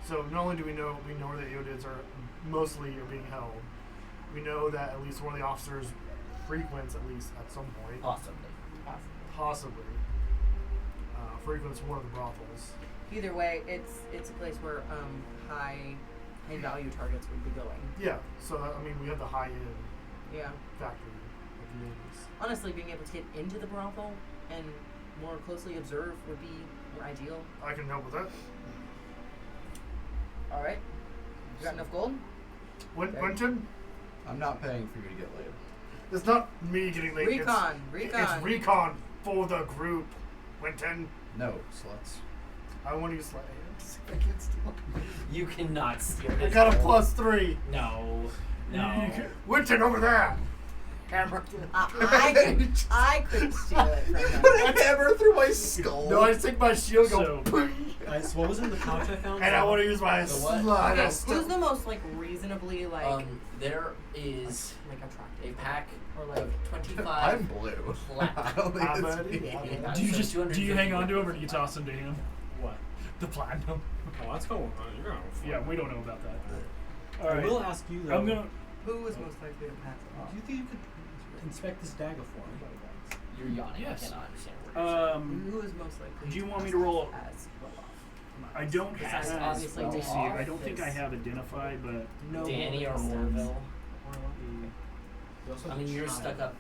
So not only do we know where the Eodids are mostly are being held, we know that at least one of the officers frequents at least at some point, Possibly. possibly frequents one of the brothels. Either way, it's a place where high value targets would be going. Yeah. So I mean, we have the high end Yeah. factor of the Eodids. Honestly, being able to get into the brothel and more closely observe would be more ideal. I can help with that. All right. You got enough gold? Winton, I'm not paying for you to get laid. it's not me getting late. Recon. It's recon for the group. Winton, No, sluts. I want to use sleight of hand. I can't steal. You cannot steal I this got a gold. +3. No. No. Winton, over there. Hammer. I could steal it from them. Put a hammer through my skull. No, I just take my shield, go, So- "Ping," Guys, what was in the pouch I found? and I want to use my The what? slide. Okay, who's the most reasonably There is attractive? a pack Or of 25. I'm blue. I don't think I'm it's ready. me. Yeah. Do you So just do you hang on to him or do you 250. toss him to him? What? The platinum. Oh, that's going on. You're going to Yeah, we don't know about that. All I right. will ask you though. I'm gonna. Who was most likely to pass it off? Do you think you could inspect this dagger for me? You're yawning. Yes. I cannot understand what you're saying. Who is most likely? Do you to want me pass to roll? it as well off? I don't Besides have. obviously Let me Danny. see. I don't think I have identified, but No. Danny or Morville. Morville. You also I have mean, a you're child. stuck up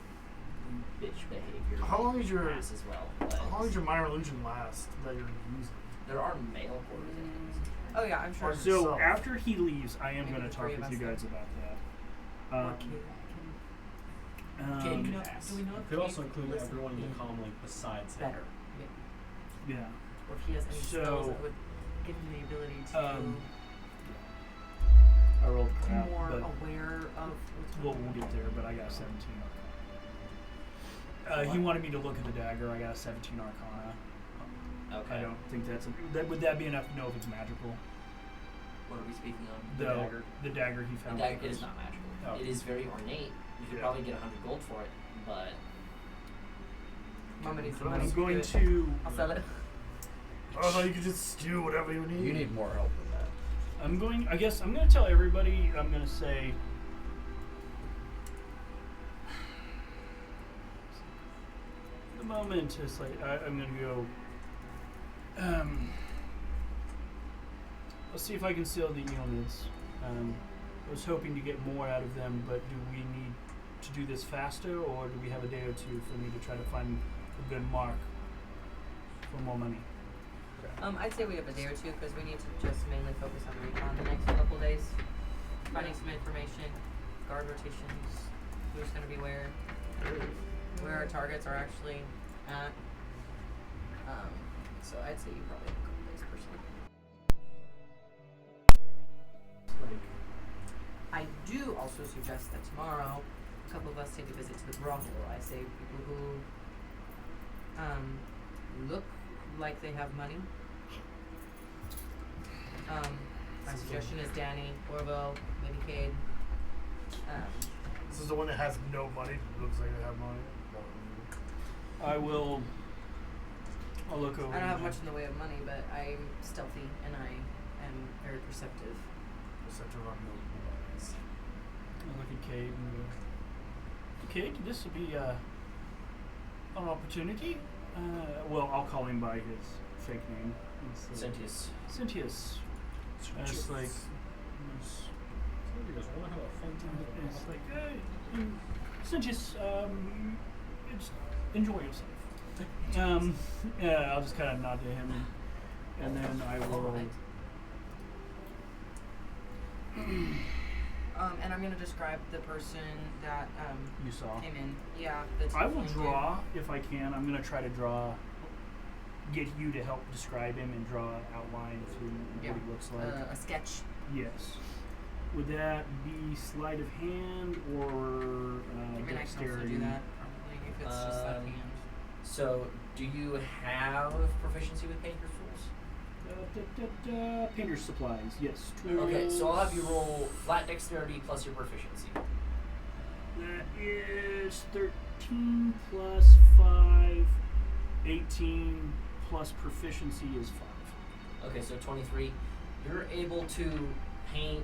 bitch behavior. How long is your- ass as well? But How long does your minor illusion last that you're using? there are male courtesans. Oh yeah, I'm sure. Or- so So- after he leaves, I am Maybe going the to talk three of with you us then. guys about that. Or Um, Kate- Kate, Do we you know? pass. Do we know You if could Kate also include listen everyone in in the comm link besides him. better, yeah. or if he has any So, skills that would give him the ability to I rolled be crap, more but aware of. What's we'll going on. get there. But I got a 17. He wanted me to look at the dagger. I got a 17 Arcana. Okay. I don't think that's would that be enough to know if it's magical? What are we speaking of? The dagger. The dagger he The found. dagger, it is not magical. Oh. It is very ornate. You could Yeah. probably get 100 gold for it, but Mama needs some I'm money. I'm going Good. to. I'll sell it. I thought you could just steal whatever you need. You need more help than that. I'm going. I guess I'm going to tell everybody. I'm going to say. The moment is like I'm going to go. Let's see if I can steal the Eonids. I was hoping to get more out of them, but do we need to do this faster, or do we have a day or two for me to try to find a good mark for more money? I'd say we have a day or two because we need to just mainly focus on recon the next couple days, finding some information, guard rotations, who's going to be where our targets are actually at. So I'd say you probably have a couple days personally. I do also suggest that tomorrow a couple of us take a visit to the brothel. I say people who look like they have money. My suggestion is Danny, Orville, maybe Cade. This is the one that has no money. Looks like they have money. I'll look over. I don't have and- much in the way of money, but I'm stealthy and I am very perceptive. Perceptive on no money. I'll look at Cade and go, Cade, this will be an opportunity. Well, I'll call him by his fake name. It's like Centius. Cynthius. It's like, You guys want to have a fun time? it's like, Cynthius, just enjoy yourself. Yeah, I'll just kind of nod to him, and then I will. Alright. And I'm gonna describe the person that You saw. came in. Yeah, the I will tiefling dude. draw if I can. I'm gonna try to get you to help describe him and draw an outline through Yeah. what he looks like. A sketch. Yes. Would that be sleight of hand or I mean, I can also dexterity? do that probably if it's just that hand. So, do you have proficiency with painter's tools? Painter's supplies. Yes. Okay, so I'll have you tools. roll flat dexterity plus your proficiency. That is 13 plus 5, 18 plus proficiency is 5. Okay, so 23. You're able to paint.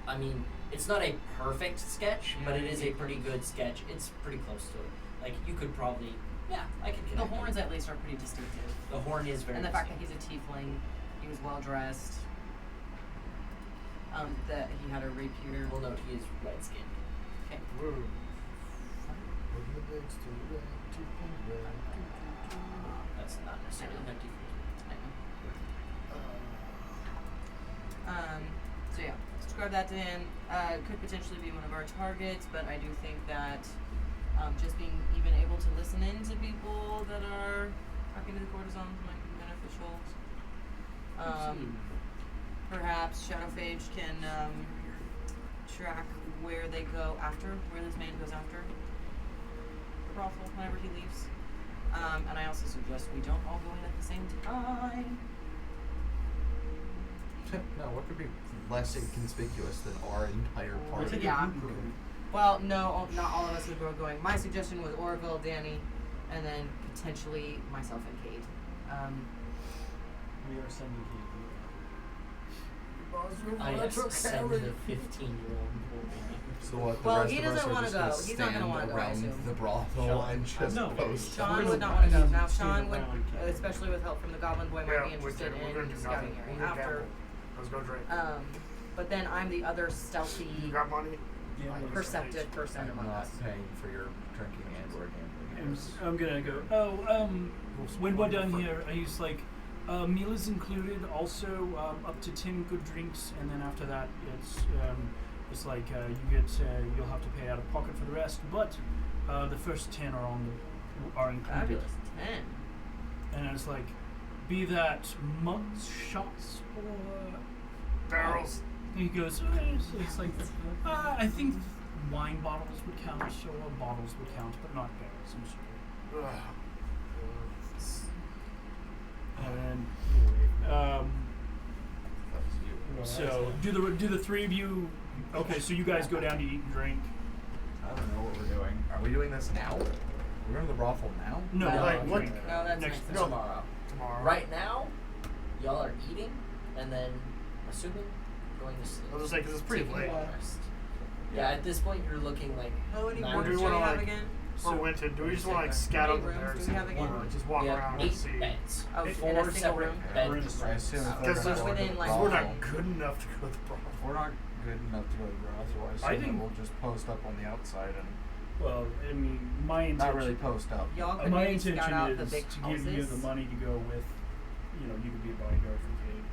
I mean, it's not a perfect sketch, but it is a pretty good sketch. It's pretty close to it. Like, you could probably. Yeah, I could The connect it. horns at least are pretty distinctive. The horn is very And the fact that distinctive. he's a tiefling, he was well dressed. That he had a rapier. We'll note he is red skinned. Okay. That's not necessarily I know. empty. So yeah, describe that to him. Could potentially be one of our targets, but I do think that just being even able to listen in to people that are talking to the courtesans might be beneficial. Perhaps Shadowphage can track where they go after, where this man goes after the brothel whenever he leaves. And I also suggest we don't all go in at the same time. No, what could be less inconspicuous than our entire party? Yeah. Well, no, not all of us would go going. My suggestion was Orville, Danny, and then potentially myself and Cade. We are sending Cade. I send the 15-year-old poor baby. So what? The Well, rest he of us doesn't are wanna just go. gonna He's not gonna stand wanna go, I around assume. the brothel Sean. and just No. post. Sean We're would gonna not want to go. Now, stand Sean would, around Cade. especially with help from the Goblin Boy, might be interested we're gonna in do scouting nothing. area We're gonna after. gamble. Let's go drink. But then I'm the other stealthy, You got money? Yeah, we're perceptive person I'm among not us. paying for your drinking and or gambling. I'm gonna go. When we're done here, he's like, meal is included. Also, up to 10 good drinks, and then after that, it's like you'll have to pay out of pocket for the rest. But the first 10 are included. Fabulous. 10. And it's like, be that mugs, shots, or Barrels. he goes. It's like, I think wine bottles would count, or bottles would count, but not barrels. I'm sure. Ugh. And so do the three of you? Okay, so you guys go down to eat and drink. I don't know what we're doing. Are we doing this now? We're going to the brothel now? No, Like, what- drink. No, that's Next next time. Tomorrow. Tomorrow. Right now, y'all are eating, and then, assuming, going to sleep. I was just saying, 'cause it's pretty Taking late. a rest. Yeah, at this point, you're looking like. How many nine Or do rooms we do we wanna, have like, again? For Winton, do we just want to like scat How out many the rooms bears do we have again? or just walk We have around 8 and see? beds. Oh, in a 4 single separate room? beds. I assume if Because they're there's- going to within, the like, We're brothel- not good enough to go to the brothel. If we're not good enough to go to the brothel, I assume I that think- we'll just post up on the outside and Well, I mean, my intention. not really post up. Y'all could My maybe scout intention out the is big to give you the houses. money to go with. You could be a bodyguard for Cade.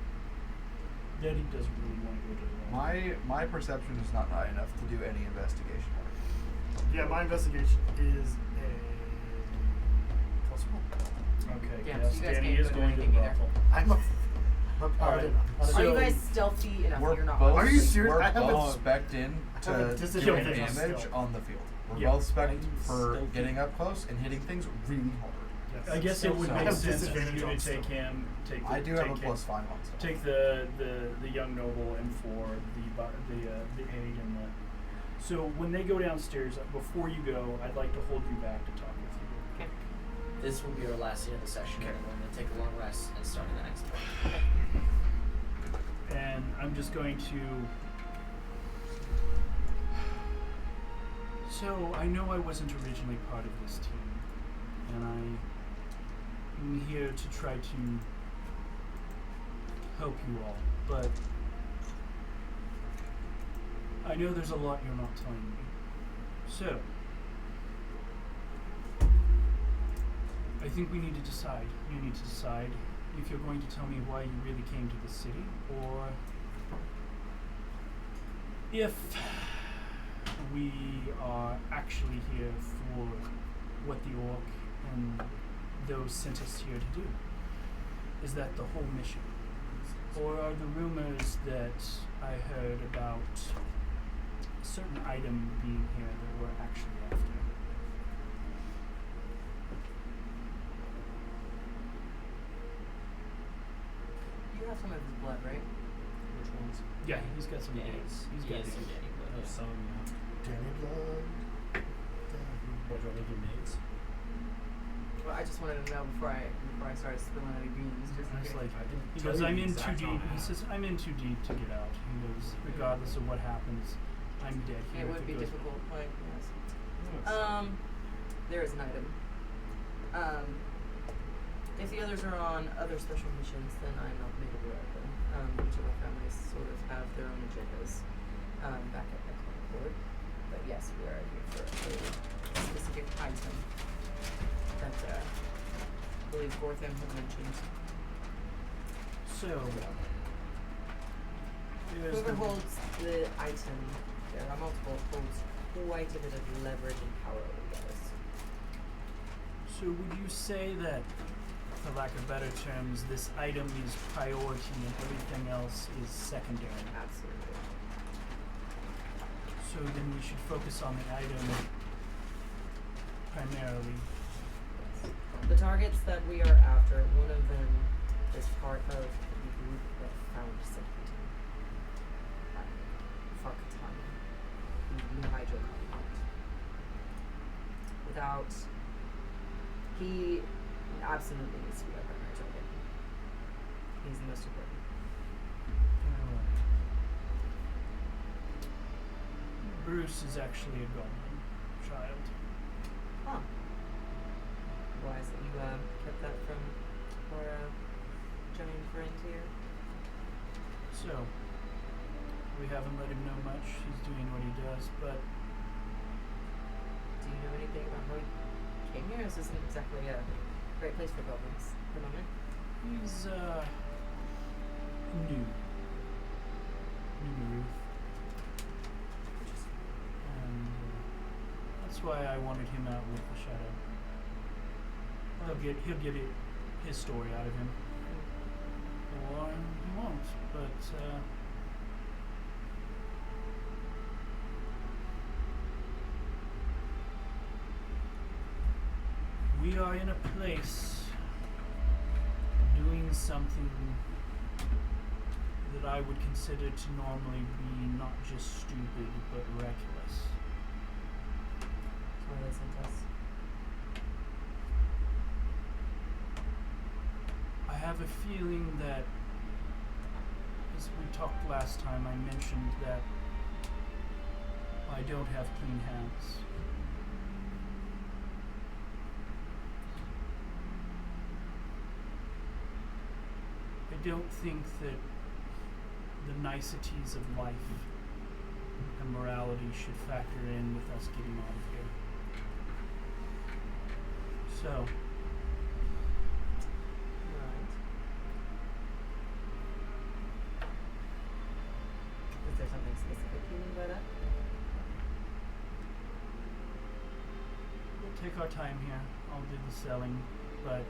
Daddy doesn't really want to go to the. My perception is not high enough to do any investigation work. Yeah, my investigation is a +1. Okay. Yeah, Yes, so you guys Danny can't is go to going to the anything either. brothel. I'm a Alright, paladin. Are you So- guys stealthy enough? We're You're not. both, Are you serious? We're I have both a- spec'd in I have a to doing disadvantage on damage stealth. on the field. We're Yeah. both spec'd I'm for stealthy. getting up close and hitting things really hard. Yes. I guess it would So- make I have sense for disadvantage you on to take stealth. him. I do have a +5 on stuff. Take the young noble and for the aide and the. So when they go downstairs, before you go, I'd like to hold you back to talk with you. Okay. This will be our last scene of the session, and then we're going to take a long rest and start the next one. And I'm just going to. So I know I wasn't originally part of this team, and I'm here to try to help you all, but I know there's a lot you're not telling me. So I think we need to decide. You need to decide if you're going to tell me why you really came to the city, or if we are actually here for what the orc and those sent us here to do. Is that the whole mission? Or are the rumors that I heard about a certain item being here that we're actually after? You have some of his blood, right? Which ones? Yeah, he's got some Yeah, days. he He's got has some days. daddy I have blood. some, yeah. Danny Blood. What, do you want me to do nades? Well, I just wanted to know before I started spilling any beans, just in It's case. like, I didn't he tell goes, you I'm the in too exact deep. amount. He says, I'm in too deep to get out. He goes, regardless of what happens, I'm dead here. It if would be goes difficult, like, yes. Yes. There is an item. If the others are on other special missions, then I'm not made aware of them. Each of our families sort of have their own agendas back at the Concord. But yes, we are here for a specific item that I believe Gortham had mentioned. So, there's Whoever the- holds the item, there are multiple, holds quite a bit of leverage and power over us. So would you say that, for lack of better terms, this item is priority and everything else is secondary? Absolutely. So then we should focus on the item primarily. Yes. The targets that we are after, one of them is part of the group that found Zemnian. Farkatan. The New Hydro compound. Without... He absolutely needs to be our primary target. He's the most important. Bruce is actually a goblin child. Huh. Why is it you kept that from our giant friend here? So, we haven't let him know much. He's doing what he does, but Do you know anything about how he came here? This isn't exactly a great place for goblins at the moment. he's, new. New. And that's why I wanted him out with the shadow. He'll get his story out of him. Or he won't, but we are in a place doing something that I would consider to normally be not just stupid, but reckless. That's why they sent us. I have a feeling that, as we talked last time, I mentioned that I don't have clean hands. I don't think that the niceties of life and morality should factor in with us getting out of here. So, Right. Is there something specific you mean by that? we'll take our time here. I'll do the selling, but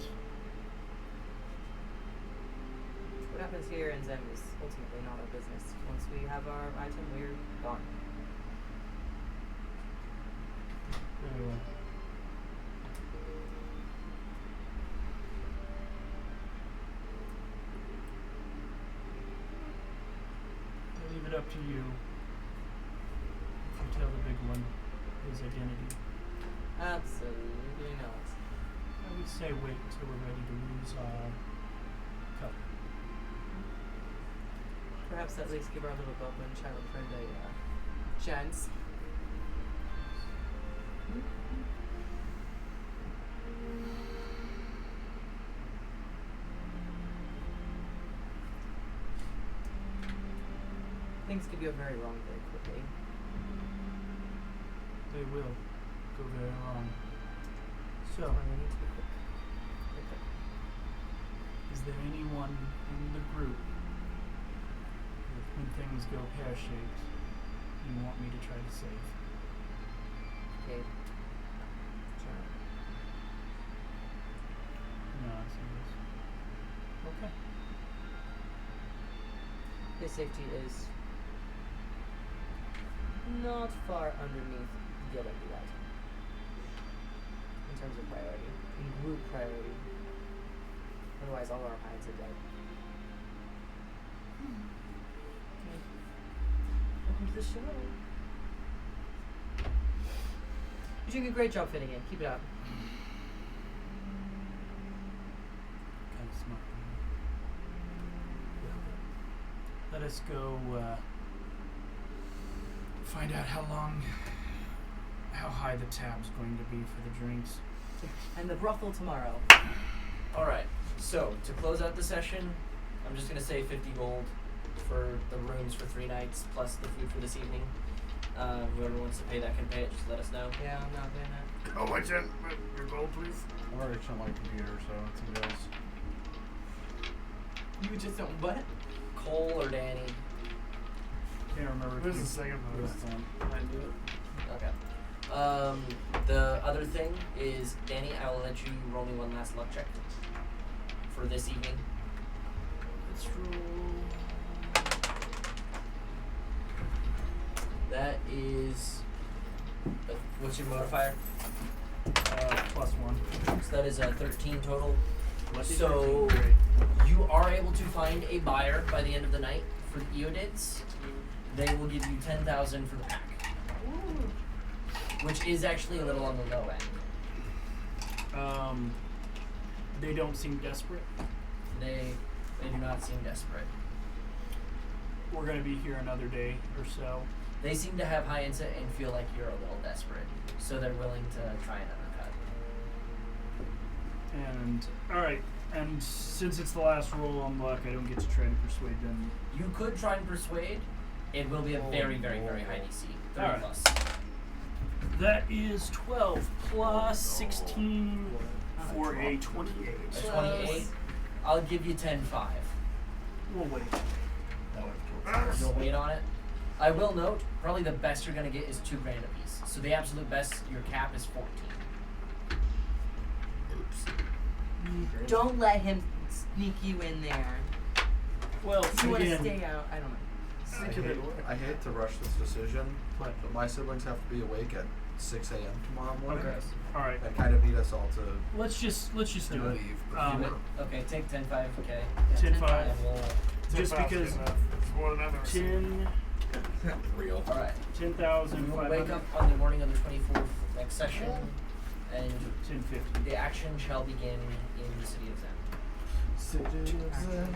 What happens here in Zem is ultimately not our business. Once we have our item, we're gone. very well. I'll leave it up to you. If you tell the big one his identity. Absolutely not. I would say wait till we're ready to lose our cup. Perhaps at least give our little goblin child friend a chance. Things could go very wrong very quickly. They will go very wrong. So, That's why we need to be quick. Quick. is there anyone in the group that when things go pear-shaped you want me to try to save? Okay. Sure. No, I see this. Okay. His safety is not far underneath getting the item. In terms of priority. In group priority. Otherwise all our hides are dead. Okay. Welcome to the show. You're doing a great job fitting in. Keep it up. Kind of smart. Let us go find out how high the tab's going to be for the drinks. And the brothel tomorrow. All right. So to close out the session, I'm just gonna say 50 gold for the rooms for 3 nights plus the food for this evening. Whoever wants to pay that can pay it. Just let us know. Yeah, I'm not doing that. Oh, what's your gold, please? I'm already on my computer, so it's you guys. You just don't what? Cole or Danny? Can't remember. Where's the second post? I do it. Okay. The other thing is, Danny, I will let you roll me one last luck check for this evening. Let's roll. That is, what's your modifier? +1. So that is a 13 total. Lucky So 13, great. you are able to find a buyer by the end of the night for the Eodids. They will give you 10,000 for the pack, which is actually a little on the low end. They don't seem desperate. They do not seem desperate. We're gonna be here another day or so. They seem to have high insight and feel like you're a little desperate, so they're willing to try and undercut. And alright, and since it's the last roll on luck, I don't get to try to persuade them. You could try and persuade. It will be a very, very, very high DC. 30 Alright. plus. That is 12 plus 16 for a 28. A 28. I'll give you 10-5. We'll wait. You'll wait on it. I will note, probably the best you're gonna get is 2 grand a piece. So the absolute best, your cap is 14. Don't let him sneak you in there. Well, If you want to again, stay out, I don't know. I hate to rush this decision, What? but my siblings have to be awake at 6 a.m. tomorrow morning. Okay. All right. I kind of need us all to. Let's just do it. Leave. Okay, take 10-5. Okay. 10-5. And we'll, Just because It's more than ever. 10 Real. all right. 10,000. We will wake up on the morning of the 24th next session, and 1050. the action shall begin in the city of Zen. City of Zen.